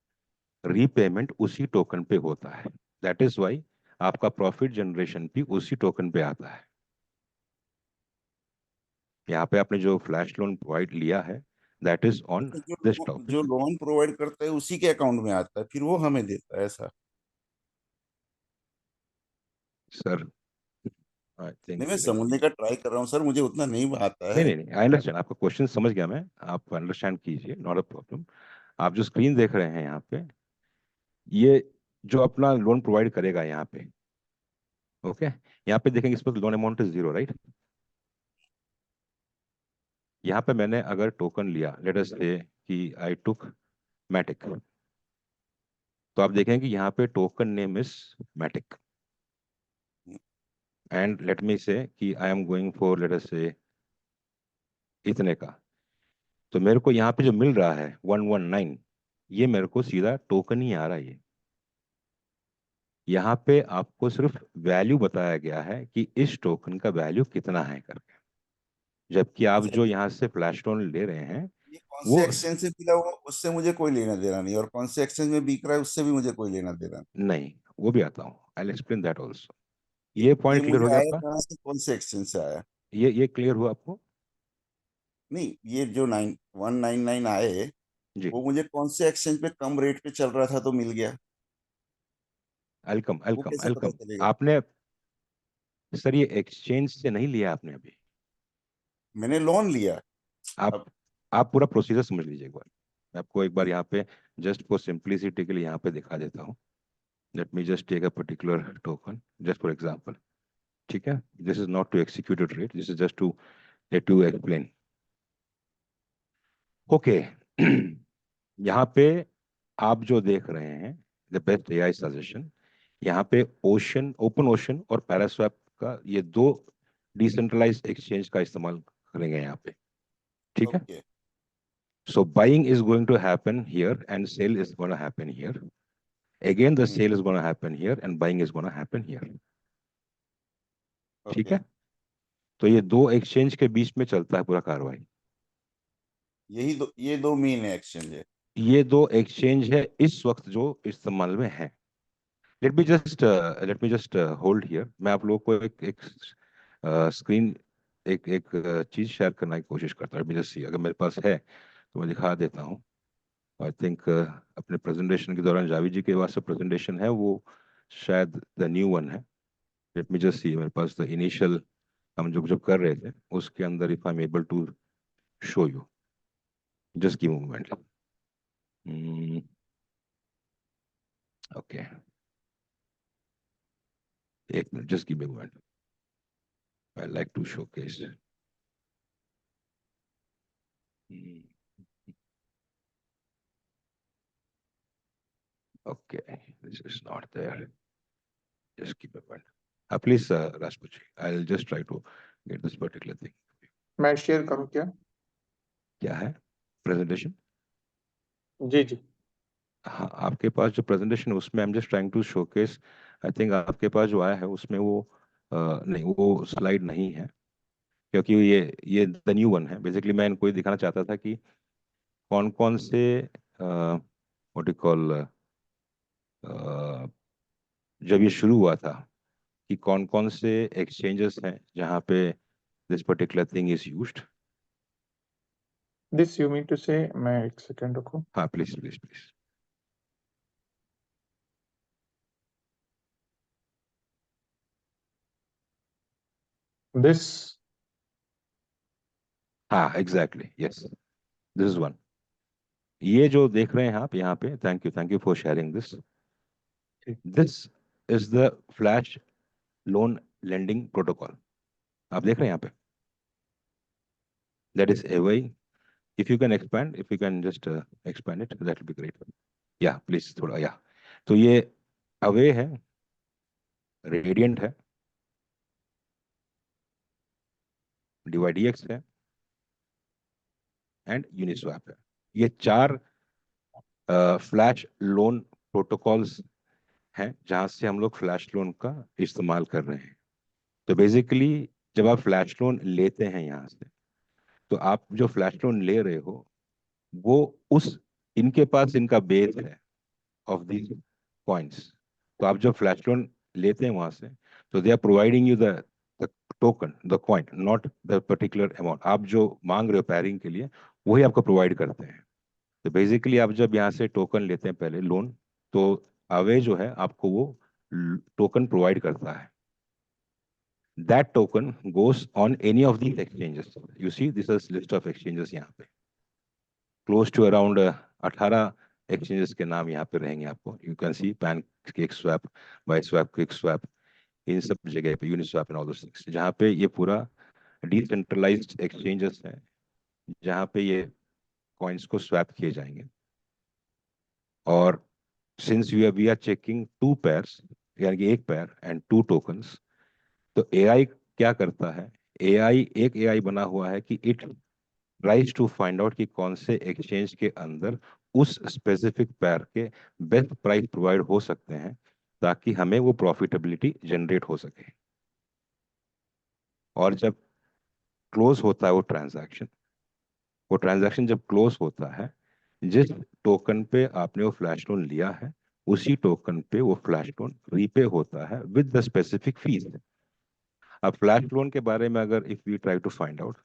रीपेमेंट उसी टोकन पे होता है। दैट इज वाई आपका प्रॉफिट जनरेशन भी उसी टोकन पे आता है। यहाँ पे आपने जो फ्लैश लोन प्रोवाइड लिया है, दैट इज ऑन अच्छा, दिस जो टॉपिक। लोन प्रोवाइड करता है उसी के अकाउंट में आता है, फिर वो हमें देता है ऐसा? सर आई नहीं, थिंक मैं समझने का ट्राई कर रहा हूँ सर, मुझे उतना नहीं आता नहीं है। नहीं नहीं, आई अंडरस्टैंड, आपका क्वेश्चन समझ गया मैं। आप अंडरस्टैंड कीजिए, नॉट अ प्रॉब्लम। आप जो स्क्रीन देख रहे हैं यहाँ पे, ये जो अपना लोन प्रोवाइड करेगा यहाँ पे, ओके, यहाँ पे देखेंगे इस पर लोन अमाउंट इज 0, राइट। यहाँ पे मैंने अगर टोकन लिया, लेट अस से कि आई टुक मैटिक, तो आप देखेंगे कि यहाँ पे token name is Matic, and let me say कि I am going for let us say इतने का। तो मेरे को यहाँ पे जो मिल रहा है 119, ये मेरे को सीधा टोकन ही आ रहा है। ये यहाँ पे आपको सिर्फ वैल्यू बताया गया है कि इस टोकन का वैल्यू कितना है करके, जबकि आप अच्छा, जो यहाँ से फ्लैश लोन ले रहे हैं ये कौन से वो एक्सचेंज से मिला हुआ उससे मुझे कोई लेना देना नहीं, और कौन से एक्सचेंज में बिक रहा है उससे भी मुझे कोई लेना देना नहीं, वो भी आता हूँ, आई एक्सप्लेन दैट ऑल्सो। नहीं। ये ये पॉइंट क्लियर हो मुझे गया आया आपका? कहाँ से, कौन से एक्सचेंज से आया? ये क्लियर हुआ आपको? नहीं, ये जो 199 आए, जी, वो मुझे कौन से एक्सचेंज पे कम रेट पे चल रहा था तो मिल गया? वेलकम वो वेलकम कैसे पता वेलकम। चलेगा? आपने, सर ये एक्सचेंज से नहीं लिया आपने अभी। मैंने लोन लिया। आप अब आप पूरा प्रोसीजर समझ लीजिए एक बार। मैं आपको एक बार यहाँ पे जस्ट फॉर सिंप्लिसिटी के लिए यहाँ पे दिखा देता हूँ। Let me just take a particular token just for example. ठीक है, this is not to execute a trade, this is just to let you explain. Okay, यहाँ पे आप जो देख रहे हैं, द बेस्ट एआई सजेशन, यहाँ पे ओशन, ओपन ओशन और पैरास्वैप का, ये दो डिसेंट्रलाइज्ड एक्सचेंज का इस्तेमाल करेंगे यहाँ पे। ठीक है, okay. so buying is going to happen here and sale is going to happen here. Again the sale is going to happen here and buying is going to happen here. ठीक okay. है, तो ये दो exchange के बीच में चलता है पूरा कार्रवाई। ये दो मेन एक्सचेंज है। ये दो एक्सचेंज है इस वक्त जो इस्तेमाल में है। Let me just hold here. मैं आप लोगों को एक स्क्रीन, एक चीज शेयर करने की कोशिश करता हूँ। लेट मी जस्ट सी, अगर मेरे पास है तो मैं दिखा देता हूँ। आई थिंक अपने प्रेजेंटेशन के दौरान जावेद जी के पास जो प्रेजेंटेशन है वो शायद द न्यू वन है। लेट मी जस्ट सी, मेरे पास द इनिशियल हम जो जो कर रहे थे उसके अंदर, if I am able to show you, just give moment. Okay, एक minute, just give moment, I like to show case. Okay, this is not there, just give me a moment. Please, Rajput, I'll just try to get this particular thing. मैं share करूं क्या? क्या है presentation? जी जी। हाँ, आपके पास जो presentation है उसमें I am just trying to showcase I think आपके पास जो आया है उसमें वो नहीं, वो स्लाइड नहीं है, क्योंकि ये द न्यू वन है। बेसिकली मैं इनको ये दिखाना चाहता था कि कौन कौन से व्हाट यू कॉल, जब ये शुरू हुआ था, कि कौन कौन से एक्सचेंजेस हैं जहाँ पे this particular thing is used. This you mean to say, मैं एक सेकंड रुको। हाँ प्लीज प्लीज प्लीज। दिस, हाँ exactly, yes, this is one. ये जो देख रहे हैं आप यहाँ पे, thank you for sharing this. This is the flash loan lending protocol. आप देख रहे हैं यहाँ पे, that is AY. If you can expand, if you can just expand it, that will be great. या प्लीज थोड़ा, या। तो ये अवे है, रेडियंट है, डिवाइडीएक्स है, एंड यूनिस्वैप है। ये चार फ्लैश लोन प्रोटोकॉल्स हैं जहां से हम लोग फ्लैश लोन का इस्तेमाल कर रहे हैं। तो बेसिकली जब आप फ्लैश लोन लेते हैं यहाँ से, तो आप जो फ्लैश लोन ले रहे हो वो उस, इनके पास इनका बेस है ऑफ दीज कॉइन्स। तो आप जब फ्लैश लोन लेते हैं वहां से, तो they are providing you the token, the coin, not the particular amount. आप जो मांग रहे हो पैरिंग के लिए, वही आपको प्रोवाइड करते हैं। तो बेसिकली आप जब यहाँ से टोकन लेते हैं पहले लोन, तो अवे जो है आपको वो टोकन प्रोवाइड करता है। That token goes on any of these exchanges. You see, this is list of exchanges यहाँ पे, close to around 18 exchanges के नाम यहाँ पे रहेंगे आपको। You can see PancakeSwap, BuySwap, QuickSwap, इन सब जगह पे Uniswap and all those things, जहाँ पे ये पूरा decentralized exchanges हैं, जहाँ पे ये coins को swap किए जाएंगे। और since we are checking two pairs, यानी कि एक pair and two tokens, तो AI क्या करता है? AI, एक AI बना हुआ है कि it tries to find out कि कौन से एक्सचेंज के अंदर उस स्पेसिफिक पेयर के बेस्ट प्राइस प्रोवाइड हो सकते हैं, ताकि हमें वो प्रॉफिटेबिलिटी जनरेट हो सके। और जब क्लोज होता है वो ट्रांजैक्शन जब क्लोज होता है, जिस टोकन पे आपने वो फ्लैश लोन लिया है, उसी टोकन पे वो फ्लैश लोन रीपे होता है विद द स्पेसिफिक फीस। अब फ्लैश लोन के बारे में अगर if we try to find out,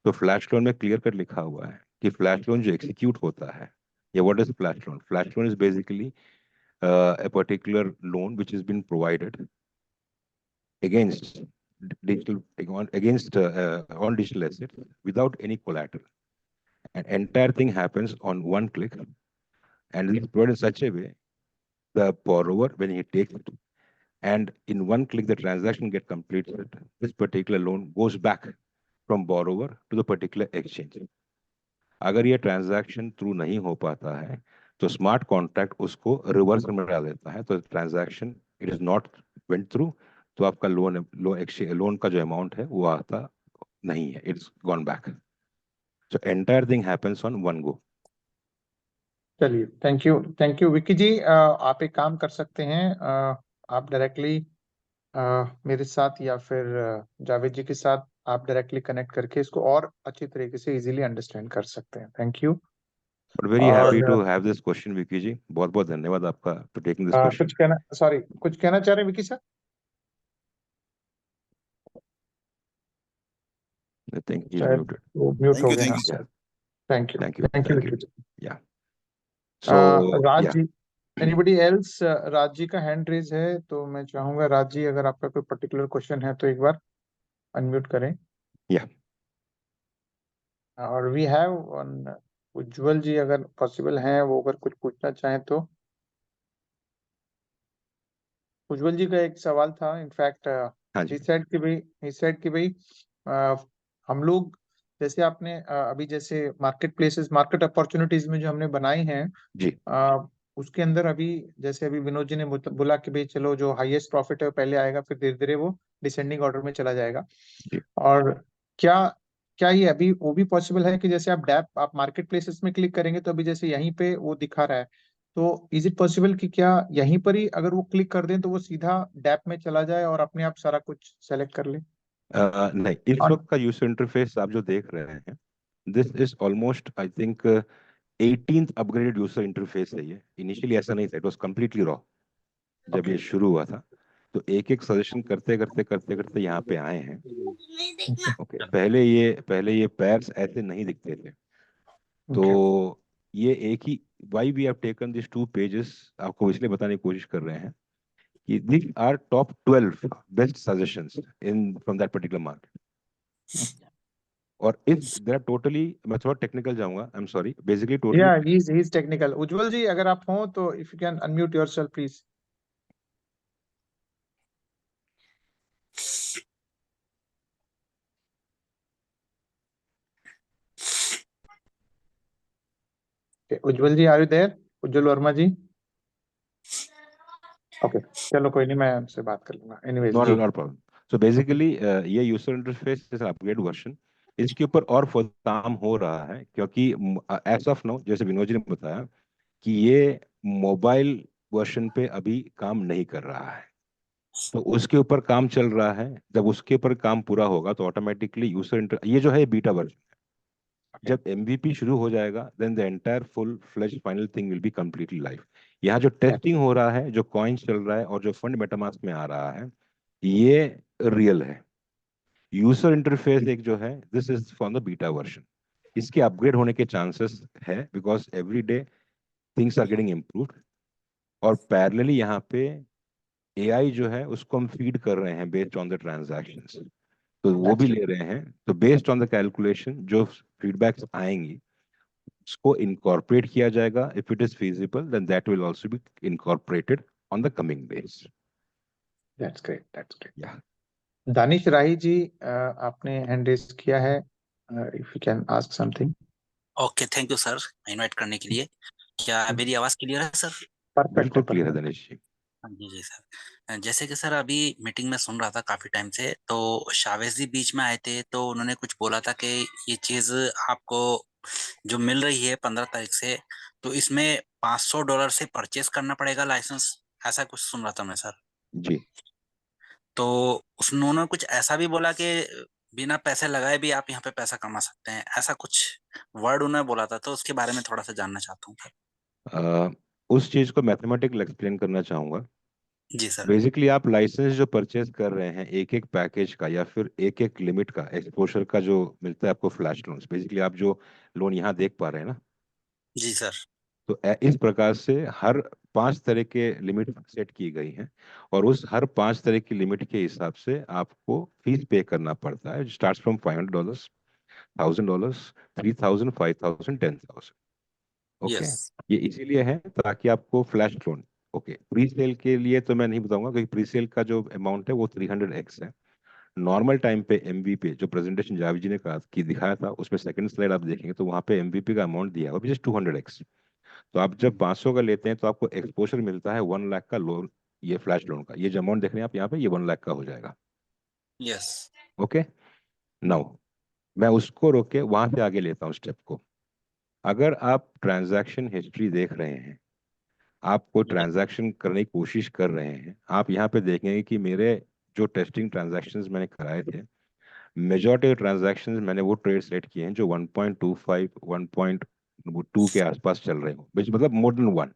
तो फ्लैश लोन में क्लियर कट लिखा हुआ है कि फ्लैश लोन जो एग्जीक्यूट होता है, या what is flash loan? Flash loan is basically a particular loan which has been provided against on digital assets without any collateral, and entire thing happens on one click, and it's provided in such a way the borrower, when he takes it, and in one click the transaction get completed, this particular loan goes back from borrower to the particular exchange. अगर ये transaction through नहीं हो पाता है, तो smart contract उसको reverse में डाल देता है, तो transaction it is not went through, तो आपका लोन का जो अमाउंट है वो आता नहीं है, it's gone back. So entire thing happens on one go. चलिए, थैंक यू विक्की जी। आप एक काम कर सकते हैं, आप डायरेक्टली मेरे साथ या फिर जावेद जी के साथ आप डायरेक्टली कनेक्ट करके इसको और अच्छी तरीके से इजीली अंडरस्टैंड कर सकते हैं। Thank you. But very happy और to have this question Vicky ji, बहुत बहुत धन्यवाद आपका फॉर टेकिंग दिस क्वेश्चन। कुछ कहना चाह रहे हैं Vicky sir? I think he is शायद म्यूटेड। वो म्यूट Thank हो you, गए thank हैं। you, sir. Thank you thank you, thank you thank you. Vicky ji. या सो राज या जी, एनीबडी एल्स? राज जी का हैंड रेज है, तो मैं चाहूंगा राज जी अगर आपका कोई पर्टिकुलर क्वेश्चन है तो एक बार अनम्यूट करें। या और वी हैव उज्जवल जी, अगर पॉसिबल है वो अगर कुछ पूछना चाहें तो। उज्जवल जी का एक सवाल था, इनफैक्ट हाँ जी ही सेड कि भाई हम लोग, जैसे आपने अभी जैसे मार्केट प्लेसेस, मार्केट अपॉर्चुनिटीज में जो हमने बनाई हैं, जी उसके अंदर अभी जैसे अभी विनोद जी ने बोला कि भाई चलो जो हाईएस्ट प्रॉफिट है वो पहले आएगा, फिर धीरे धीरे वो डिसेंडिंग ऑर्डर में चला जाएगा। जी और क्या क्या ये अभी वो भी पॉसिबल है कि जैसे आप मार्केट प्लेसेस में क्लिक करेंगे तो अभी जैसे यहीं पे वो दिखा रहा है तो इज इट पॉसिबल कि क्या यहीं पर ही अगर वो क्लिक कर दें तो वो सीधा डैप में चला जाए और अपने आप सारा कुछ सेलेक्ट कर ले? नहीं, इस और वक्त का यूजर इंटरफेस आप जो देख रहे हैं, this is almost I think 18th upgraded user interface है ये। इनिशियली ऐसा नहीं था, इट वाज कम्प्लीटली रॉ जब ओके ये शुरू हुआ था। तो एक एक सजेशन करते करते करते करते यहाँ पे आए हैं। ओके ओके, पहले ये पैर्स ऐसे नहीं दिखते थे। ओके तो ये एक ही, why we have taken this 2 pages, आपको इसलिए बताने की कोशिश कर रहे हैं कि these are top 12 best suggestions in from that particular market. और इस देर टोटली, मैं थोड़ा टेक्निकल जाऊंगा, I am sorry, basically totally या ही इज टेक्निकल। उज्जवल जी अगर आप हो तो if you can unmute yourself please. Ujjwal ji are you there? Ujjwal Verma ji? Okay चलो कोई नहीं, मैं आपसे बात कर लूंगा। Anyways not ji. Not problem. So basically ये user interface is upgrade version. इसके ऊपर और further काम हो रहा है, क्योंकि एज ऑफ नाउ, जैसे विनोद जी ने बताया, कि ये मोबाइल वर्जन पे अभी काम नहीं कर रहा है। तो उसके ऊपर काम चल रहा है। जब उसके ऊपर काम पूरा होगा तो ऑटोमेटिकली यूजर इंटर, ये जो है बीटा वर्जन, जब MVP शुरू हो जाएगा then the entire full fledge final thing will be completely live. यहाँ जो टेस्टिंग हो रहा है, जो कॉइन्स चल रहा है और जो फंड मेटामास्क में आ रहा है, ये रियल है। यूजर इंटरफेस एक जो है, this is from the beta version. इसके अपग्रेड होने के चांसेस है, because every day things are getting improved. और पैरेलली यहाँ पे AI जो है उसको हम फीड कर रहे हैं बेस्ड ऑन द ट्रांजैक्शंस, तो वो भी ले रहे हैं। तो बेस्ड ऑन द कैलकुलेशन जो फीडबैक्स आएंगी उसको इनकॉर्पोरेट किया जाएगा। If it is feasible then that will also be incorporated on the coming days. That's great that's great. Yeah. Danish Rahi ji आपने हैंड रेज किया है, if you can ask something. Okay, thank you sir invite करने के लिए। क्या मेरी आवाज clear है सर? परफेक्ट है बिल्कुल क्लियर है परफेक्ट। दिनेश जी। हाँ जी सर। जैसे कि सर अभी मीटिंग में सुन रहा था काफी टाइम से, तो शावेज जी बीच में आए थे तो उन्होंने कुछ बोला था कि ये चीज आपको जो मिल रही है 15 तारीख से, तो इसमें $500 से परचेस करना पड़ेगा लाइसेंस, ऐसा कुछ सुन रहा था मैं सर। जी, तो उन्होंने कुछ ऐसा भी बोला कि बिना पैसे लगाए भी आप यहाँ पे पैसा कमा सकते हैं, ऐसा कुछ वर्ड उन्होंने बोला था, तो उसके बारे में थोड़ा सा जानना चाहता हूँ सर। उस चीज को मैथमेटिकल एक्सप्लेन करना चाहूंगा। जी सर। बेसिकली आप लाइसेंस जो परचेज कर रहे हैं एक एक पैकेज का या फिर एक एक लिमिट का, एक्सपोजर का जो मिलता है आपको फ्लैश लोन, बेसिकली आप जो लोन यहाँ देख पा रहे हैं ना, जी सर। तो इस प्रकार से हर 5 तरह के लिमिट सेट की गई हैं। और उस हर 5 तरह की लिमिट के हिसाब से आपको फीस पे करना पड़ता है, स्टार्ट फ्रॉम $500, $1,000, 3,000, 5,000, 10,000। Okay, yes. ये इसीलिए है ताकि आपको flash loan. Okay, pre sale के लिए तो मैं नहीं बताऊंगा, क्योंकि प्री सेल का जो अमाउंट है वो 300x है। नॉर्मल टाइम पे MV पे जो प्रेजेंटेशन जावेद जी ने कहा कि दिखाया था, उसमें सेकंड स्लाइड आप देखेंगे तो वहाँ पे MVP का अमाउंट दिया हुआ, विच इज 200x। तो आप जब 500 का लेते हैं तो आपको एक्सपोजर मिलता है 1 लाख का लोन, ये फ्लैश लोन का। ये जो अमाउंट देख रहे हैं आप यहाँ पे, ये 1 लाख का हो जाएगा। यस। ओके, नाउ मैं उसको रोक के वहां से आगे लेता हूँ स्टेप को। अगर आप ट्रांजैक्शन हिस्ट्री देख रहे हैं, आप कोई ट्रांजैक्शन करने की कोशिश कर रहे हैं, आप यहाँ पे देखेंगे कि मेरे जो टेस्टिंग ट्रांजैक्शंस मैंने कराए थे, मेजॉरिटी ट्रांजैक्शंस मैंने वो ट्रेड सेट किए हैं जो 1.25 1.2 के आसपास चल रहे हो, मतलब more than 1।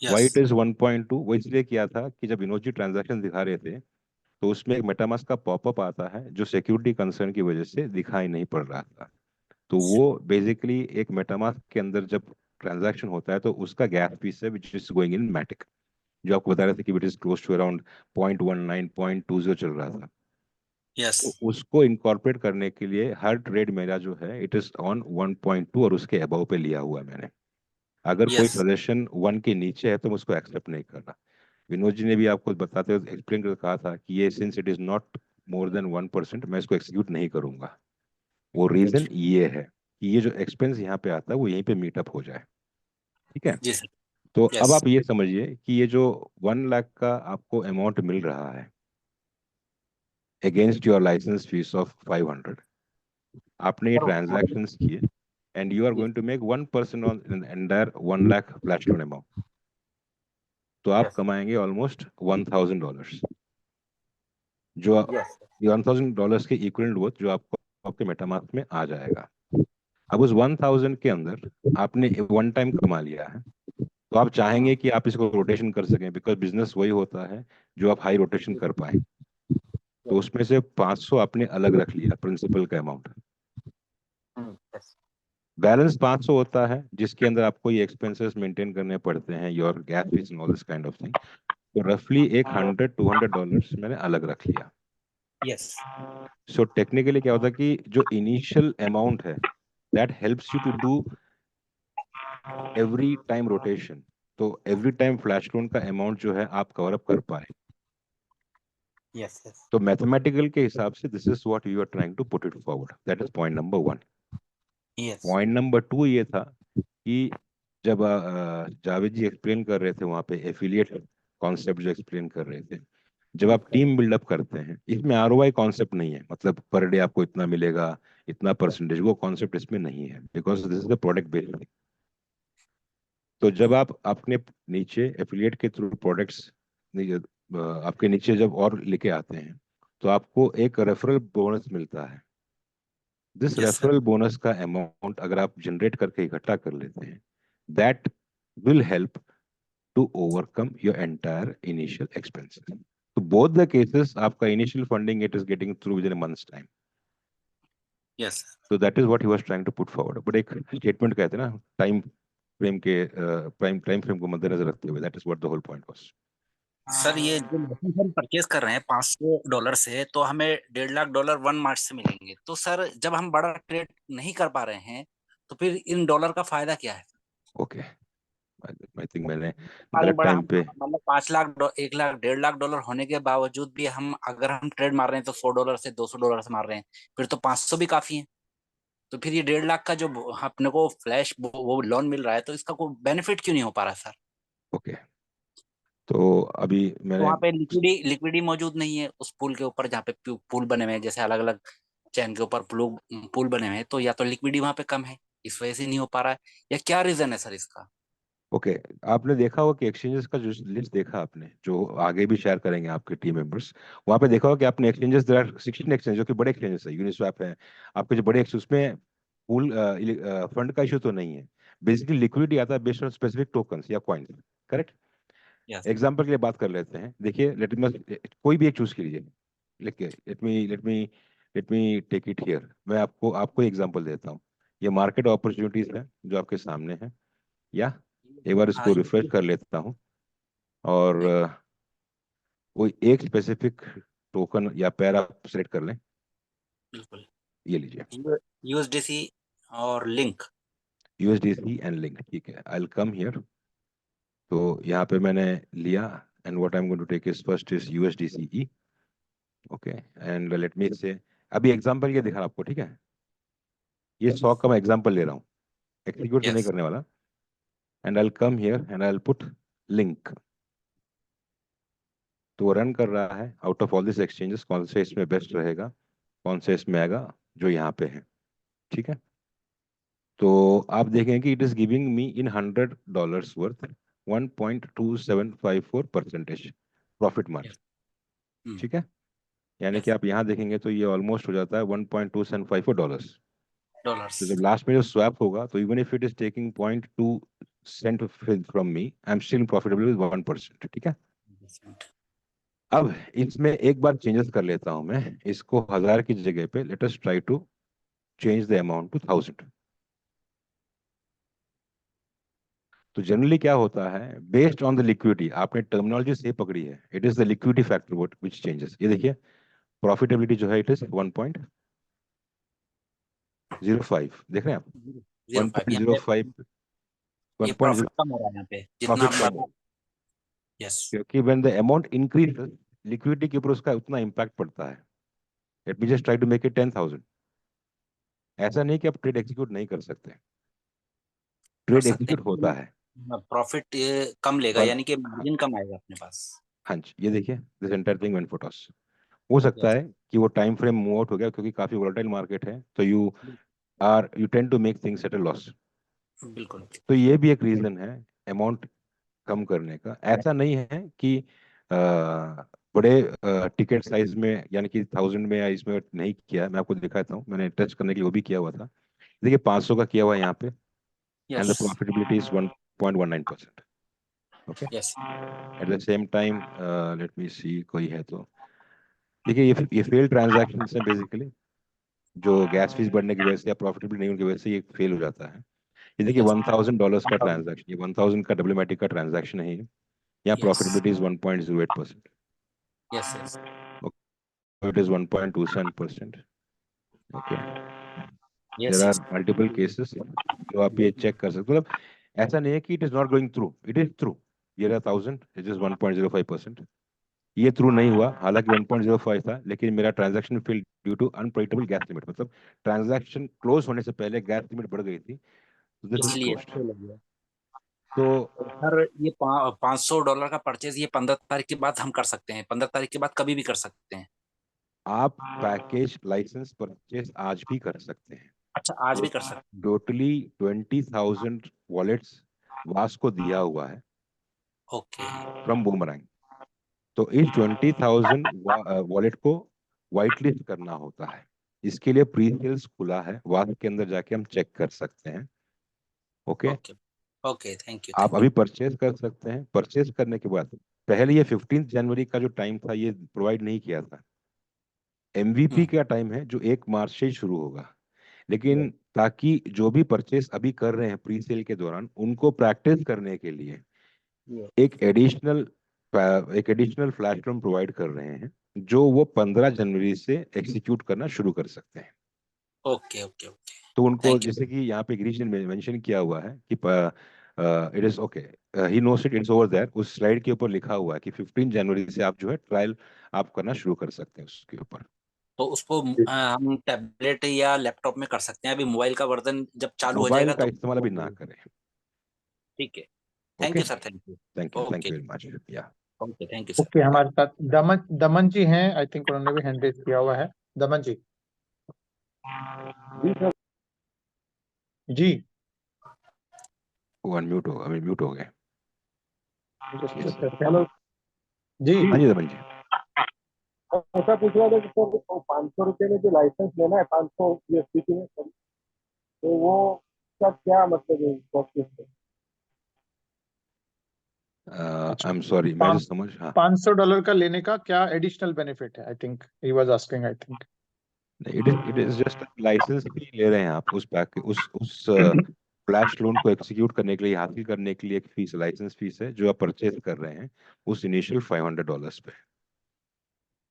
Why yes. It is 1.2, वो इसलिए किया था कि जब विनोद जी ट्रांजैक्शन दिखा रहे थे तो उसमें एक मेटामास्क का पॉपअप आता है जो सिक्योरिटी कंसर्न की वजह से दिखाई नहीं पड़ रहा था। तो वो बेसिकली एक मेटामास्क के अंदर जब ट्रांजैक्शन होता है तो उसका गैस फीस है विच इज गोइंग इन मैटिक, जो आपको बता रहे थे कि it is close to around 0.19 0.20 चल रहा था। यस। तो उसको इनकॉर्पोरेट करने के लिए हर ट्रेड मेरा जो है इट इज ऑन 1.2 और उसके अबव पे लिया हुआ है मैंने। अगर कोई यस। सजेशन 1 के नीचे है तो मैं उसको एक्सेप्ट नहीं कर रहा। विनोद जी ने भी आपको बताते हुए एक्सप्लेन कर कहा था कि ये since it is not more than 1%, मैं इसको एक्सिक्यूट नहीं करूंगा। वो रीजन ये है कि ये जो एक्सपेंस यहाँ पे आता है वो यहीं पे मीटअप हो जाए। ठीक है, जी सर। तो अब यस। आप ये समझिए कि ये जो 1 लाख का आपको अमाउंट मिल रहा है against your license fees of 500, आपने ये ट्रांजैक्शंस किए and you are going to make 1% on entire 1 lakh flash loan amount. तो आप Yes. कमाएंगे ऑलमोस्ट $1,000, जो Yes. $1,000 के इक्विवेलेंट वर्थ जो आपको आपके मेटामास्क में आ जाएगा। अब उस 1,000 के अंदर आपने वन टाइम कमा लिया है, तो आप चाहेंगे कि आप इसको रोटेशन कर सकें, बिकॉज बिजनेस वही होता है जो आप हाई रोटेशन कर पाए। तो उसमें से 500 आपने अलग रख लिया प्रिंसिपल का अमाउंट। Yes. बैलेंस 500 होता है जिसके अंदर आपको ये एक्सपेंसेस मेंटेन करने पड़ते हैं, your gas fees and all this kind of thing. तो रफली एक $100-200 मैंने अलग रख लिया। यस सो टेक्निकली क्या होता है कि जो इनिशियल अमाउंट है that helps you to do every time rotation, तो एवरी टाइम फ्लैश लोन का अमाउंट जो है आप कवर अप कर पाए। यस यस तो मैथमेटिकल के हिसाब से this is what you are trying to put it forward, that is point number 1। Yes point number 2 ये था कि जब जावेद जी एक्सप्लेन कर रहे थे वहाँ पे एफिलिएट कॉन्सेप्ट जो एक्सप्लेन कर रहे थे, जब आप टीम बिल्डअप करते हैं इसमें आरओआई कॉन्सेप्ट नहीं है, मतलब पर डे आपको इतना मिलेगा, इतना परसेंटेज, वो कॉन्सेप्ट इसमें नहीं है, because this is the product based. तो जब आप अपने नीचे एफिलिएट के थ्रू प्रोडक्ट्स आपके नीचे जब और लेके आते हैं तो आपको एक रेफरल बोनस मिलता है। This yes sir referral bonus का अमाउंट अगर आप जनरेट करके इकट्ठा कर लेते हैं, that will help to overcome your entire initial expenses. तो बोथ द केसेस आपका initial funding it is getting through within a months time. Yes तो that is what he was trying to put forward. But एक statement कहते हैं ना time frame के time frame को मद्देनजर रखते हुए, that is what the whole point was. Sir ये जो लाइसेंस हम परचेज कर रहे हैं $500 से, तो हमें $1.5 लाख 1 मार्च से मिलेंगे। तो सर जब हम बड़ा ट्रेड नहीं कर पा रहे हैं तो फिर इन डॉलर का फायदा क्या है? ओके, आई थिंक मैंने सारे गलत बड़ा टाइम हम पे मतलब 5 लाख 1 लाख $1.5 लाख होने के बावजूद भी हम अगर हम ट्रेड मार रहे हैं तो $100 से $200 से मार रहे हैं, फिर तो 500 भी काफी है। तो फिर ये 1.5 लाख का जो अपने को फ्लैश वो लोन मिल रहा है, तो इसका कोई बेनिफिट क्यों नहीं हो पा रहा सर? ओके, तो अभी तो मैंने वहाँ पे लिक्विडी मौजूद नहीं है उस पुल के ऊपर जहाँ पे पुल बने हुए हैं, जैसे अलग अलग चैन के ऊपर पुल बने हुए हैं, तो या तो लिक्विडी वहाँ पे कम है इस वजह से नहीं हो पा रहा है, या क्या रीजन है सर इसका? ओके, आपने देखा होगा कि एक्सचेंजेस का जो लिस्ट देखा आपने, जो आगे भी शेयर करेंगे आपके टीम मेंबर्स, वहाँ पे देखा होगा कि आपने एक्सचेंजेस, देयर आर 16 एक्सचेंज जो कि बड़े एक्सचेंजेस है, यूनिस्वैप है, आपके जो बड़े एक्सचेंज, उसमें पूल फंड का इशू तो नहीं है। बेसिकली लिक्विडिटी आता है बेस्ड ऑन स्पेसिफिक टोकन्स या कॉइन्स, करेक्ट? यस एग्जाम्पल के लिए बात कर लेते हैं, देखिए लेट मी कोई भी एक चूज कीजिए, let me take it here. मैं आपको एग्जांपल देता हूँ। ये मार्केट अपॉर्चुनिटीज है जो आपके सामने है, या एक बार हाँ इसको रिफ्रेश कर लेता हूँ और कोई एक स्पेसिफिक टोकन या पेयर आप सेलेक्ट कर लें। बिल्कुल ये लीजिए यूएसडीसी और लिंक। USDC एंड लिंक, ठीक है, आई विल कम हियर। तो यहाँ पे मैंने लिया and what I am going to take is first is USDCE, okay, and let me say अभी एग्जांपल ये दिखा आपको, ठीक है? ये 100 का मैं एग्जांपल ले रहा हूँ, एक्सिक्यूट तो नहीं यस करने वाला। And I will come here and I will put link. तो वो रन कर रहा है out of all this exchanges कौन से इसमें बेस्ट रहेगा, कौन से इसमें आएगा, जो यहाँ पे है, ठीक है? तो आप देखेंगे कि it is giving me in $100 worth 1.2754% profit margin, ठीक है? यानी कि यस आप यहाँ देखेंगे तो ये ऑलमोस्ट हो जाता है $1.2754। डॉलर्स। तो जब लास्ट में जो स्वैप होगा, तो even if it is taking 0.2 Saint from me, I am still profitable with 1%, ठीक है? अब इसमें एक बार चेंजेस कर लेता हूं मैं, इसको 1000 की जगह पे let us try to change the amount to 1000। तो जनरली क्या होता है, बेस्ड ऑन द लिक्विडिटी, आपने टर्मिनोलॉजी से पकड़ी है, it is the liquidity factor what which changes. ये देखिए प्रॉफिटेबिलिटी जो है इट इज 1.05, देख रहे हैं आप? 0.05 यहाँ पे 1.05, ये 1.0 प्रॉफिट कम हो रहा है यहाँ पे जितना प्रॉफिट कम बड़ा। हो, यस क्योंकि when the amount increase liquidity के ऊपर उसका उतना इम्पैक्ट पड़ता है। Let me just try to make it 10,000। ऐसा नहीं कि आप ट्रेड एग्जीक्यूट नहीं कर सकते, कर ट्रेड सकते एग्जीक्यूट हैं, होता लेकिन है। प्रॉफिट कम लेगा, पर यानी कि हाँ, मार्जिन कम आएगा अपने पास। हाँ जी, ये देखिए this entire thing went for toss. हो सकता यस है कि वो टाइम फ्रेम मूव आउट हो गया क्योंकि काफी वोलेटाइल मार्केट है, तो you tend to make things at a loss. बिल्कुल। तो ये भी एक रीजन है अमाउंट कम करने का। ऐसा नहीं है कि बड़े टिकट साइज में यानी कि 1000 में या इसमें नहीं किया। मैं आपको दिखाता हूँ, मैंने टच करने के लिए वो भी किया हुआ था। देखिए 500 का किया हुआ है यहाँ पे, and the yes profitability is 1.19%। Okay, yes at the same time let me see कोई है तो देखिए ये फेल ट्रांजैक्शन है बेसिकली, जो गैस फीस बढ़ने की वजह से या प्रॉफिटेबल नहीं होने की वजह से ये फेल हो जाता है। ये देखिए यस $1000 का ट्रांजैक्शन, ये 1000 का डब्ल्यूमेटिक का ट्रांजैक्शन है ये। यहाँ yes profitability is 1.08%, yes yes it is 1.27%। Okay, yes there are yes multiple cases जो आप ये चेक कर सकते हो। मतलब ऐसा नहीं है कि it is not going through, it is through. ये रहा 1000, इट इज 1.05%। ये थ्रू नहीं हुआ, हालांकि 1.05 था, लेकिन मेरा transaction fail due to unpredictable gas limit. मतलब ट्रांजैक्शन क्लोज होने से पहले गैस लिमिट बढ़ गई थी, तो दिस इज इसलिए क्लोज्ड। फेल हो गया। तो सर ये $500 का परचेज ये 15 तारीख के बाद हम कर सकते हैं, 15 तारीख के बाद कभी भी कर सकते हैं। आप पैकेज लाइसेंस परचेज आज भी कर सकते हैं। अच्छा आज भी कर सकते हैं। टोटली 20,000 वॉलेट्स वास को दिया हुआ है ओके फ्रॉम बूमरैंग। तो इस 20,000 वॉलेट को वाइट लिस्ट करना होता है। इसके लिए प्री सेल्स खुला है, वास के अंदर जाके हम चेक कर सकते हैं। Okay, okay okay thank you आप थैंक अभी परचेज कर सकते हैं। परचेज करने के बाद पहले ये 15 जनवरी का जो टाइम था ये प्रोवाइड नहीं किया था। MVP you. का टाइम है जो 1 मार्च से ही शुरू होगा, लेकिन ताकि जो भी परचेस अभी कर रहे हैं प्री सेल के दौरान उनको प्रैक्टिस करने के लिए एक एडिशनल फ्लैश ड्रम प्रोवाइड कर रहे हैं, जो वो 15 जनवरी से एग्जीक्यूट करना शुरू कर सकते हैं। ओके ओके ओके तो उनको थैंक यू। जैसे कि यहाँ पे गिरीश ने मेंशन किया हुआ है कि it is okay, he knows it, it's over there. उस स्लाइड के ऊपर लिखा हुआ है कि 15 जनवरी से आप जो है ट्रायल आप करना शुरू कर सकते हैं उसके ऊपर। तो उसको हम टैबलेट या लैपटॉप में कर सकते हैं, अभी मोबाइल का वर्जन जब चालू हो मोबाइल जाएगा का तो इस्तेमाल अभी ना करें। ठीक है। Thank okay, you sir thank you. Thank okay you very much. या okay thank you sir. Okay, हमारे साथ दमन दमन जी हैं, आई थिंक उन्होंने भी हैंड रेज किया हुआ है। दमन जी। जी वो अनम्यूट हो, अभी म्यूट हो गए। हेलो जी। हाँ जी दमन जी। ऐसा पूछ रहा था कि सर वो 500 रुपये में जो लाइसेंस लेना है 500 USDT में सर, तो वो का क्या मतलब है प्रोसेस? आई एम सॉरी, मैं जो समझ, हाँ $500 का लेने का क्या एडिशनल बेनिफिट है? I think he was asking, I think. It is just license भी ले रहे हैं आप उस पैक उस फ्लैश लोन को एग्जीक्यूट करने के लिए, हासिल करने के लिए एक फीस, लाइसेंस फीस है जो आप परचेज कर रहे हैं उस इनिशियल $500 पे।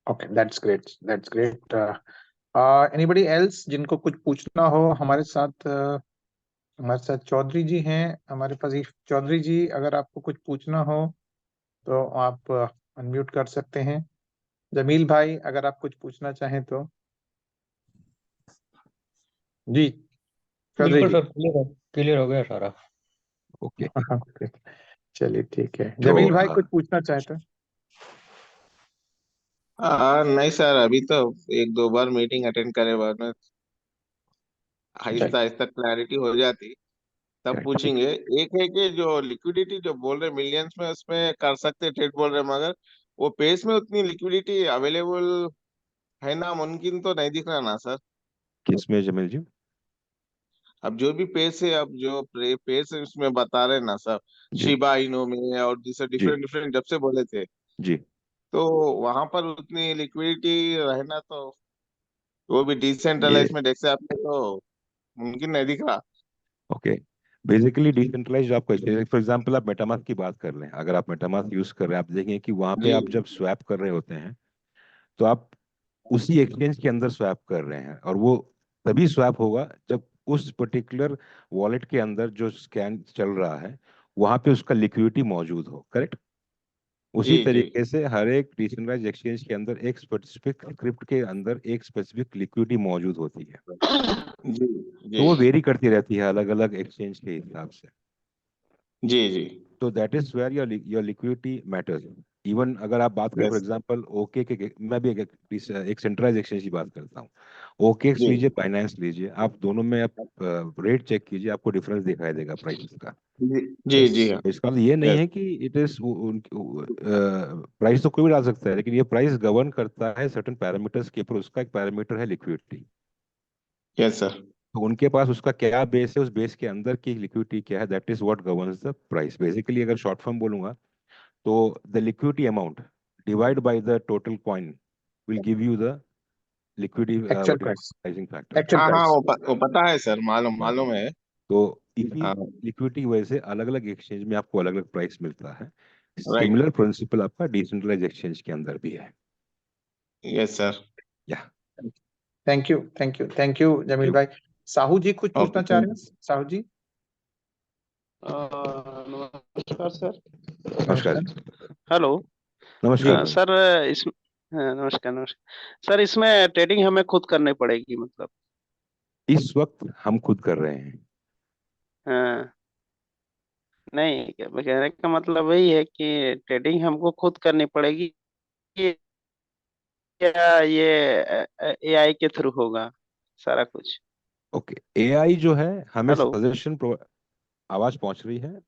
Okay, that's great, that's great. Anybody else जिनको कुछ पूछना हो? हमारे साथ चौधरी जी हैं, हमारे पास चौधरी जी, अगर आपको कुछ पूछना हो तो आप अनम्यूट कर सकते हैं। जमील भाई, अगर आप कुछ पूछना चाहें तो। जी चौधरी बिल्कुल जी। सर, क्लियर हो गया सारा। ओके, ओके, चलिए ठीक है। तो जमील भाई कुछ पूछना चाहे तो। नहीं सर, अभी तो एक दो बार मीटिंग अटेंड करे बाद में आहिस्ता आहिस्ता क्लैरिटी हो जाती, तब पूछेंगे। एक है कि जो लिक्विडिटी जो बोल रहे मिलियंस में, उसमें कर सकते ट्रेड बोल रहे, मगर वो पेस में उतनी लिक्विडिटी अवेलेबल है ना, मुमकिन तो नहीं दिख रहा ना सर। किसमें जमील जी? अब जो भी पेस है, अब जो पेस है उसमें बता रहे ना सर, जी शिबा इनो में और दूसरे जी डिफरेंट डिफरेंट जब से बोले थे, जी। तो वहां पर उतनी लिक्विडिटी रहना तो, वो भी ये डिसेंट्रलाइज में जैसे आपने, तो मुमकिन नहीं दिख रहा। ओके, बेसिकली डिसेंट्रलाइज आपको, फॉर एग्जांपल आप मेटामास्क की बात कर लें, अगर आप मेटामास्क यूज कर रहे हैं, आप देखेंगे कि वहां पे जी आप जब स्वैप कर रहे होते हैं तो आप उसी एक्सचेंज के अंदर स्वैप कर रहे हैं, और वो तभी स्वैप होगा जब उस पर्टिकुलर वॉलेट के अंदर जो स्कैन चल रहा है वहां पे उसका लिक्विडिटी मौजूद हो। करेक्ट? उसी जी जी तरीके से हर एक डिसेंट्रलाइज एक्सचेंज के अंदर एक स्पेसिफिक स्क्रिप्ट के अंदर एक स्पेसिफिक लिक्विडिटी मौजूद होती है, जी तो जी वो वेरी करती रहती है अलग अलग एक्सचेंज के हिसाब से। जी जी तो that is where your liquidity matters. Even अगर आप बात करें फॉर यस एग्जांपल ओके के, मैं भी एक सेंट्रलाइज एक्सचेंज की बात करता हूँ। ओकेक्स जी लीजिए, बाइनेंस लीजिए, आप दोनों में आप रेट चेक कीजिए, आपको डिफरेंस दिखाई देगा प्राइस का। जी जी जी हाँ इसका मतलब ये नहीं यस है कि इट इज प्राइस तो कोई भी डाल सकता है, लेकिन ये प्राइस गवर्न करता है सर्टेन पैरामीटर्स के ऊपर। उसका एक पैरामीटर है लिक्विडिटी। यस सर तो उनके पास उसका क्या बेस है, उस बेस के अंदर की लिक्विडिटी क्या है, that is what governs the price. Basically अगर शॉर्ट फॉर्म बोलूंगा तो the liquidity amount divide by the total coin will give you the liquidity actual what is price, pricing factor. Actual हाँ हाँ प्राइस। वो पता है सर, मालूम हाँ, मालूम है। तो इसी हाँ लिक्विडिटी की वजह से अलग अलग एक्सचेंज में आपको अलग अलग प्राइस मिलता है। राइट सिमिलर प्रिंसिपल आपका डिसेंट्रलाइज एक्सचेंज के अंदर भी है। यस सर या thank you, thank you, thank you Jamil क्यों। भाई। साहू जी कुछ ओके पूछना चाह रहे हैं? साहू जी नमस्कार सर। नमस्कार नमस्कार। जी। हेलो। जी नमस्कार। सर इस नमस्कार नमस्कार सर, इसमें ट्रेडिंग हमें खुद करनी पड़ेगी मतलब? इस वक्त हम खुद कर रहे हैं। हाँ, नहीं कहने का मतलब वही है कि ट्रेडिंग हमको खुद करनी पड़ेगी या ये एआई के थ्रू होगा सारा कुछ? ओके, एआई जो है हमें हेलो। सजेशन, आवाज पहुंच रही है।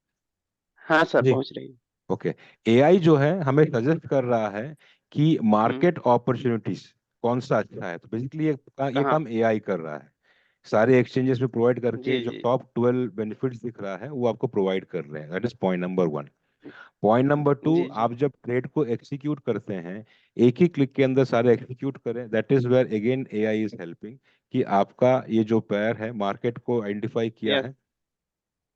हाँ सर, जी पहुंच रही है। ओके, एआई जो है हमें सजेस्ट कर रहा है कि हम्म। मार्केट अपॉर्चुनिटीज कौन सा अच्छा है। तो बेसिकली ये कहाँ? काम एआई कर रहा है। सारे एक्सचेंजेस में प्रोवाइड करके जी जो जी। टॉप 12 बेनिफिट्स दिख रहा है वो आपको प्रोवाइड कर रहे हैं। That is point number 1। Point number 2, जी जी। आप जब ट्रेड को एग्जीक्यूट करते हैं, एक ही क्लिक के अंदर सारे एग्जीक्यूट करें। That is where again AI is helping कि आपका ये जो पेयर है मार्केट को आइडेंटिफाई किया यस। है।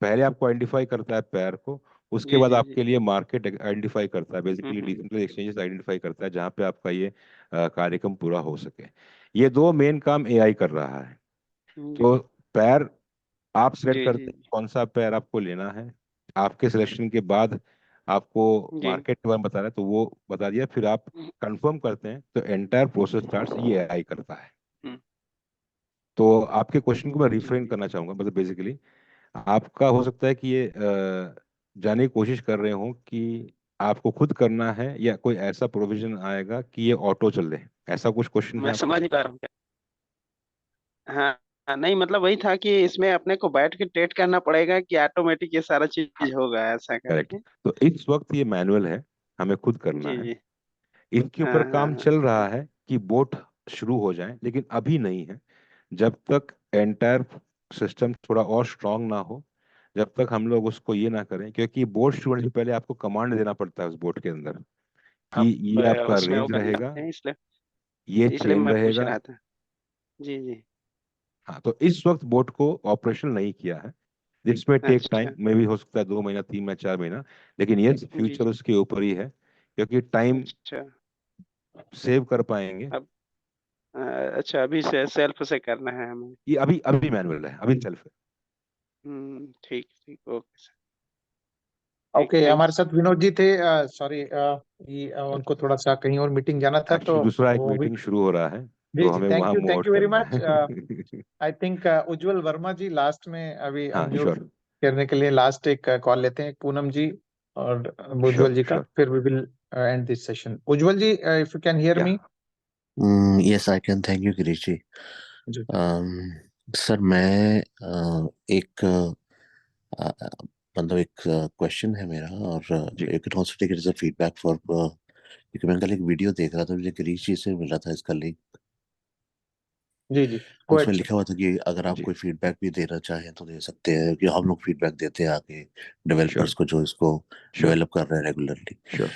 पहले आपको आइडेंटिफाई करता है पेयर को, उसके जी बाद जी जी। आपके लिए मार्केट आइडेंटिफाई करता है। बेसिकली हम्म। डिसेंट्रलाइज एक्सचेंजेस आइडेंटिफाई करता है जहां पे आपका ये कार्यक्रम पूरा हो सके। ये दो मेन काम एआई कर रहा है। जी तो पैर आप सिलेक्ट जी जी करते हैं कौन सा पैर आपको लेना है। आपके सिलेक्शन के बाद आपको जी। मार्केट के बारे में बता रहा है तो वो बता दिया, फिर आप कंफर्म करते हैं तो एंटायर प्रोसेस स्टार्ट्स, ये एआई करता है। हम्म, तो आपके क्वेश्चन को मैं जी रिफ्रेम जी। करना चाहूंगा। मतलब बेसिकली आपका हो सकता है कि ये जानने की कोशिश कर रहे हो कि आपको खुद करना है या कोई ऐसा प्रोविजन आएगा कि ये ऑटो चले, ऐसा कुछ क्वेश्चन है मैं आपका। समझ पा रहा हूँ क्या। हाँ हाँ, नहीं मतलब वही था कि इसमें अपने को बैठ के ट्रेड करना पड़ेगा कि ऑटोमेटिक ये सारा हाँ, चीज होगा ऐसा करेक्ट। करके? तो इस वक्त ये मैनुअल है, हमें खुद करना जी है। जी। इसके ऊपर हाँ हाँ काम हाँ। चल रहा है कि बोट शुरू हो जाए, लेकिन अभी नहीं है। जब तक एंटायर सिस्टम थोड़ा और स्ट्रांग ना हो, जब तक हम लोग उसको ये ना करें, क्योंकि बोट शुरू होने से पहले आपको कमांड देना पड़ता है उस बोट के अंदर कि आप ये आपका उसमें वो रेंज कर रहेगा, सकते हैं, इसलिए ये इसलिए चेन मैं पूछ रहेगा। रहा था। जी जी। हाँ, तो इस वक्त बोट को ऑपरेशन नहीं किया है। दिस में टेक अच्छा। टाइम, में भी हो सकता है 2 महीना, 3 महीना, 4 महीना, लेकिन ये जी फ्यूचर जी। उसके ऊपर ही है, क्योंकि टाइम अच्छा। सेव कर पाएंगे। अब अच्छा, अभी से सेल्फ से करना है हमें? ये अभी अभी मैनुअल है, अभी सेल्फ है। ठीक ठीक, ओके सर। ठीक, ओके, हमारे थैंक्स। साथ विनोद जी थे। सॉरी, उनको थोड़ा सा कहीं और मीटिंग जाना था तो एक्चुअली दूसरा एक वो भी। मीटिंग शुरू हो रहा है, जी तो जी, हमें वहां move thank out you very करना मच। है। I think Ujjwal Verma ji last में अभी हाँ अनम्यूट श्योर, करने के लिए लास्ट एक कॉल लेते हैं, पूनम जी और उज्जवल श्योर जी का, श्योर। फिर we will end this session. Ujjwal ji, if you can hear या me. Yes I can, thank you Girish ji. जी सर मैं एक मतलब एक क्वेश्चन है मेरा, और ji you can also take it as a feedback for, क्योंकि मैं कल एक वीडियो देख रहा था, मुझे गिरीश जी से मिल रहा था इसका लिंक। जी जी, गो उसमें अहेड लिखा हुआ था कि अगर आप जी, कोई फीडबैक भी देना चाहें तो दे सकते हैं, कि हम लोग फीडबैक देते हैं आगे डेवलपर्स श्योर को जो इसको श्योर डेवलप कर रहे हैं रेगुलरली। श्योर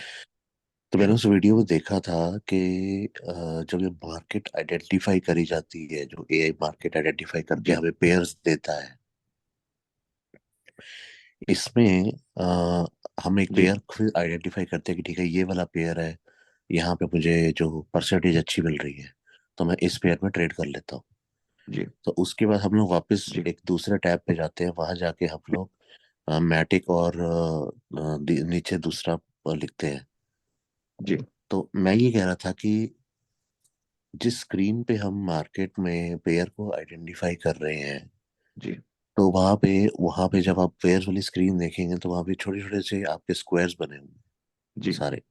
तो मैंने श्योर। उस वीडियो में देखा था कि जब ये मार्केट आइडेंटिफाई करी जाती है, जो एआई मार्केट आइडेंटिफाई करके जी हमें पेयर्स देता है, इसमें हम एक जी पेयर फिर आइडेंटिफाई करते हैं कि ठीक है ये वाला पेयर है, यहाँ पे मुझे जो परसेंटेज अच्छी मिल रही है, तो मैं इस पेयर में ट्रेड कर लेता हूँ। जी तो उसके बाद हम लोग वापस जी एक दूसरे टैब पे जाते हैं, वहां जाके हम लोग मैटिक और नीचे दूसरा लिखते हैं। जी तो मैं ये कह रहा था कि जिस स्क्रीन पे हम मार्केट में पेयर को आइडेंटिफाई कर रहे हैं, जी तो वहां पे जब आप पेयर वाली स्क्रीन देखेंगे तो वहां पे छोटे छोटे से आपके स्क्वायर्स बने हुए हैं जी सारे।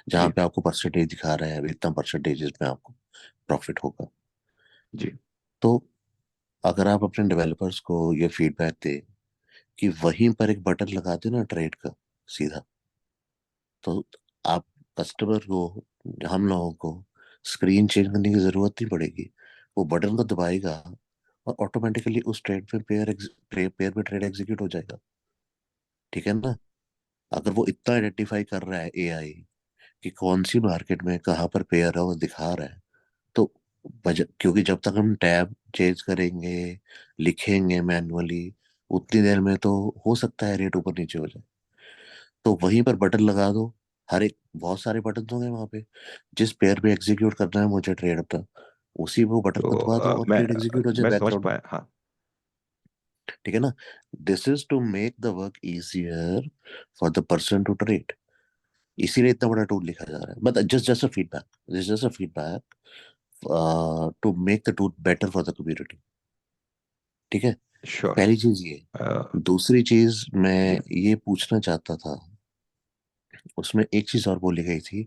जहाँ जी पे आपको परसेंटेज दिखा रहा है अभी इतना परसेंटेज में आपको प्रॉफिट होगा। जी तो अगर आप अपने डेवलपर्स को ये फीडबैक दे कि वहीं पर एक बटन लगा दे ना ट्रेड का सीधा, तो आप कस्टमर को, हम लोगों को स्क्रीन चेंज करने की जरूरत नहीं पड़ेगी। वो बटन को दबाएगा और ऑटोमेटिकली उस ट्रेड में पेयर में ट्रेड एग्जीक्यूट हो जाएगा। ठीक है ना? अगर वो इतना आइडेंटिफाई कर रहा है एआई कि कौन सी मार्केट में कहाँ पर पेयर है वो दिखा रहा है, तो क्योंकि जब तक हम टैब चेंज करेंगे, लिखेंगे मैनुअली, उतनी देर में तो हो सकता है रेट ऊपर नीचे हो जाए। तो वहीं पर बटन लगा दो, हर एक बहुत सारे बटन होंगे वहां पे, जिस पेयर पे एग्जीक्यूट करना है मुझे ट्रेड अपना, उसी वो बटन को तो दबा दो और ट्रेड एग्जीक्यूट हो जाए मैं समझ बैकग्राउंड में। पाया। हाँ ठीक है ना? This is to make the work easier for the person to trade. इसीलिए इतना बड़ा टूल लिखा जा रहा है, but just just a feedback, this just a feedback to make the tool better for the community. ठीक है? श्योर। पहली चीज ये। दूसरी चीज मैं ये पूछना चाहता था, उसमें एक चीज और बोली गई थी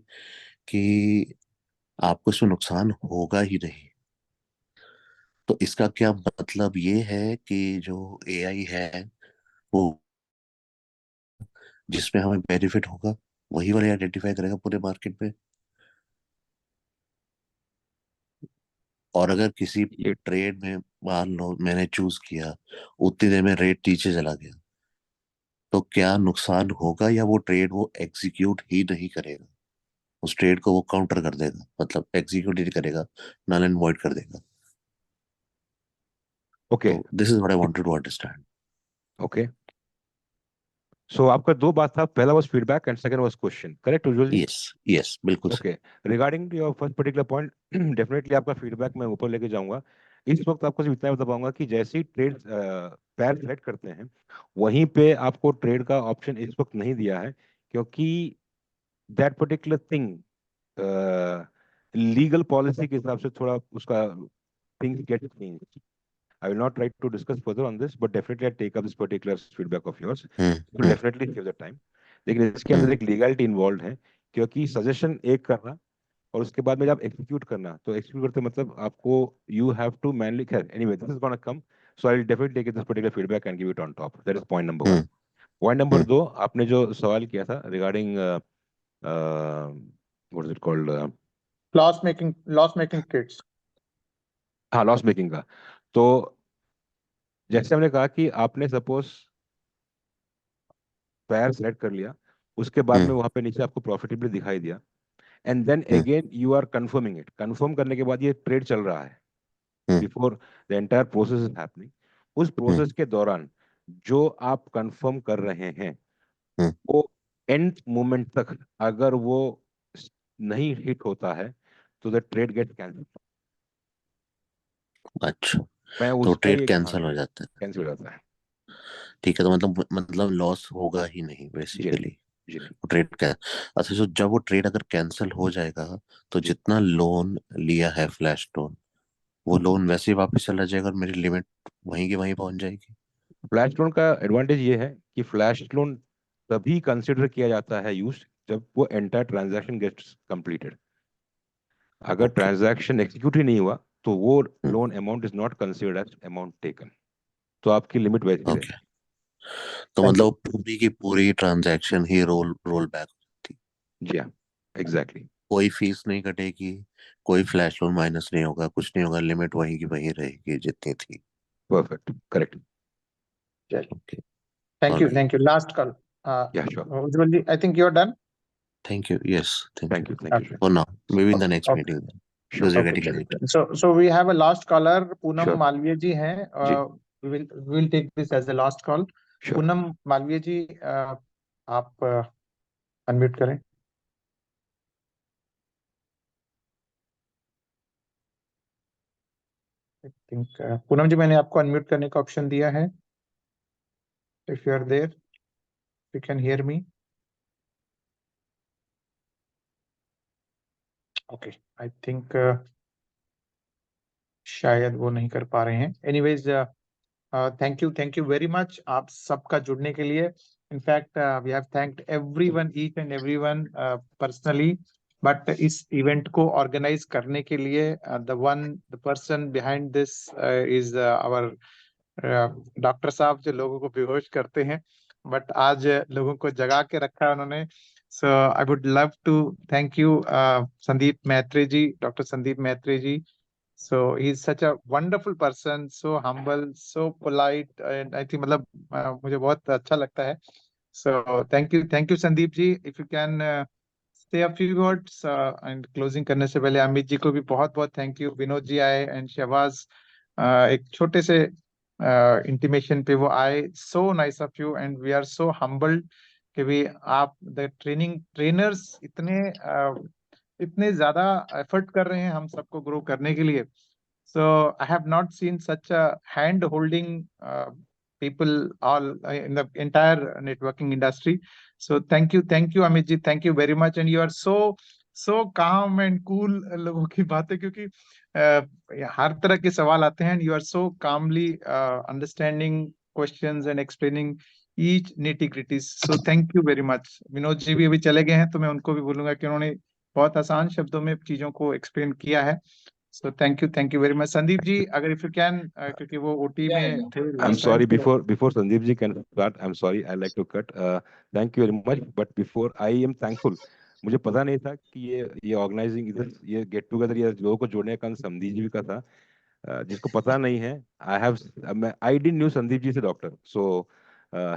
कि आपको इसमें नुकसान होगा ही नहीं। तो इसका क्या मतलब ये है कि जो एआई है वो जिसमें हमें बेनिफिट होगा वही वाले आइडेंटिफाई करेगा पूरे मार्केट में, और अगर किसी ये ट्रेड में मान लो मैंने चूज किया, उतनी देर में रेट नीचे चला गया, तो क्या नुकसान होगा या वो ट्रेड वो एग्जीक्यूट ही नहीं करेगा? उस ट्रेड को वो काउंटर कर देगा, मतलब एग्जीक्यूट ही नहीं करेगा, नल एंड वॉइड कर देगा। ओके तो this is what I wanted to understand. Okay. So आपका दो बात था, पहला was feedback and second was question, correct Ujjwal ji? Yes yes, बिल्कुल सही। Okay. Regarding your first particular point, definitely आपका फीडबैक मैं ऊपर लेके जाऊंगा। इस वक्त आपको सिर्फ इतना बता पाऊंगा कि जैसे ही ट्रेड पैर सेलेक्ट करते हैं, वहीं पे आपको ट्रेड का ऑप्शन इस वक्त नहीं दिया है, क्योंकि that particular thing legal policy के हिसाब से थोड़ा उसका things get change. I will not try to discuss further on this, but definitely I take up this particular feedback of yours. It will hmm definitely save the time. लेकिन इसके अंदर एक legality involve है, क्योंकि suggestion एक करना और उसके बाद में जब एग्जीक्यूट करना, तो एग्जीक्यूट करते मतलब आपको यू हैव टू मैनली, खैर anyway this is gonna come, so I will definitely take this particular feedback and give it on top. That is point number one. Hmm point number hmm दो, आपने जो सवाल किया था regarding what is it called, loss making trades. हाँ loss making का। तो जैसे हमने कहा कि आपने सपोज पैर सेलेक्ट कर लिया, उसके बाद में हम्म वहां पे नीचे आपको प्रॉफिटेबल दिखाई दिया, and then hmm again you are confirming it. Confirm करने के बाद ये ट्रेड चल रहा है, hmm before the entire process is happening. उस हम्म प्रोसेस के दौरान जो आप कंफर्म कर रहे हैं, हम्म, वो एंड मोमेंट तक अगर वो नहीं हिट होता है, तो द ट्रेड गेट कैंसिल। अच्छा, मैं तो उसका ट्रेड ही, हाँ, कैंसिल हो जाता है। कैंसिल हो जाता है। ठीक है, तो मतलब लॉस होगा ही नहीं जी नहीं, बेसिकली। जी नहीं। ट्रेड का, अच्छा, तो जब वो ट्रेड अगर कैंसिल हो जाएगा, तो जितना लोन लिया है फ्लैश लोन, वो लोन वैसे ही वापस चला जाएगा और मेरी लिमिट वहीं की वहीं पहुंच जाएगी। फ्लैश लोन का एडवांटेज ये है कि फ्लैश लोन तभी कंसिडर किया जाता है यूज, जब वो एंटायर ट्रांजैक्शन गेट्स कंप्लीटेड। अगर ओके। ट्रांजैक्शन एग्जीक्यूट ही नहीं हुआ, तो वो hmm loan amount is not considered as amount taken, तो आपकी लिमिट वैसी ही ओके, रहेगी। तो थैंक यू। मतलब पूरी की पूरी ट्रांजैक्शन ही रोल बैक होती, जी हाँ, एग्जैक्टली। कोई फीस नहीं कटेगी, कोई फ्लैश लोन माइनस नहीं होगा, कुछ नहीं होगा, लिमिट वहीं की वहीं रहेगी जितनी थी। Perfect, correct. चलिए, okay, alright, thank you. Last call, या sure. Ujjwal ji, I think you are done. Thank you, yes, thank thank you you, thank you Okay. For now, maybe in the Okay. Next Okay. Meeting, sure, because we're Okay. getting चलिए, late. so we have a last caller, Poonam sure Malviya ji हैं। जी, We will take this as the last call. श्योर। पूनम मालवीय जी, आप unmute करें। I think Poonam जी, मैंने आपको unmute करने का ऑप्शन दिया है। If you are there, you can hear me. Okay, I think शायद वो नहीं कर पा रहे हैं। Anyways, thank you very much आप सबका जुड़ने के लिए। In fact, we have thanked everyone, each and everyone personally. But इस event को organize करने के लिए the person behind this is our doctor साहब, जो लोगों को बेहोश करते हैं, बट आज लोगों को जगा के रखा है उन्होंने. So I would love to thank you Sandeep Maitri ji, doctor Sandeep Maitri ji. So he's such a wonderful person, so humble, so polite, and I think मतलब मुझे बहुत अच्छा लगता है. So thank you Sandeep ji. If you can say a few words and closing करने से पहले अमित जी को भी बहुत बहुत थैंक यू. विनोद जी आए एंड शहबाज एक छोटे से इंटीमेशन पे वो आए. So nice of you and we are so humbled कि भी आप द ट्रेनर्स इतने ज्यादा एफर्ट कर रहे हैं हम सबको ग्रो करने के लिए. So I have not seen such a hand-holding people all in the entire networking industry. So thank you, Amit ji, thank you very much, and you are so calm and cool. लोगों की बातें क्योंकि हर तरह के सवाल आते हैं, and you are so calmly understanding questions and explaining each nitty-gritties. So thank you very much. Vinod ji भी अभी चले गए हैं, तो मैं उनको भी बोलूंगा कि उन्होंने बहुत आसान शब्दों में चीजों को एक्सप्लेन किया है. So thank you very much. Sandeep ji, अगर if you can, क्योंकि वो OT में थे I'm last sorry, time, so before Sandeep ji can start, I'm sorry, I like to cut. Thank you very much, but before I am thankful. मुझे पता नहीं था कि ये ऑर्गेनाइजिंग इधर ये गेट टुगेदर ये लोगों को जोड़ने का काम संदीप जी का था. जिसको पता नहीं है, I didn't knew Sandeep ji से doctor. So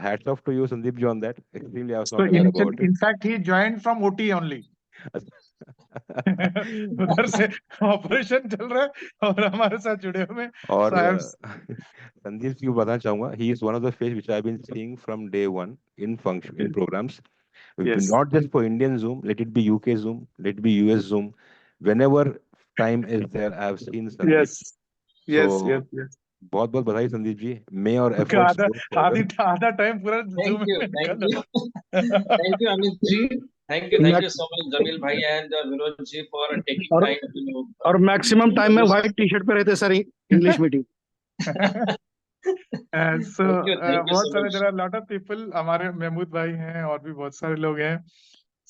hats off to you Sandeep ji on that. Extremely I was not aware about it. in fact he joined from OT only. उधर से ऑपरेशन चल रहा है और हमारे साथ जुड़े हुए. और So I have Sandeep ji को बताना चाहूंगा, he is one of the face which I've been seeing from day one in programs. Yes. Not just for Indian Zoom, let it be UK Zoom, let it be US Zoom. Whenever time is there, I have seen Sandeep. yes. बहुत बहुत बधाई Sandeep ji. May your उनका efforts आधा time पूरा Zoom में निकल रहा है. Thank you, Amit ji. Thank you so much, Jamil bhai and Vinod ji for taking time. और मैक्सिमम टाइम में व्हाइट टी शर्ट पे रहते sir English meeting. So Thank you बहुत so सारे much. there are a lot of people, हमारे महमूद भाई हैं और भी बहुत सारे लोग हैं.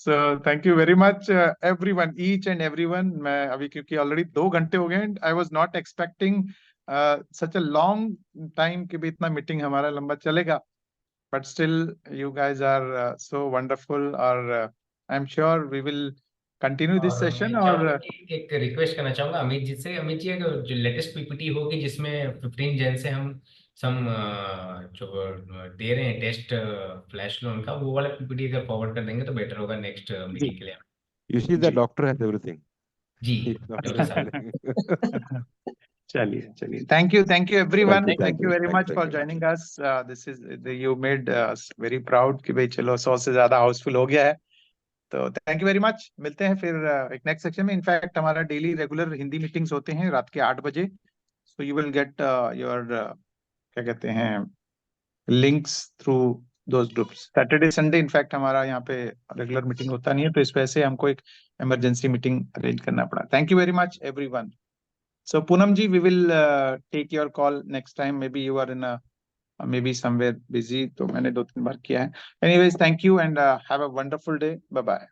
So thank you very much everyone, each and everyone. मैं अभी क्योंकि ऑलरेडी 2 घंटे हो गए and I was not expecting such a long time कि भी इतना मीटिंग हमारा लंबा चलेगा. But still you guys are so wonderful और I'm sure we will continue this और session. मैं और चाहूंगा कि एक रिक्वेस्ट करना चाहूंगा अमित जी से. अमित जी, अगर जो लेटेस्ट पीपीटी होगी जिसमें 15 जन से हम जो दे रहे हैं टेस्ट फ्लैश लोन का, वो वाला पीपीटी अगर फॉरवर्ड कर देंगे तो बेटर होगा नेक्स्ट मीटिंग के लिए. You see the doctor has everything. जी He's not डॉक्टर साहब. everything. चलिए thank you everyone. Thank you very much for you. joining us. This is you made us very proud कि भाई चलो 100 से ज्यादा हाउसफुल हो गया है. तो थैंक यू वेरी मच. मिलते हैं फिर एक नेक्स्ट सेक्शन में. इनफैक्ट हमारा डेली रेगुलर हिंदी मीटिंग्स होते हैं रात के 8 बजे. So you will get your क्या कहते हैं links through those groups. Saturday Sunday in fact हमारा यहाँ पे रेगुलर मीटिंग होता नहीं है, तो इस वजह से हमको एक इमरजेंसी मीटिंग अरेंज करना पड़ा. Thank you very much everyone. So Poonam ji, we will take your call next time. Maybe you are in maybe somewhere busy. तो मैंने 2-3 बार किया है. Anyways, thank you and have a wonderful day. Bye bye.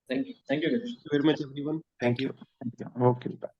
Thank you very much, everyone. Thank you. Okay. Bye.